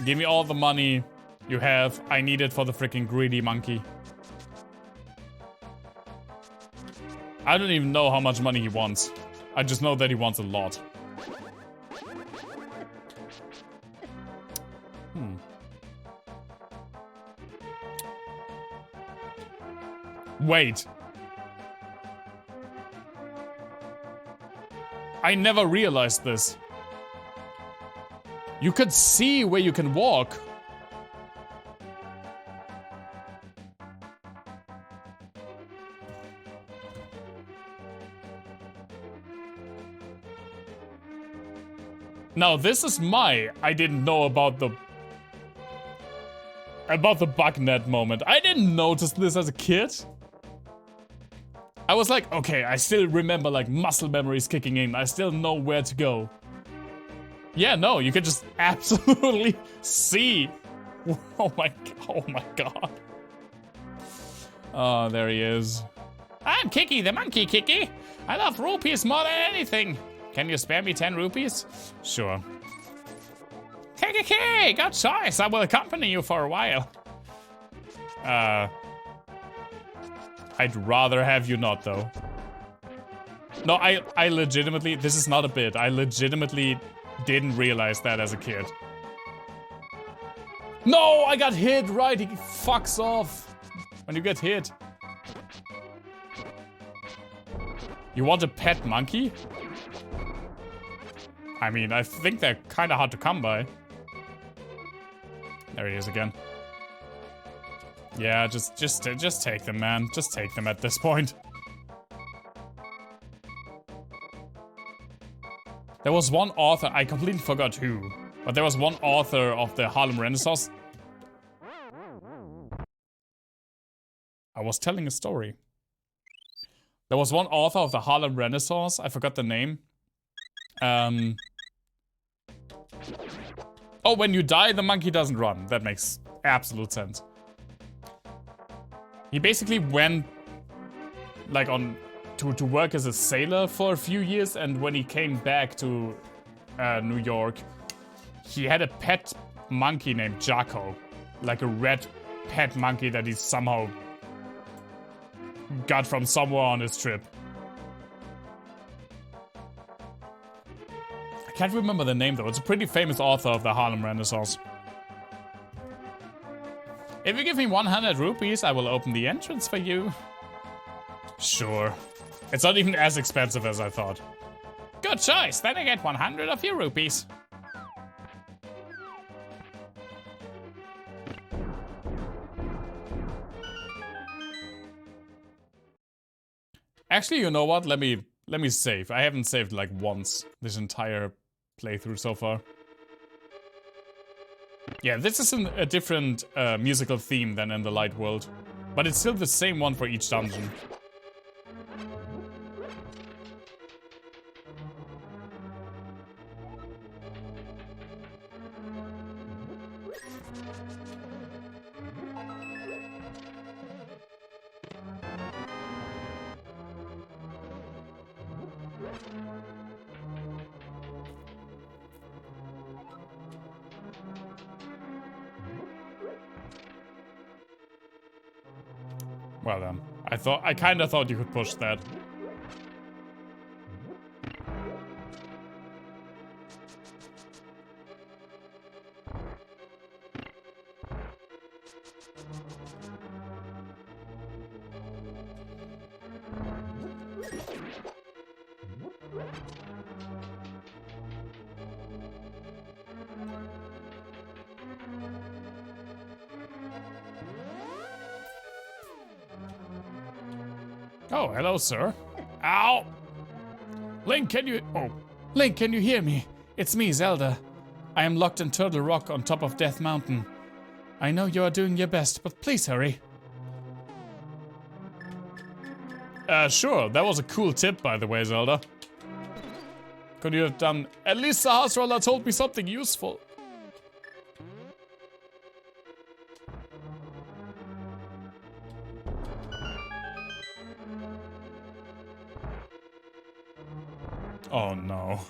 A: Give me all the money you have. I need it for the freaking greedy monkey. I don't even know how much money he wants. I just know that he wants a lot. Wait. I never realized this. You could see where you can walk. Now this is I didn't know about the bug net moment. I didn't notice this as a kid. I was like, okay, I still remember like muscle memories kicking in. I still know where to go. Yeah, no, you can just absolutely see. Oh my god. Oh, there he is. I'm Kiki, the monkey Kiki. I love rupees more than anything. Can you spare me 10 rupees? Sure. Kiki, good choice. I will accompany you for a while. I'd rather have you not, though. No, I legitimately, this is not a bit. I legitimately didn't realize that as a kid. No, I got hit, right? He fucks off when you get hit. You want a pet monkey? I mean, I think they're kind of hard to come by. There he is again. Yeah, just take them, man. Just take them at this point. There was one author, I completely forgot who, but there was one author of the Harlem Renaissance. I was telling a story. There was one author of the Harlem Renaissance, I forgot the name. Oh, when you die, the monkey doesn't run. That makes absolute sense. He basically went like on to work as a sailor for a few years, and when he came back to New York, he had a pet monkey named Jocko, like a red pet monkey that he somehow got from somewhere on his trip. I can't remember the name though. It's a pretty famous author of the Harlem Renaissance. If you give me 100 rupees, I will open the entrance for you. Sure. It's not even as expensive as I thought. Good choice, then I get 100 of your rupees. Actually, you know what? Let me save. I haven't saved like once this entire playthrough so far. Yeah, this is a different musical theme than in the Light World, but it's still the same one for each dungeon. Well then, I kinda thought you could push that. Oh, hello, sir. Ow! Link, can you... Oh. Link, can you hear me? It's me, Zelda. I am locked in Turtle Rock on top of Death Mountain. I know you are doing your best, but please hurry. Sure. That was a cool tip, by the way, Zelda. Could you have done... At least the house roller told me something useful. Oh no.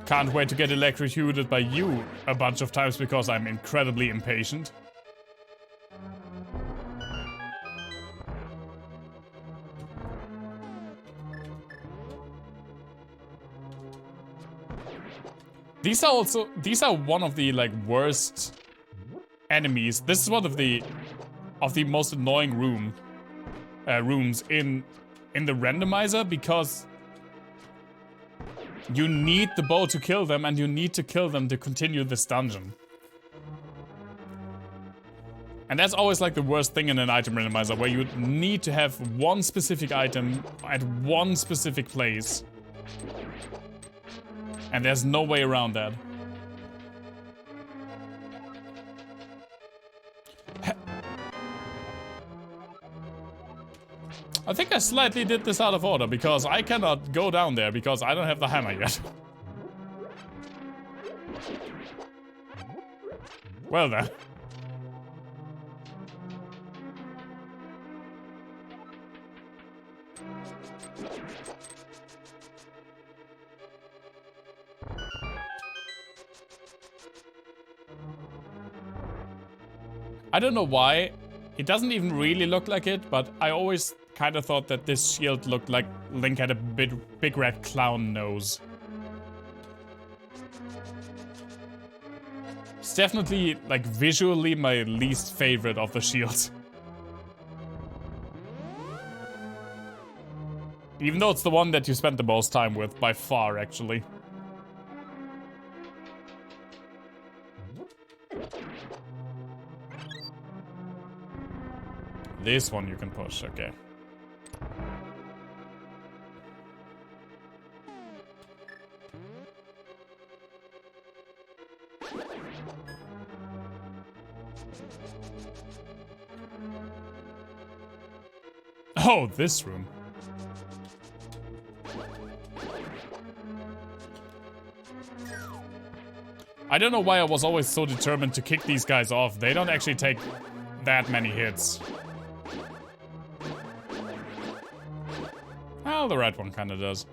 A: Can't wait to get electrocuted by you a bunch of times because I'm incredibly impatient. These are one of the like worst enemies. This is one of the most annoying rooms in the randomizer because you need the bow to kill them and you need to kill them to continue this dungeon. And that's always like the worst thing in an item randomizer, where you need to have one specific item at one specific place. And there's no way around that. I think I slightly did this out of order because I cannot go down there because I don't have the hammer yet. Well then. I don't know why. It doesn't even really look like it, but I always kind of thought that this shield looked like Link had a big red clown nose. It's definitely, like, visually my least favorite of the shields. Even though it's the one that you spent the most time with, by far, actually. This one you can push, okay. Oh, this room. I don't know why I was always so determined to kick these guys off. They don't actually take that many hits. Well, the red one kinda does.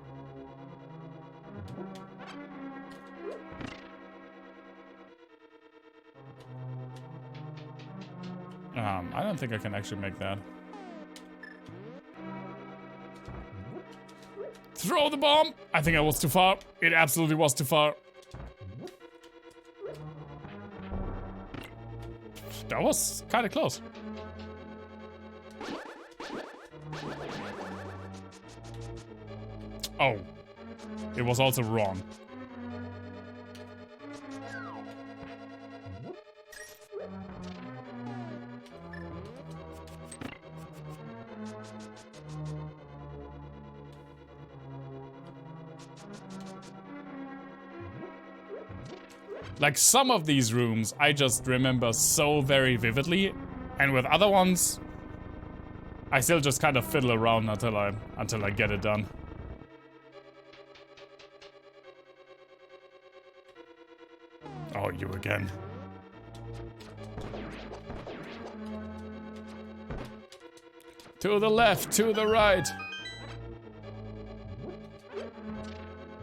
A: I don't think I can actually make that. Throw the bomb! I think I was too far. It absolutely was too far. That was kinda close. Oh. It was also wrong. Like, some of these rooms I just remember so very vividly, and with other ones I still just kind of fiddle around until I get it done. Oh, you again. To the left, to the right.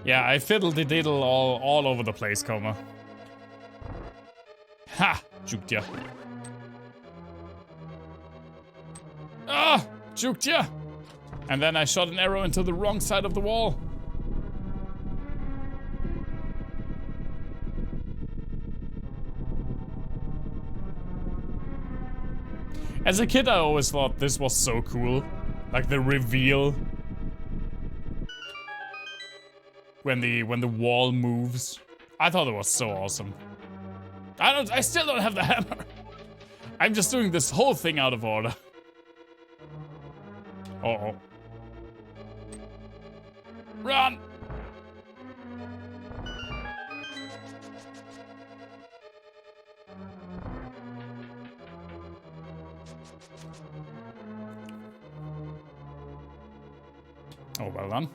A: Yeah, I fiddle-de-diddle all over the place, Coma. Ha! Juked ya. Ah! Juked ya! And then I shot an arrow into the wrong side of the wall. As a kid, I always thought this was so cool. Like the reveal. When the wall moves. I thought it was so awesome. I still don't have the hammer. I'm just doing this whole thing out of order. Uh-oh. Run! Oh, well done.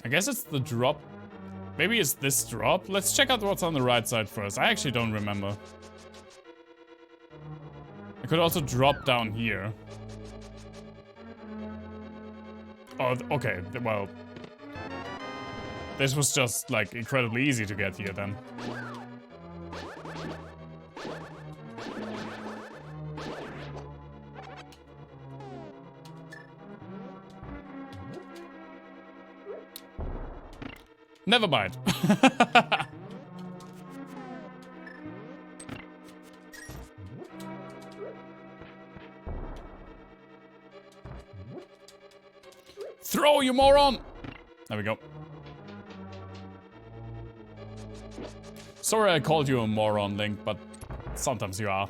A: I guess it's the drop. Maybe it's this drop? Let's check out what's on the right side first. I actually don't remember. I could also drop down here. Oh, okay, well. This was just, like, incredibly easy to get here then. Never mind. Throw, you moron! There we go. Sorry I called you a moron, Link, but sometimes you are.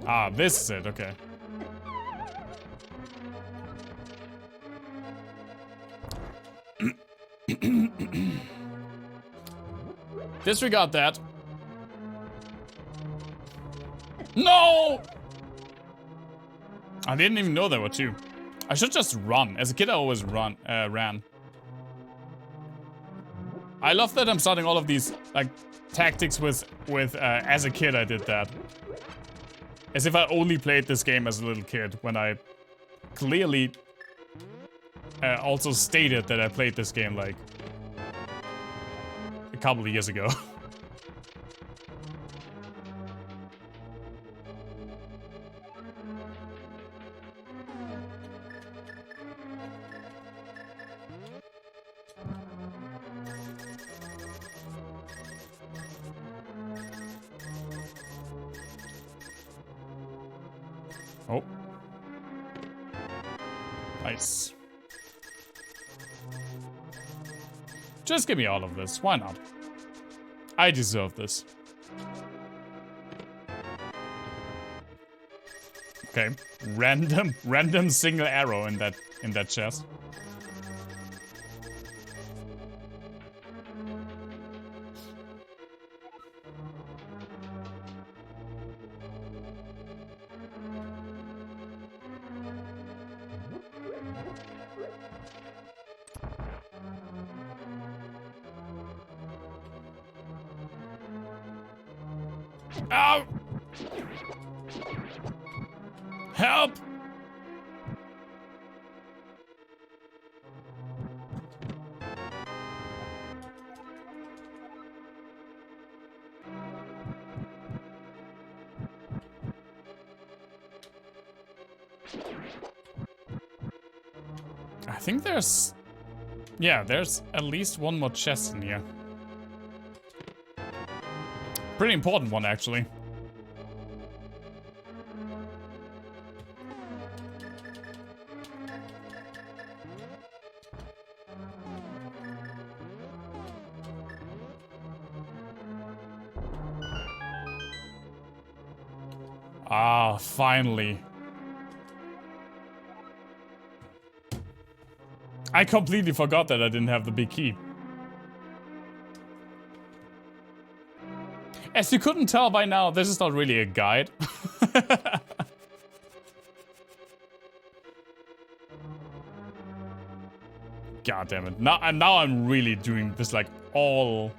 A: Ah, this is it, okay. Disregard that. No! I didn't even know there were two. I should just run. As a kid, I always ran. I love that I'm starting all of these like tactics with as a kid I did that. As if I only played this game as a little kid when I clearly also stated that I played this game like a couple of years ago. Oh. Nice. Just give me all of this. Why not? I deserve this. Okay. Random single arrow in that chest. Ow! Help! I think there's... Yeah, there's at least one more chest in here. Pretty important one, actually. Ah, finally. I completely forgot that I didn't have the big key. As you couldn't tell by now, this is not really a guide. God damn it. Now I'm really doing this like all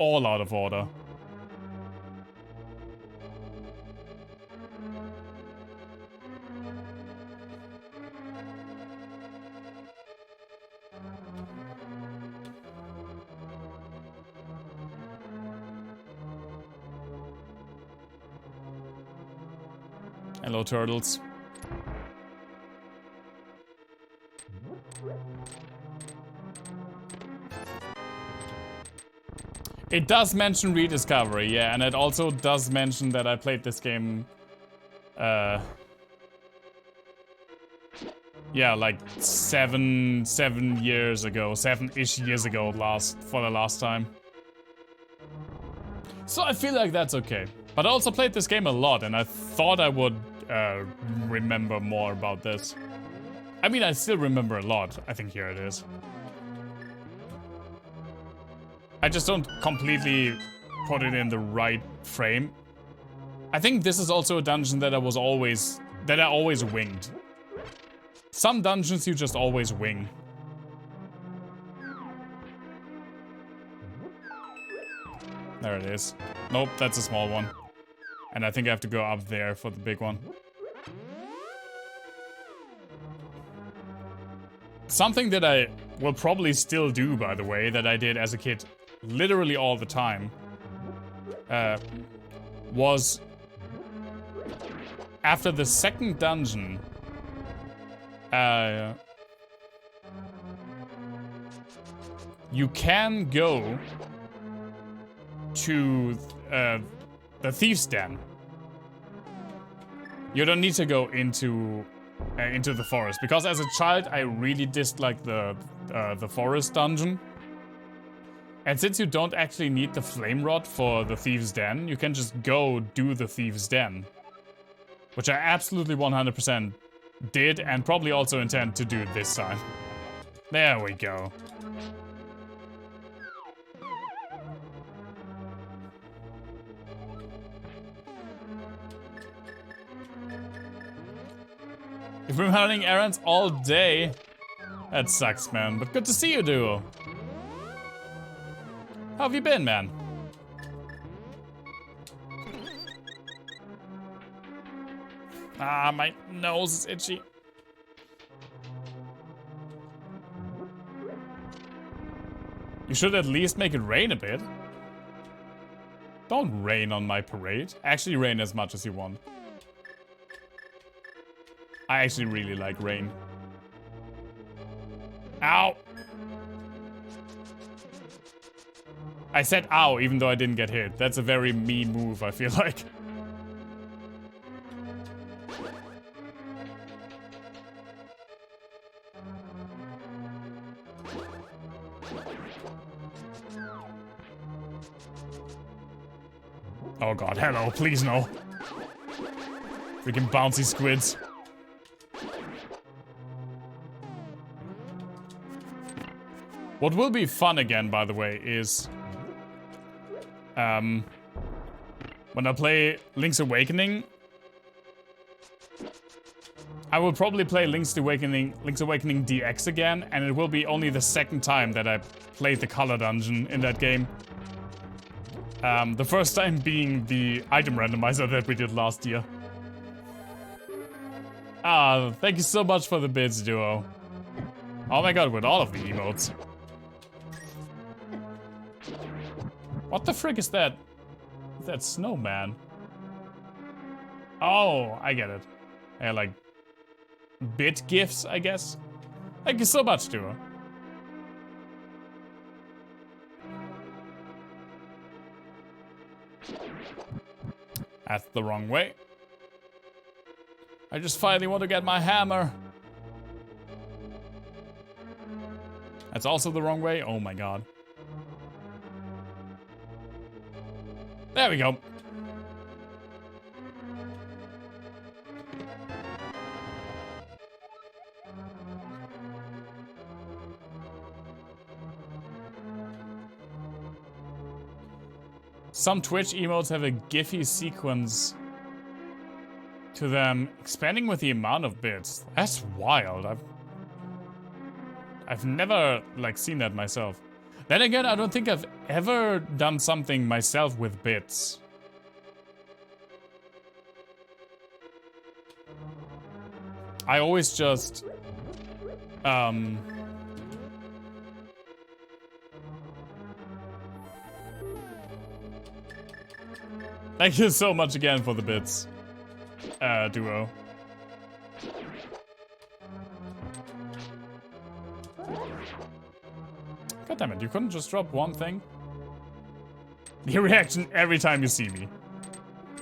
A: out of order. Hello, turtles. It does mention rediscovery, yeah, and it also does mention that I played this game, yeah, like seven years ago, 7-ish years ago for the last time. So I feel like that's okay. But I also played this game a lot, and I thought I would remember more about this. I mean, I still remember a lot. I think here it is. I just don't completely put it in the right frame. I think this is also a dungeon that I always winged. Some dungeons you just always wing. There it is. Nope, that's a small one. And I think I have to go up there for the big one. Something that I will probably still do, by the way, that I did as a kid literally all the time, was after the second dungeon, you can go to the Thief's Den. You don't need to go into the forest, because as a child I really disliked the forest dungeon. And since you don't actually need the flame rod for the Thief's Den, you can just go do the Thief's Den, which I absolutely 100% did, and probably also intend to do this time. There we go. You've been running errands all day. That sucks, man, but good to see you, Duo. How have you been, man? Ah, my nose is itchy. You should at least make it rain a bit. Don't rain on my parade. Actually, rain as much as you want. I actually really like rain. Ow! I said ow, even though I didn't get hit. That's a very me move, I feel like. Oh god, hello, please no. Freaking bouncy squids. What will be fun again, by the way, is when I play Link's Awakening, I will probably play Link's Awakening DX again, and it will be only the second time that I played the color dungeon in that game. The first time being the item randomizer that we did last year. Ah, thank you so much for the bits, Duo. Oh my god, with all of the emotes. What the frick is that? Is that snowman? Oh, I get it. Yeah, like bit gifts, I guess. Thank you so much, Duo. That's the wrong way. I just finally want to get my hammer. That's also the wrong way. Oh my god. There we go. Some Twitch emotes have a Giphy sequence to them, expanding with the amount of bits. That's wild. I've never, like, seen that myself. Then again, I don't think I've ever done something myself with bits. I always just... Thank you so much again for the bits, duo. God damn it, you couldn't just drop one thing? Your reaction every time you see me.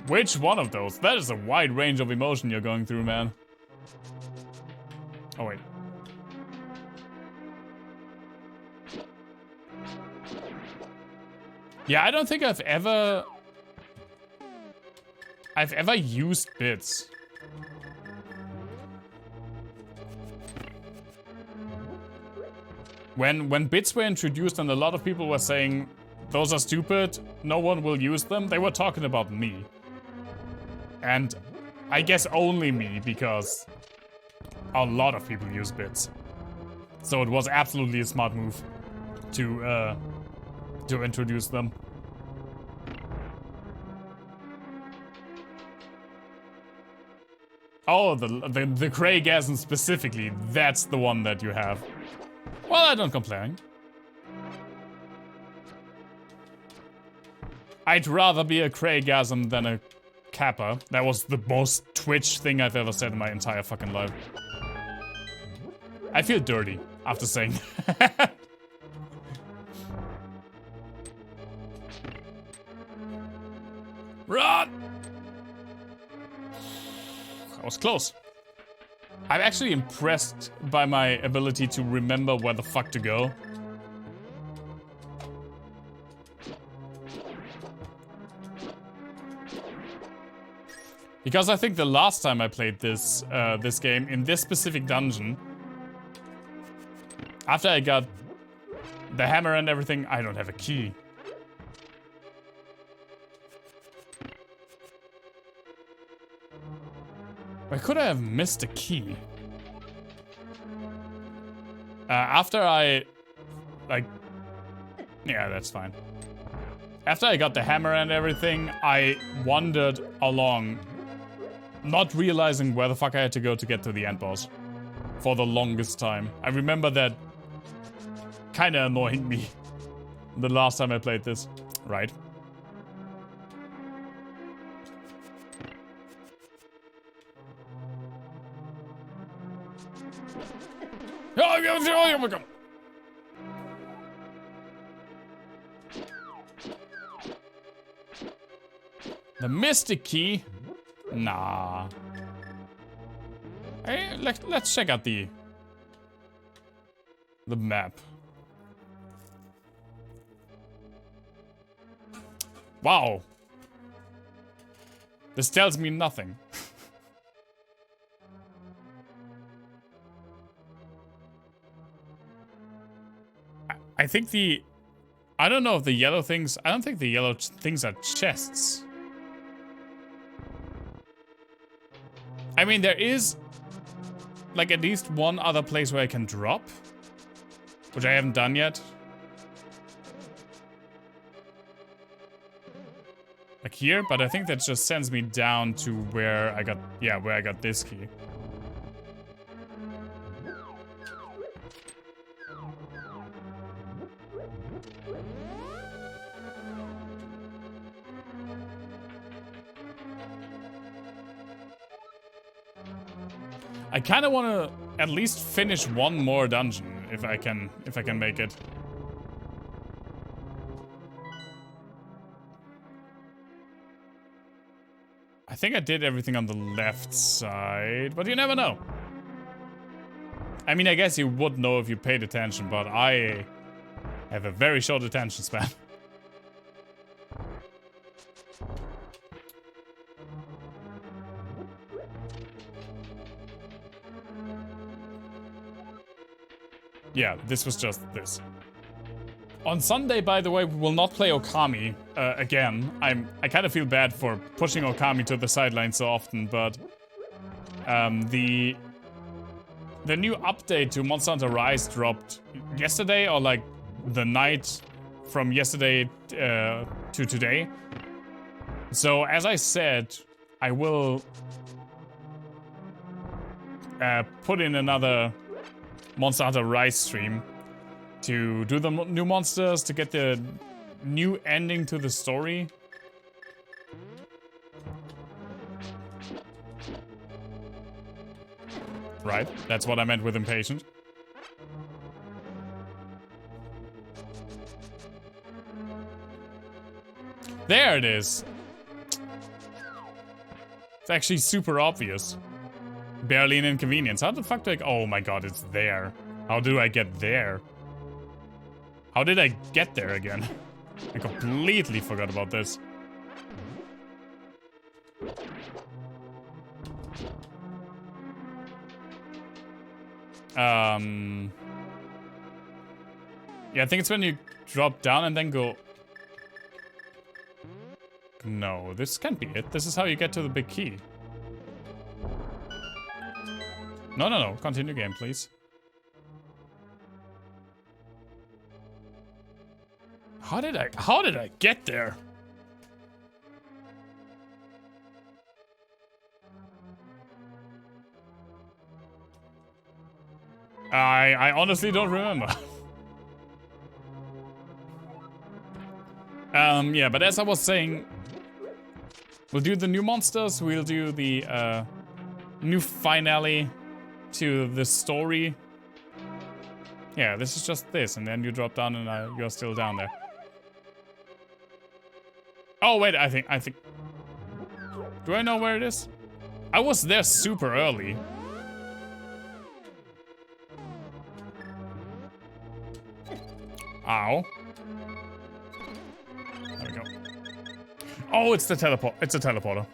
A: Which one of those? That is a wide range of emotion you're going through, man. Oh, wait. Yeah, I don't think I've ever used bits. When bits were introduced and a lot of people were saying, those are stupid, no one will use them, they were talking about me. And I guess only me, because a lot of people use bits. So it was absolutely a smart move to introduce them. Oh, the Craigasm specifically, that's the one that you have. Well, I don't complain. I'd rather be a Craigasm than a Kappa. That was the most Twitch thing I've ever said in my entire fucking life. I feel dirty after saying that. Run! That was close. I'm actually impressed by my ability to remember where the fuck to go. Because I think the last time I played this this game in this specific dungeon, after I got the hammer and everything, I don't have a key. Why could I have missed a key? After I... like... yeah, that's fine. After I got the hammer and everything, I wandered along, not realizing where the fuck I had to go to get to the end boss. For the longest time. I remember that kinda annoying me the last time I played this. Right. Oh my god! The Mystic Key? Nah. Hey, let's check out the map. Wow. This tells me nothing. I think I don't know if the yellow things... I don't think the yellow things are chests. I mean, there is, like, at least one other place where I can drop. Which I haven't done yet. Like here, but I think that just sends me down to where I got... yeah, where I got this key. I kind of want to at least finish one more dungeon if I can make it. I think I did everything on the left side, but you never know. I mean, I guess you would know if you paid attention, but I have a very short attention span. Yeah, this was just this. On Sunday, by the way, we will not play Okami again. I kind of feel bad for pushing Okami to the sideline so often, but the the new update to Monster Hunter Rise dropped yesterday, or like the night from yesterday to today. So as I said, I will put in another Monster Hunter Rise stream to do the new monsters, to get the new ending to the story. Right, that's what I meant with impatient. There it is. It's actually super obvious. Barely an inconvenience. How the fuck do I... Oh my god, it's there. How do I get there? How did I get there again? I completely forgot about this. Yeah, I think it's when you drop down and then go... No, this can't be it. This is how you get to the big key. No, no, no. Continue game, please. How did I get there? I honestly don't remember. Yeah, but as I was saying, we'll do the new monsters, we'll do the new finale to the story. Yeah, this is just this, and then you drop down and you're still down there. Oh wait, I think. Do I know where it is? I was there super early. Ow. There we go. Oh, it's the teleport. It's a teleporter.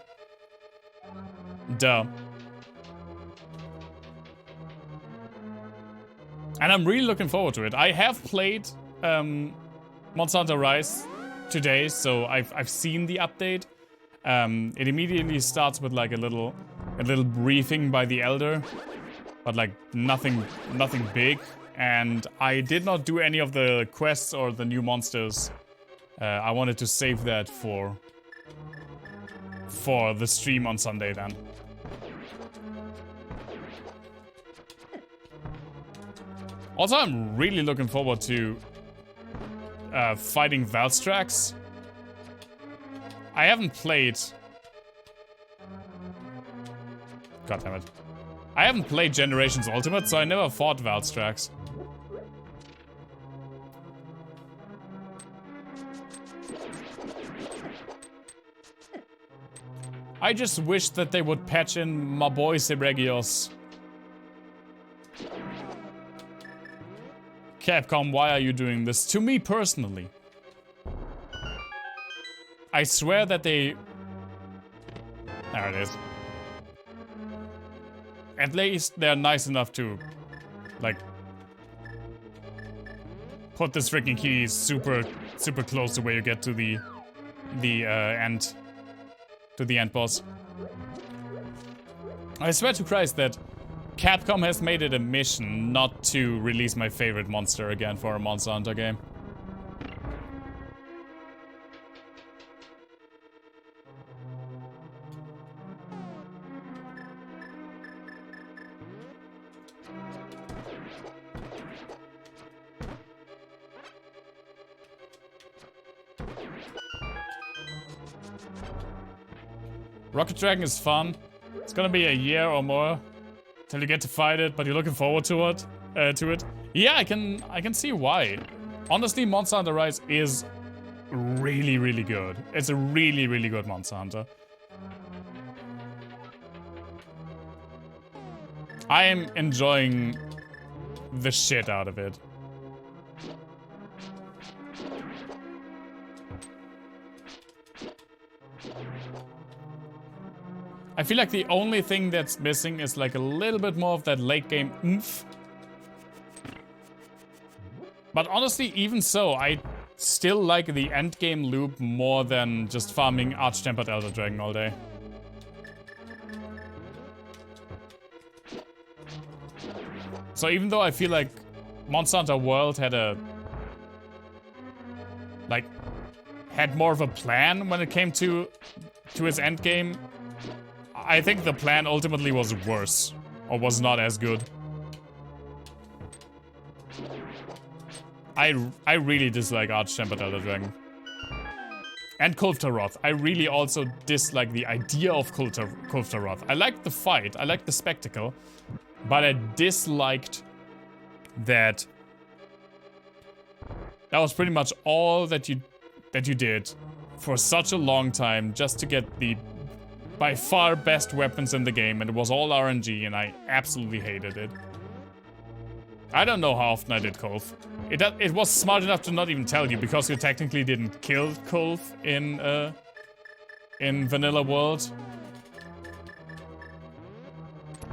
A: Duh. And I'm really looking forward to it. I have played Monster Hunter Rise today, so I've seen the update. It immediately starts with like a little briefing by the Elder, but like nothing big. And I did not do any of the quests or the new monsters. I wanted to save that for the stream on Sunday then. Also, I'm really looking forward to fighting Valstrax. I haven't played... God damn it. I haven't played Generations Ultimate, so I never fought Valstrax. I just wish that they would patch in my boy Seregios. Capcom, why are you doing this to me personally? I swear that they... There it is. At least they're nice enough to, like, put this freaking key super close to where you get to the end. To the end boss. I swear to Christ that Capcom has made it a mission not to release my favorite monster again for a Monster Hunter game. Rocket Dragon is fun. It's gonna be a year or more till you get to fight it, but you're looking forward to it. Yeah, I can see why. Honestly, Monster Hunter Rise is really good. It's a really good Monster Hunter. I am enjoying the shit out of it. I feel like the only thing that's missing is like a little bit more of that late game oomph. But honestly, even so, I still like the end game loop more than just farming Arch-Tempered Elder Dragon all day. So even though I feel like Monster Hunter World had had more of a plan when it came to its end game, I think the plan ultimately was worse, or was not as good. I really dislike Arch-Tempered Elder Dragon. And Kulftaroth. I really also dislike the idea of Kulftaroth. I liked the fight, I liked the spectacle, but I disliked that was pretty much all that you did for such a long time just to get the by far best weapons in the game, and it was all RNG, and I absolutely hated it. I don't know how often I did Kulf. It was smart enough to not even tell you, because you technically didn't kill Kulf in Vanilla World.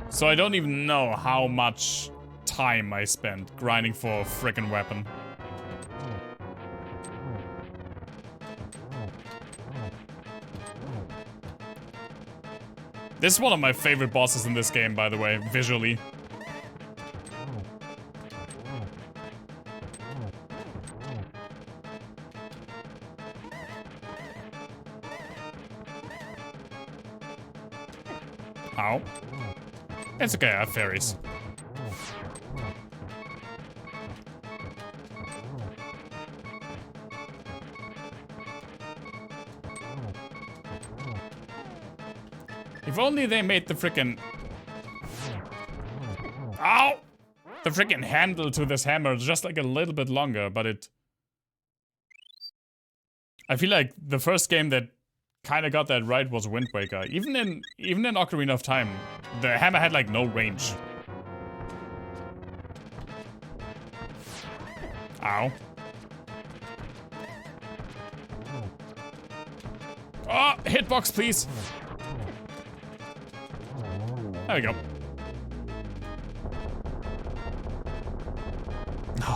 A: So I don't even know how much time I spent grinding for a frickin' weapon. This is one of my favorite bosses in this game, by the way, visually. Ow. It's okay, I have fairies. If only they made the frickin'... Ow! The frickin' handle to this hammer just like a little bit longer, but it... I feel like the first game that kinda got that right was Wind Waker. Even in Ocarina of Time, the hammer had like no range. Ow. Oh, hitbox, please. There we go.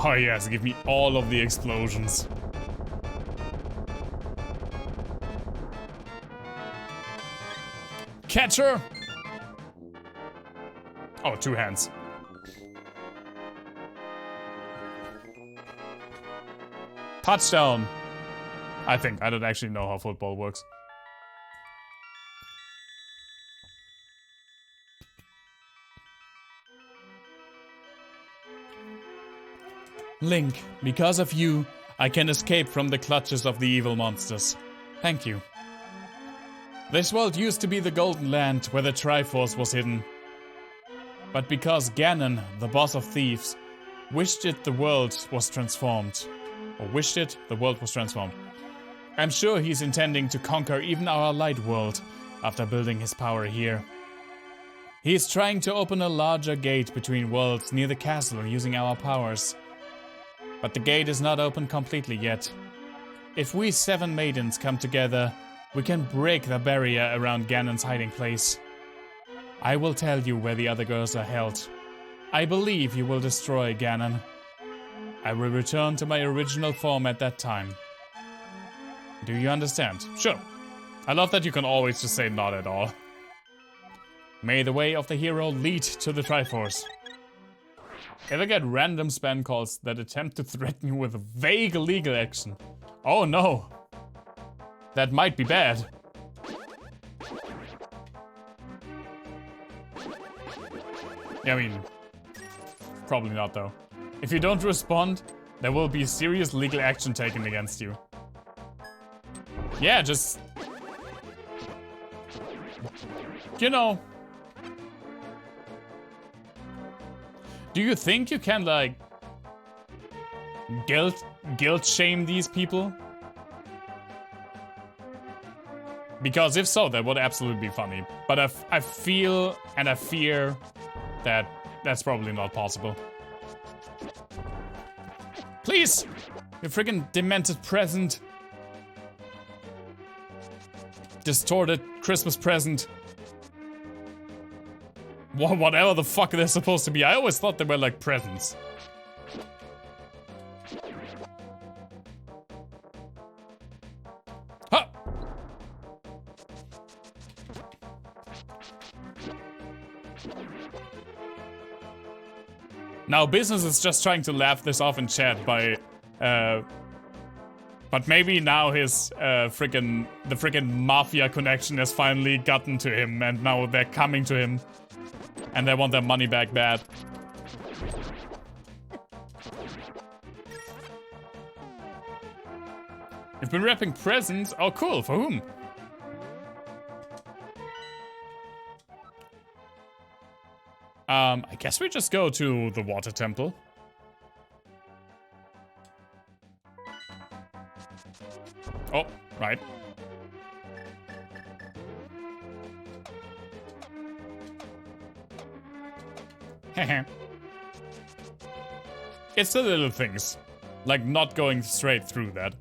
A: Oh yes, give me all of the explosions. Catcher! Oh, 2 hands. Touchdown! I think. I don't actually know how football works. Link, because of you, I can escape from the clutches of the evil monsters. Thank you. This world used to be the Golden Land where the Triforce was hidden. But because Ganon, the boss of thieves, wished it, the world was transformed. I'm sure he's intending to conquer even our light world after building his power here. He is trying to open a larger gate between worlds near the castle using our powers. But the gate is not open completely yet. If we 7 maidens come together, we can break the barrier around Ganon's hiding place. I will tell you where the other girls are held. I believe you will destroy Ganon. I will return to my original form at that time. Do you understand? Sure. I love that you can always just say not at all. May the way of the hero lead to the Triforce. If I get random spam calls that attempt to threaten you with vague legal action. Oh no. That might be bad. Yeah, I mean, probably not though. If you don't respond, there will be serious legal action taken against you. Yeah, just... You know... Do you think you can, like... guilt shame these people? Because if so, that would absolutely be funny. But I feel and I fear that that's probably not possible. Please! You friggin' demented present. Distorted Christmas present. Whatever the fuck they're supposed to be. I always thought they were like presents. Ha! Now, Business is just trying to laugh this off in chat by, but maybe now his, the frickin' mafia connection has finally gotten to him, and now they're coming to him. And they want their money back bad. You've been wrapping presents? Oh, cool. For whom? I guess we just go to the water temple. Oh, right. It's the little things. Like not going straight through that.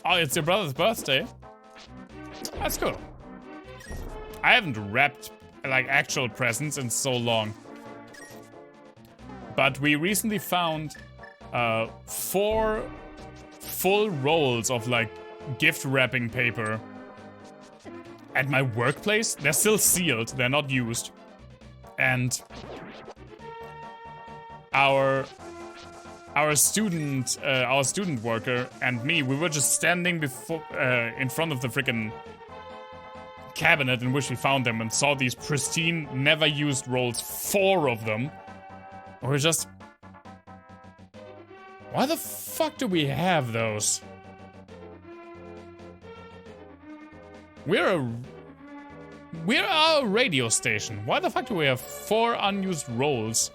A: Oh, it's your brother's birthday? That's cool. I haven't wrapped like actual presents in so long. But we recently found 4 full rolls of like gift wrapping paper at my workplace. They're still sealed, they're not used. And our student worker and me, we were just standing before in front of the freaking cabinet in which we found them and saw these pristine, never used rolls, 4 of them. We're just, why the fuck do we have those? We're a radio station. Why the fuck do we have 4 unused rolls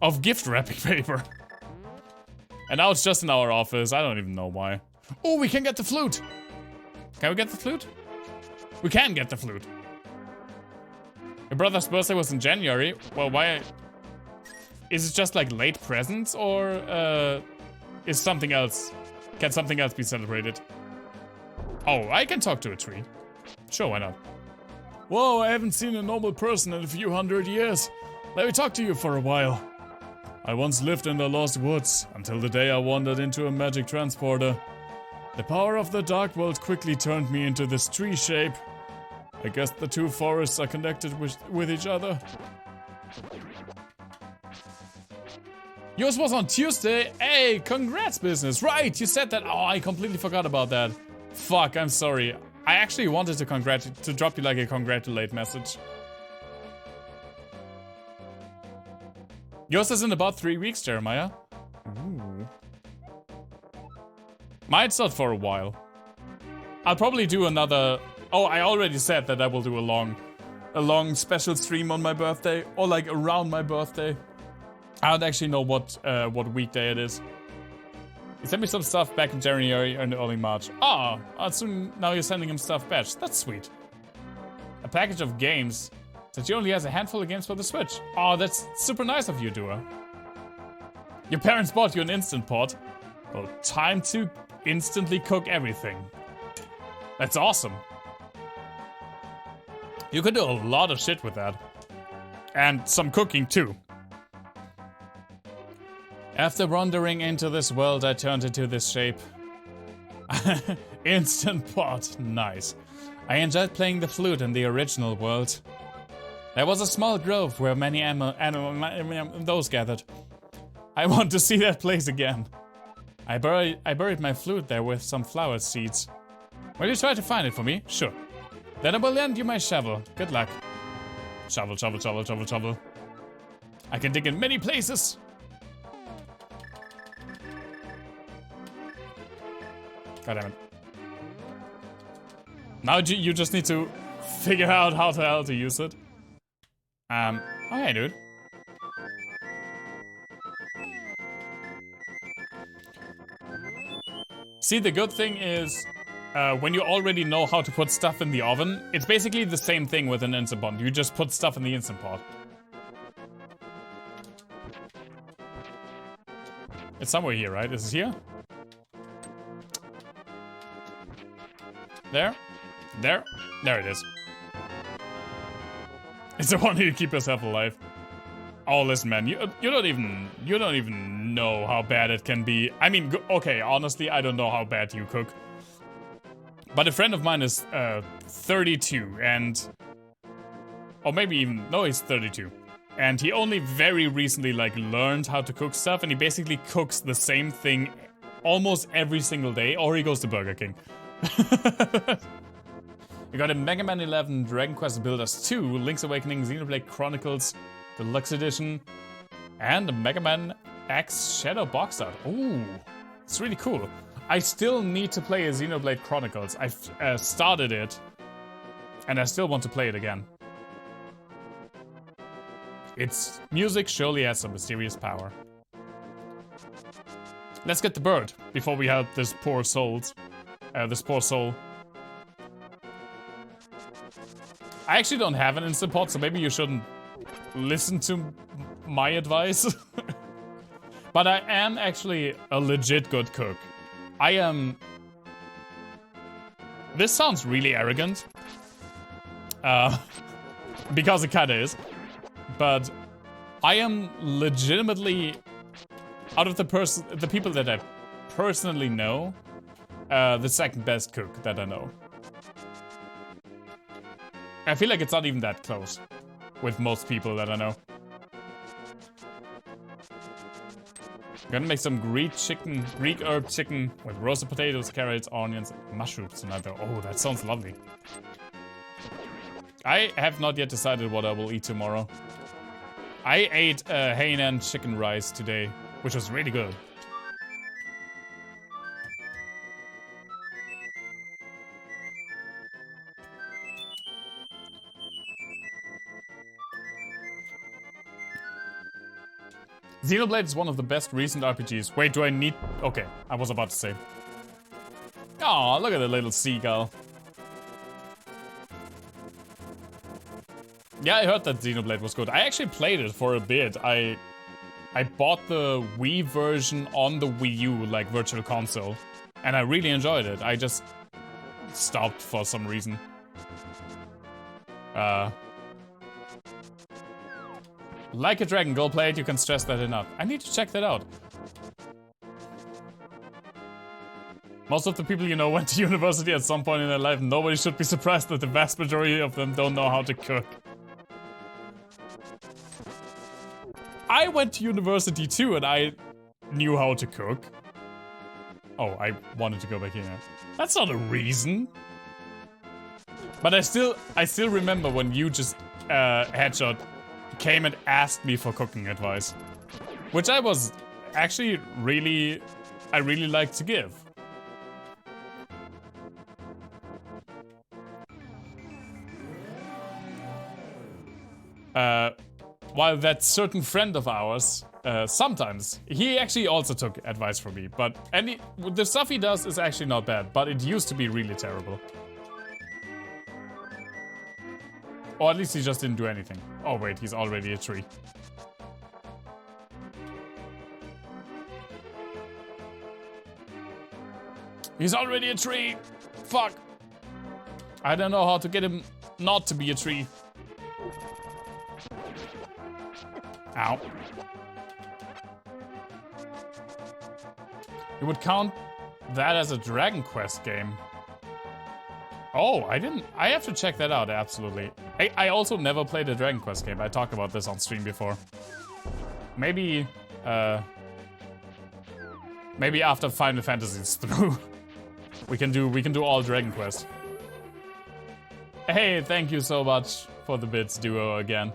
A: of gift wrapping paper? And now it's just in our office. I don't even know why. Oh, we can get the flute. Can we get the flute? We can get the flute. Your brother's birthday was in January. Well, why? Is it just like late presents, or is something else? Can something else be celebrated? Oh, I can talk to a tree. Sure, why not? Whoa, I haven't seen a normal person in a few hundred years. Let me talk to you for a while. I once lived in the Lost Woods until the day I wandered into a magic transporter. The power of the Dark World quickly turned me into this tree shape. I guess the 2 forests are connected with each other. Yours was on Tuesday. Hey, congrats, Business. Right, you said that. Oh, I completely forgot about that. Fuck, I'm sorry. I actually wanted to drop you like a congratulate message. Yours is in about 3 weeks, Jeremiah. Ooh. Mine's not for a while. I'll probably do another. Oh, I already said that I will do a long special stream on my birthday, or like around my birthday. I don't actually know what weekday it is. He sent me some stuff back in January and early March. Ah, soon now you're sending him stuff back. That's sweet. A package of games. Since he only has a handful of games for the Switch. Oh, that's super nice of you, Dua. Your parents bought you an Instant Pot. Well, time to instantly cook everything. That's awesome. You could do a lot of shit with that. And some cooking too. After wandering into this world, I turned into this shape. Instant Pot, nice. I enjoyed playing the flute in the original world. There was a small grove where many those gathered. I want to see that place again. I buried my flute there with some flower seeds. Will you try to find it for me? Sure. Then I will lend you my shovel. Good luck. Shovel, shovel, shovel, shovel, shovel. I can dig in many places. God damn it. Now you just need to figure out how the hell to use it. Oh hey, dude. See, the good thing is, when you already know how to put stuff in the oven, it's basically the same thing with an Instant Pot. You just put stuff in the Instant Pot. It's somewhere here, right? Is it here? There? There? There it is. It's the one to keep yourself alive. Oh, listen, man, you don't even know how bad it can be. I mean, okay, honestly, I don't know how bad you cook. But a friend of mine is 32 and... Or maybe even... No, he's 32. And he only very recently like learned how to cook stuff, and he basically cooks the same thing almost every single day, or he goes to Burger King. We got a Mega Man 11, Dragon Quest Builders 2, Link's Awakening, Xenoblade Chronicles Deluxe Edition, and a Mega Man X Shadow box art. Ooh, it's really cool. I still need to play a Xenoblade Chronicles. I've started it, and I still want to play it again. Its music surely has some mysterious power. Let's get the bird before we help this poor soul. I actually don't have an instant pot, so maybe you shouldn't listen to my advice. But I am actually a legit good cook. I am... This sounds really arrogant. Because it kinda is. But I am legitimately, out of the people that I personally know, the second best cook that I know. I feel like it's not even that close with most people that I know. I'm gonna make some Greek herb chicken with roasted potatoes, carrots, onions, and mushrooms tonight though. Oh, that sounds lovely. I have not yet decided what I will eat tomorrow. I ate Hainan chicken rice today, which was really good. Xenoblade is one of the best recent RPGs. Wait, do I need... Okay, I was about to say. Aw, look at the little seagull. Yeah, I heard that Xenoblade was good. I actually played it for a bit. I bought the Wii version on the Wii U, like Virtual Console. And I really enjoyed it. I just stopped for some reason. Like a Dragon, go play it, you can stress that enough. I need to check that out. Most of the people you know went to university at some point in their life. Nobody should be surprised that the vast majority of them don't know how to cook. I went to university too, and I knew how to cook. Oh, I wanted to go back here. That's not a reason. But I still remember when you just, Headshot, came and asked me for cooking advice. Which I was actually I really like to give. While that certain friend of ours, sometimes, he actually also took advice from me, but the stuff he does is actually not bad, but it used to be really terrible. Or at least he just didn't do anything. Oh wait, he's already a tree. He's already a tree! Fuck! I don't know how to get him not to be a tree. Ow. You would count that as a Dragon Quest game. Oh, I have to check that out, absolutely. I also never played a Dragon Quest game. I talked about this on stream before. Maybe after Final Fantasy is through, we can do all Dragon Quest. Hey, thank you so much for the bits, Duo, again.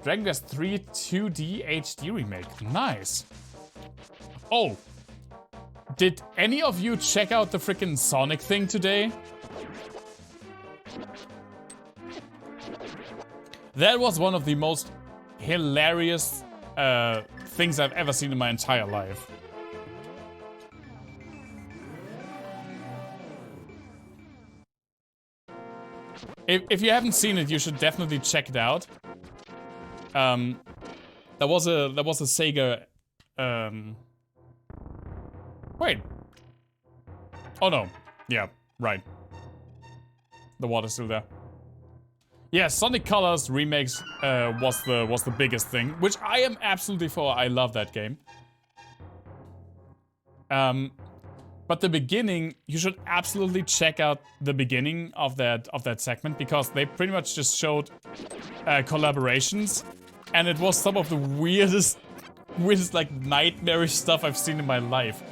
A: Dragon Quest 3 2D HD remake. Nice. Oh. Did any of you check out the freaking Sonic thing today? That was one of the most hilarious things I've ever seen in my entire life. If you haven't seen it, you should definitely check it out. There was a Sega. Wait. Oh no. Yeah. Right. The water's still there. Yeah, Sonic Colors remakes was the biggest thing, which I am absolutely for. I love that game. But the beginning, you should absolutely check out the beginning of that segment, because they pretty much just showed collaborations, and it was some of the weirdest like nightmarish stuff I've seen in my life.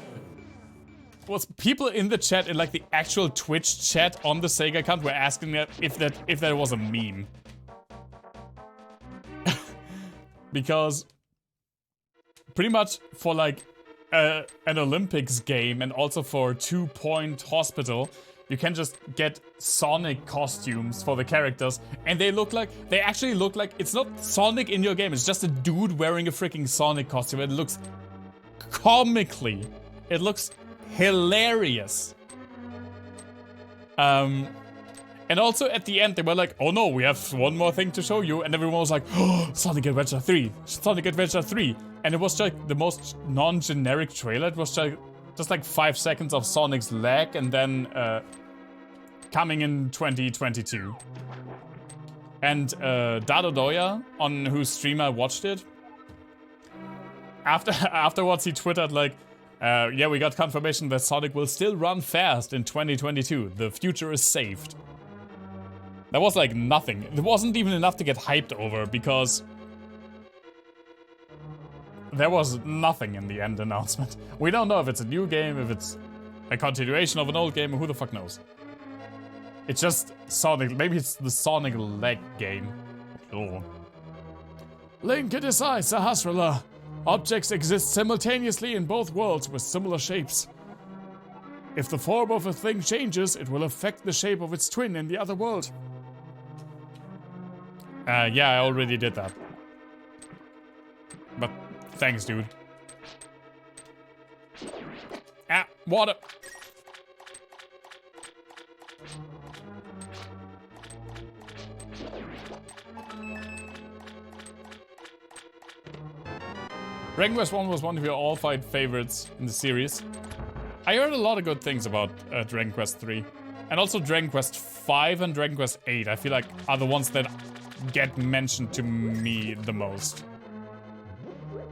A: Was people in the chat, in like the actual Twitch chat on the Sega account, were asking that if that was a meme. Because pretty much for like an Olympics game, and also for 2 Point Hospital, you can just get Sonic costumes for the characters, and they actually look like it's not Sonic in your game, it's just a dude wearing a freaking Sonic costume. It looks comically, it looks hilarious. And also at the end they were like, oh no, we have one more thing to show you, and everyone was like, oh, Sonic Adventure 3, Sonic Adventure 3. And it was like the most non-generic trailer. It was just like 5 seconds of Sonic's leg, and then coming in 2022. And Dadodoya, on whose stream I watched it, afterwards he twittered like, yeah, we got confirmation that Sonic will still run fast in 2022. The future is saved. That was like nothing. It wasn't even enough to get hyped over, because there was nothing in the end announcement. We don't know if it's a new game, if it's a continuation of an old game, who the fuck knows. It's just Sonic. Maybe it's the Sonic leg game. Oh. Link, it is I, Sahasrara. Objects exist simultaneously in both worlds with similar shapes. If the form of a thing changes, it will affect the shape of its twin in the other world. Yeah, I already did that. But thanks, dude. Ah, water. Dragon Quest 1 was one of your all-fight favorites in the series. I heard a lot of good things about Dragon Quest 3. And also Dragon Quest 5 and Dragon Quest 8, I feel like, are the ones that get mentioned to me the most.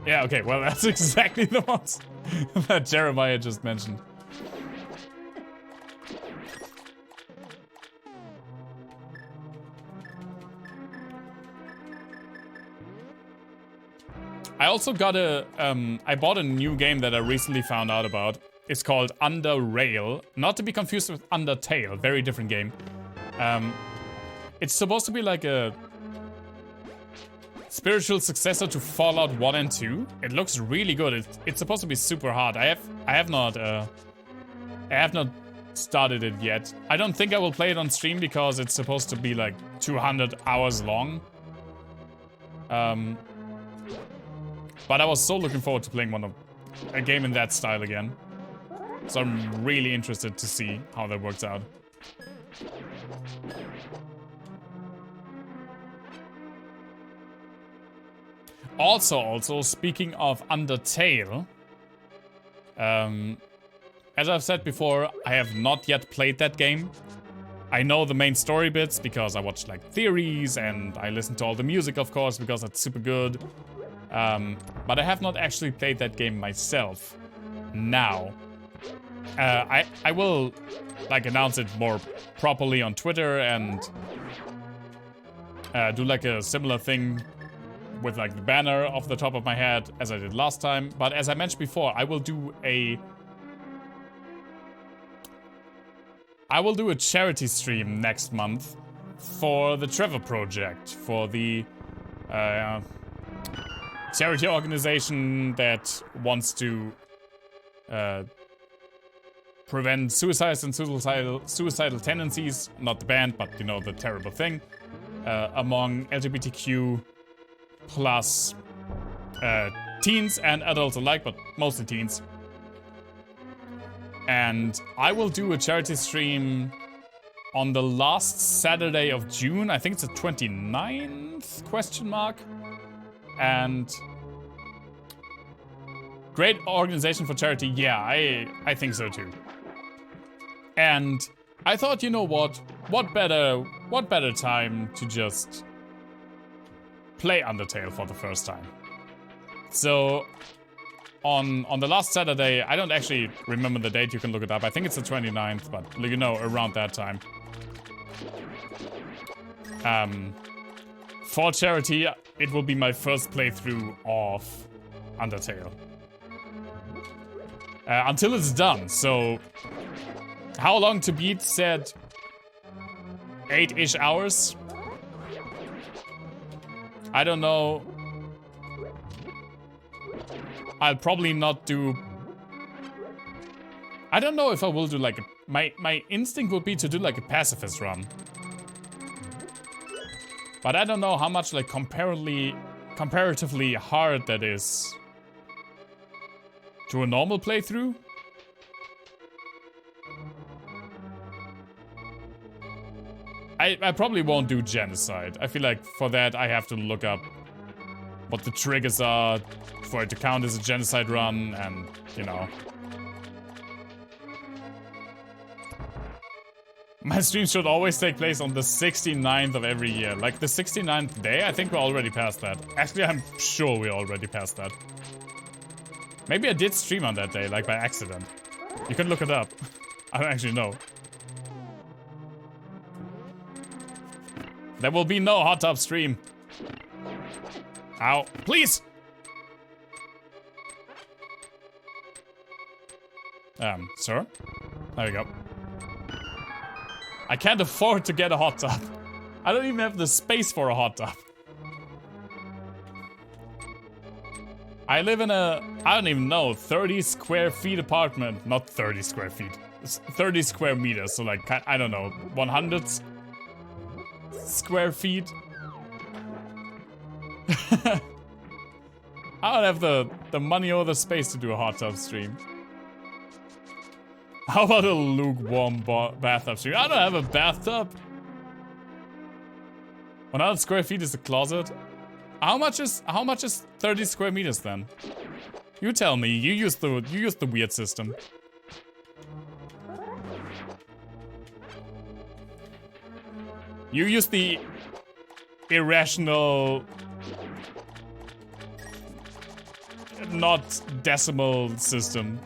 A: Yeah, okay, well, that's exactly the ones that Jeremiah just mentioned. I also got I bought a new game that I recently found out about. It's called Under Rail, not to be confused with Undertale, very different game. It's supposed to be like a spiritual successor to Fallout 1 and 2. It looks really good. It's supposed to be super hard. I have not started it yet. I don't think I will play it on stream because it's supposed to be like 200 hours long. But I was so looking forward to playing a game in that style again. So I'm really interested to see how that works out. Also, speaking of Undertale, as I've said before, I have not yet played that game. I know the main story bits because I watched like theories, and I listened to all the music, of course, because that's super good. But I have not actually played that game myself. Now, I will like announce it more properly on Twitter and do like a similar thing with like the banner off the top of my head as I did last time. But as I mentioned before, I will do a charity stream next month for the Trevor Project, for the charity organization that wants to prevent suicides and suicidal tendencies, not the band, but you know, the terrible thing, among LGBTQ plus teens and adults alike, but mostly teens. And I will do a charity stream on the last Saturday of June. I think it's the 29th, question mark. And great organization for charity. Yeah, I think so too. And I thought, you know what better time to just play Undertale for the first time. So on the last Saturday, I don't actually remember the date, you can look it up. I think it's the 29th, but you know, around that time. For charity, it will be my first playthrough of Undertale. Until it's done, so... How long to beat said 8-ish hours? I don't know. I'll probably not do... I don't know if I will do like a... My instinct would be to do like a pacifist run. But I don't know how much like comparatively hard that is to a normal playthrough. I probably won't do genocide. I feel like for that I have to look up what the triggers are for it to count as a genocide run, and you know. My stream should always take place on the 69th of every year. Like the 69th day? I think we're already past that. Actually, I'm sure we're already past that. Maybe I did stream on that day, like by accident. You can look it up. I don't actually know. There will be no hot tub stream. Ow. Please! Sir? There we go. I can't afford to get a hot tub. I don't even have the space for a hot tub. I live in a, I don't even know, 30 square feet apartment. Not 30 square feet. It's 30 square meters, so like, I don't know, 100 square feet. I don't have the money or the space to do a hot tub stream. How about a lukewarm bathtub stream? I don't have a bathtub. 100 square feet is the closet. How much is 30 square meters then? You tell me. You use the weird system. You use the irrational, not decimal system.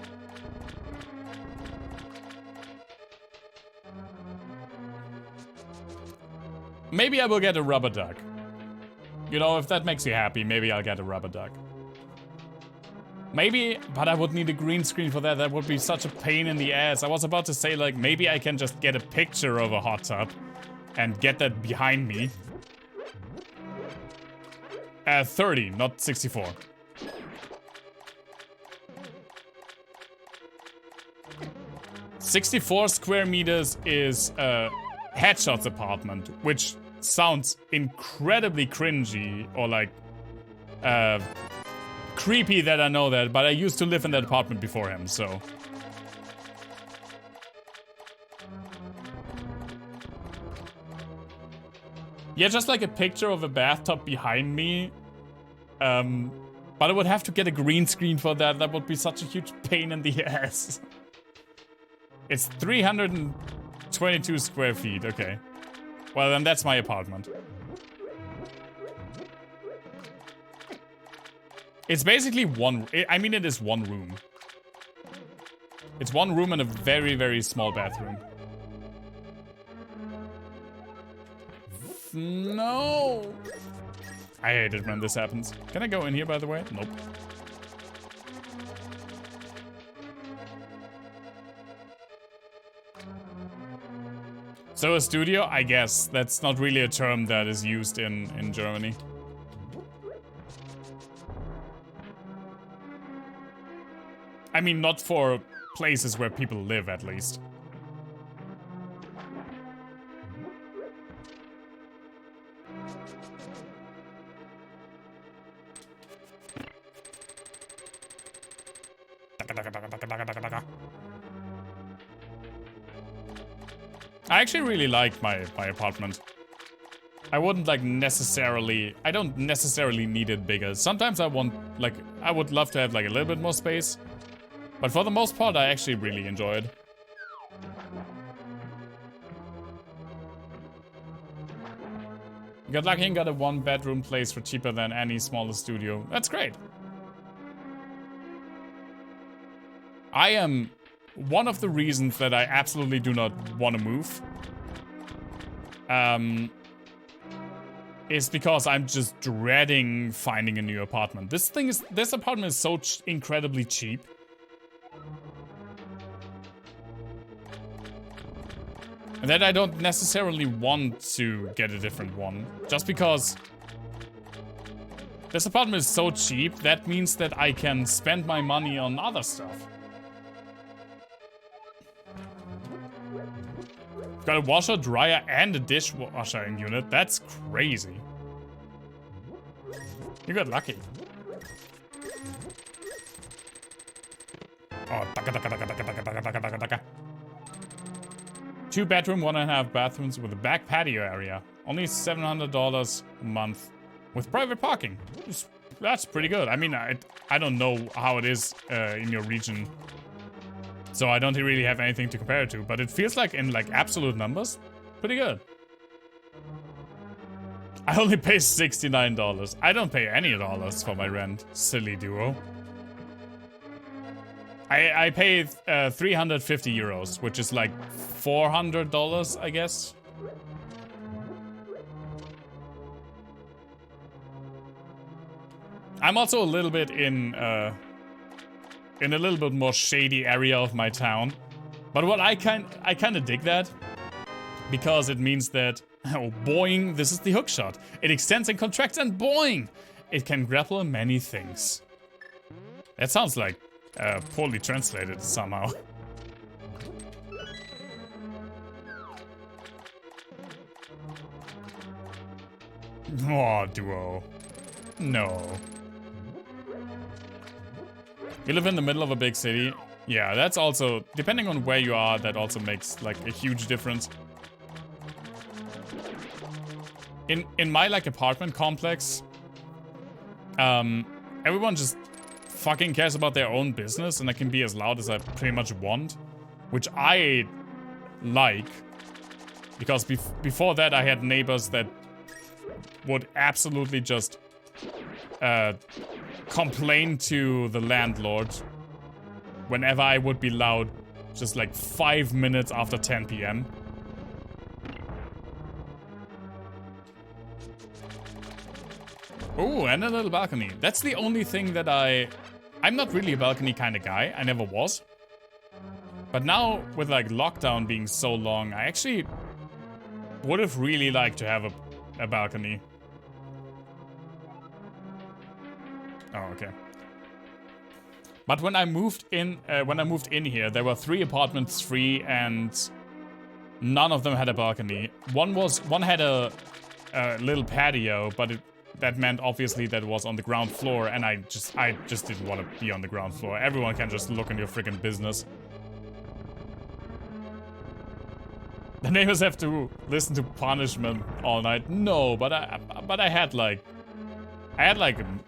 A: Maybe I will get a rubber duck. You know, if that makes you happy, maybe I'll get a rubber duck. Maybe, but I would need a green screen for that. That would be such a pain in the ass. I was about to say, like, maybe I can just get a picture of a hot tub and get that behind me. 30, not 64. "64 square meters is Headshot's apartment, which sounds incredibly cringy or like creepy that I know that, but I used to live in that apartment before him, so. Yeah, just like a picture of a bathtub behind me. But I would have to get a green screen for that. That would be such a huge pain in the ass. It's 322 square feet, okay. Well, then that's my apartment. It's basically I mean, it is one room. It's one room and a very, very small bathroom. No! I hate it when this happens. Can I go in here, by the way? Nope. So a studio? I guess. That's not really a term that is used in Germany. I mean, not for places where people live, at least. I actually really like my apartment. I wouldn't like necessarily, I don't necessarily need it bigger. Sometimes I want, like, I would love to have like a little bit more space. But for the most part, I actually really enjoy it. Got lucky and got a 1-bedroom place for cheaper than any smaller studio. That's great. I am one of the reasons that I absolutely do not want to move. Is because I'm just dreading finding a new apartment. This apartment is so incredibly cheap. And that I don't necessarily want to get a different one. Just because this apartment is so cheap, that means that I can spend my money on other stuff. Got a washer, dryer, and a dishwasher in unit. That's crazy. You got lucky. Oh, taka taka taka taka taka taka taka taka. 2 bedroom, 1.5 bathrooms with a back patio area. Only $700 a month with private parking. That's pretty good. I mean, I don't know how it is in your region, so I don't really have anything to compare it to. But it feels like in like absolute numbers, pretty good. I only pay $69. I don't pay any dollars for my rent. Silly duo. I pay 350 euros, which is like $400, I guess. I'm also a little bit in a little bit more shady area of my town, but what I kind of dig that because it means that oh boing, this is the hook shot. It extends and contracts and boing, it can grapple many things. That sounds like poorly translated somehow. Oh, duo. No. You live in the middle of a big city. Yeah, that's also, depending on where you are, that also makes like a huge difference. In my like apartment complex, everyone just fucking cares about their own business and I can be as loud as I pretty much want, which I like, because before that I had neighbors that would absolutely just complain to the landlord whenever I would be loud, just like 5 minutes after 10 p.m. Oh, and a little balcony. That's the only thing that I'm not really a balcony kind of guy. I never was. But now, with like lockdown being so long, I actually would have really liked to have a balcony. Oh, okay. But when I moved in here, there were 3 apartments free, and none of them had a balcony. One had a little patio, but that meant obviously that it was on the ground floor, and I just didn't want to be on the ground floor. Everyone can just look in your freaking business. The neighbors have to listen to punishment all night. No, but I had like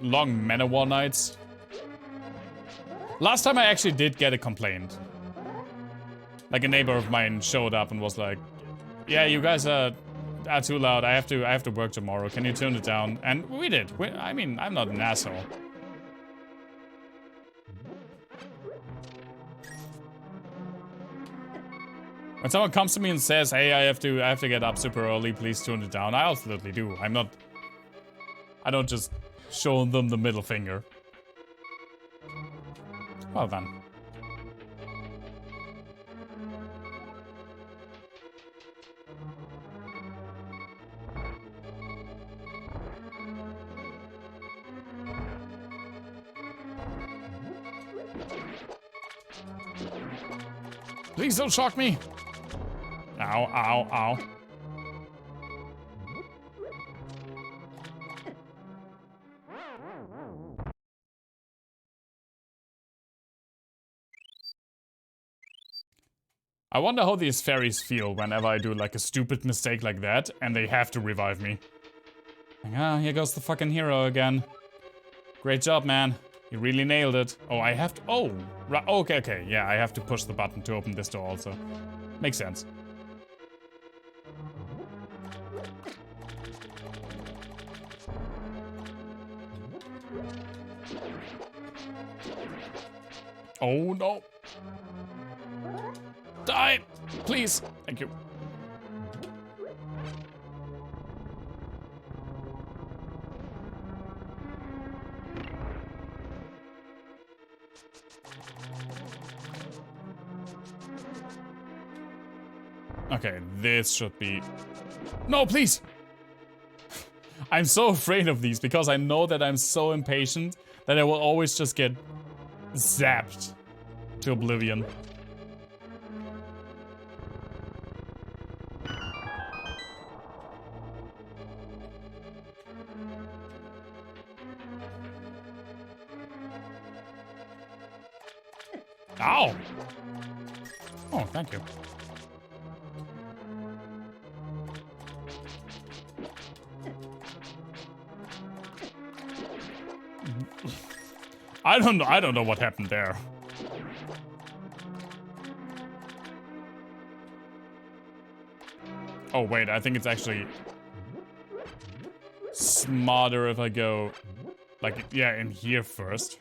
A: long Manowar nights. Last time I actually did get a complaint. Like a neighbor of mine showed up and was like, "Yeah, you guys are too loud. I have to work tomorrow. Can you tune it down?" And we did. I mean, I'm not an asshole. When someone comes to me and says, "Hey, I have to get up super early. Please tune it down," I absolutely do. I don't just show them the middle finger. Well done. Please don't shock me. Ow, ow, ow. I wonder how these fairies feel whenever I do like a stupid mistake like that and they have to revive me. Like, here goes the fucking hero again. Great job, man. You really nailed it. Oh, I have to, oh, right, okay, yeah, I have to push the button to open this door also. Makes sense. Oh no. Please. Thank you. Okay, this should be... No, please! I'm so afraid of these because I know that I'm so impatient that I will always just get zapped to oblivion. Ow! Oh, thank you. I don't know what happened there. Oh wait, I think it's actually smarter if I go like, yeah, in here first.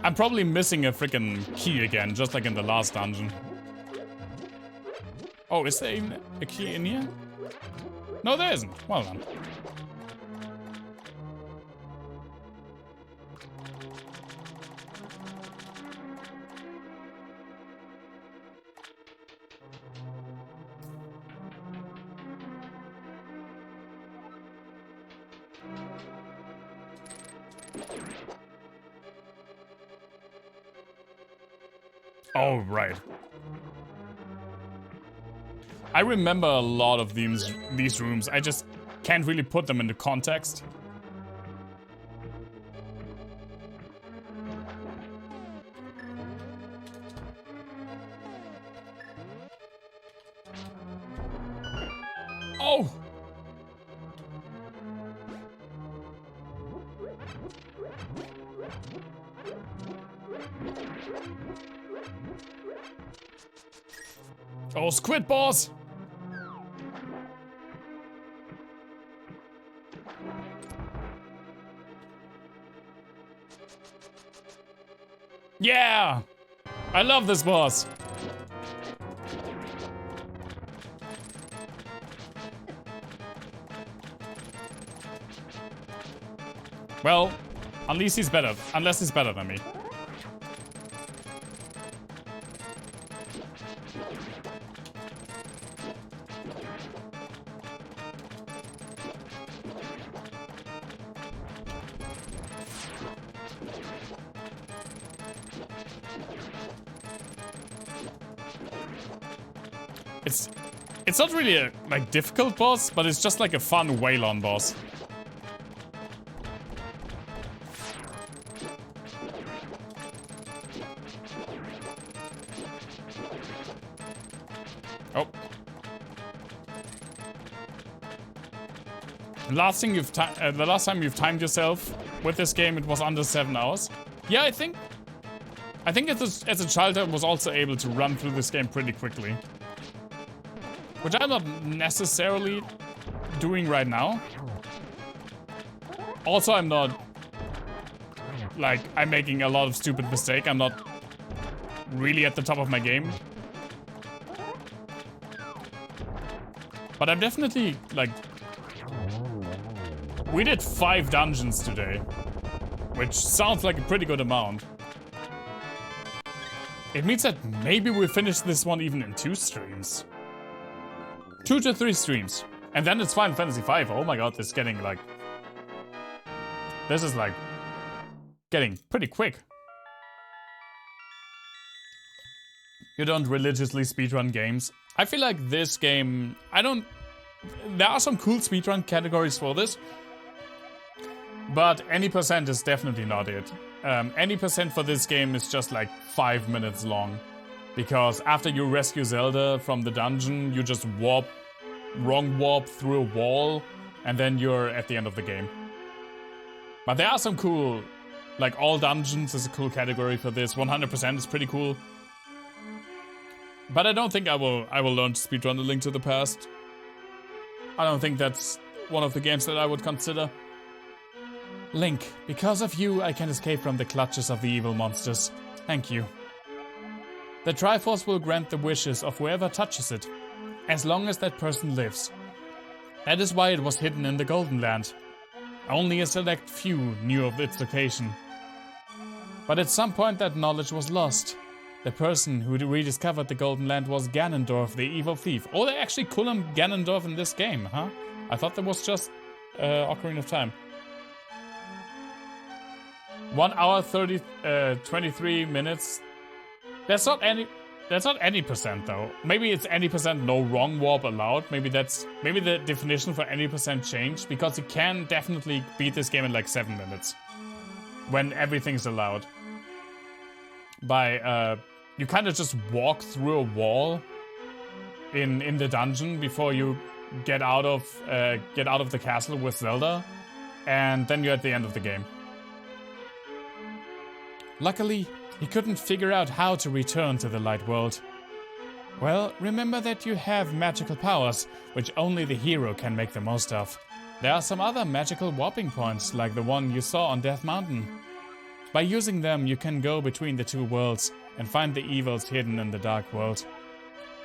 A: I'm probably missing a freaking key again, just like in the last dungeon. Oh, is there even a key in here? No, there isn't. Well done. Oh, right. I remember a lot of these rooms. I just can't really put them into context. Oh! Oh, squid boss! Yeah! I love this boss! Well, unless he's better than me. It's not really a like difficult boss, but it's just like a fun Waylon boss. Oh. The last time you've timed yourself with this game, it was under 7 hours. Yeah, I think as a child I was also able to run through this game pretty quickly. Which I'm not necessarily doing right now. Also, I'm not, like, I'm making a lot of stupid mistakes. I'm not really at the top of my game. But I'm definitely, like, we did 5 dungeons today, which sounds like a pretty good amount. It means that maybe we finish this one even in 2 streams. 2 to 3 streams. And then it's Final Fantasy V. Oh my god, this is getting like... This is like... getting pretty quick. You don't religiously speedrun games. I feel like this game... There are some cool speedrun categories for this. But any percent is definitely not it. Any percent for this game is just like 5 minutes long. Because after you rescue Zelda from the dungeon, you just wrong warp through a wall, and then you're at the end of the game. But there are some cool, like all dungeons is a cool category for this. 100% is pretty cool. But I don't think I will learn to speedrun A Link to the Past. I don't think that's one of the games that I would consider. Link, because of you, I can escape from the clutches of the evil monsters. Thank you. The Triforce will grant the wishes of whoever touches it, as long as that person lives. That is why it was hidden in the Golden Land. Only a select few knew of its location. But at some point that knowledge was lost. The person who rediscovered the Golden Land was Ganondorf, the evil thief. Oh, they actually call him Ganondorf in this game, huh? I thought that was just Ocarina of Time. 1 hour 23 minutes. That's not any percent though. Maybe it's any percent no wrong warp allowed. Maybe the definition for any percent changed, because you can definitely beat this game in like 7 minutes when everything's allowed. By you kind of just walk through a wall in the dungeon before you get out of the castle with Zelda, and then you're at the end of the game. Luckily, he couldn't figure out how to return to the light world. Well, remember that you have magical powers, which only the hero can make the most of. There are some other magical warping points, like the one you saw on Death Mountain. By using them, you can go between the two worlds and find the evils hidden in the dark world.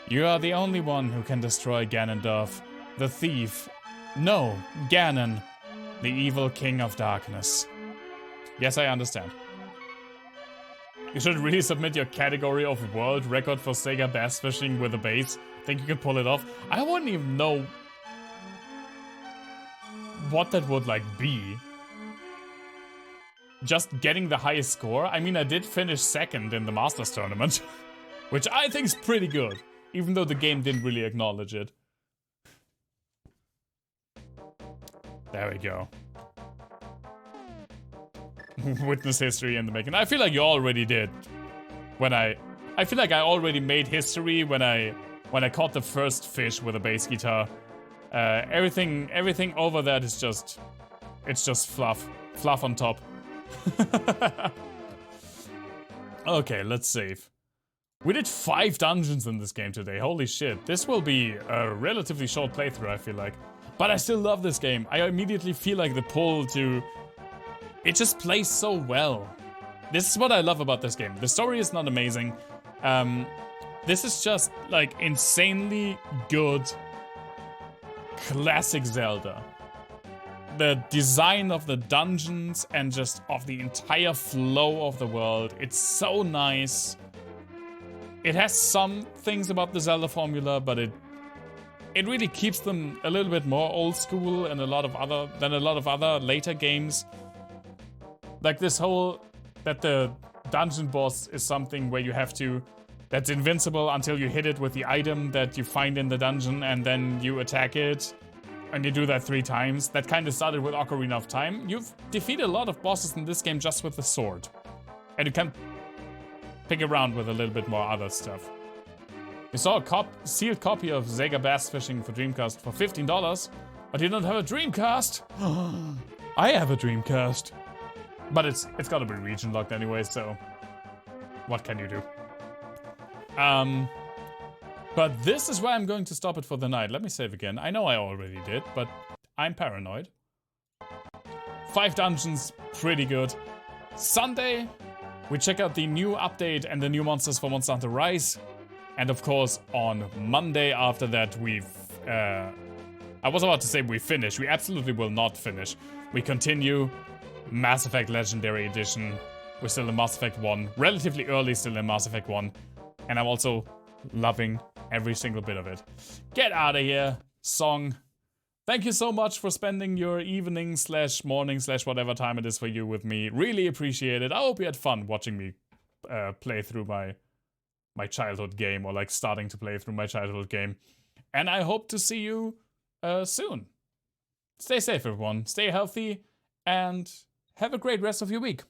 A: You are the only one who can destroy Ganondorf, the thief. No, Ganon, the evil king of darkness. Yes, I understand. You should really submit your category of world record for Sega bass fishing with a bass. Think you can pull it off? I wouldn't even know what that would like be. Just getting the highest score? I mean, I did finish second in the Masters tournament, which I think is pretty good, even though the game didn't really acknowledge it. There we go. Witness history in the making. I feel like you already did. I feel like I already made history when I caught the first fish with a bass guitar. Everything over that is just, it's just fluff on top. Okay, let's save. We did 5 dungeons in this game today. Holy shit. This will be a relatively short playthrough, I feel like. But I still love this game. I immediately feel like the pull to... It just plays so well. This is what I love about this game. The story is not amazing. This is just like insanely good classic Zelda. The design of the dungeons and just of the entire flow of the world, it's so nice. It has some things about the Zelda formula, but it really keeps them a little bit more old school and a lot of other later games. Like this whole, that the dungeon boss is something where you have to, that's invincible until you hit it with the item that you find in the dungeon, and then you attack it, and you do that 3 times. That kind of started with Ocarina of Time. You've defeated a lot of bosses in this game just with the sword. And you can pick around with a little bit more other stuff. You saw a sealed copy of Sega Bass Fishing for Dreamcast for $15, but you don't have a Dreamcast? I have a Dreamcast. But it's gotta be region locked anyway, so what can you do? But this is where I'm going to stop it for the night. Let me save again. I know I already did, but I'm paranoid. 5 dungeons, pretty good. Sunday, we check out the new update and the new monsters for Monster Hunter Rise. And of course, on Monday after that, I was about to say we finish. We absolutely will not finish. We continue. Mass Effect Legendary Edition. We're still in Mass Effect 1. Relatively early still in Mass Effect 1. And I'm also loving every single bit of it. Get out of here, song. Thank you so much for spending your evening / morning / whatever time it is for you with me. Really appreciate it. I hope you had fun watching me play through my childhood game, or like starting to play through my childhood game. And I hope to see you soon. Stay safe, everyone. Stay healthy, and have a great rest of your week.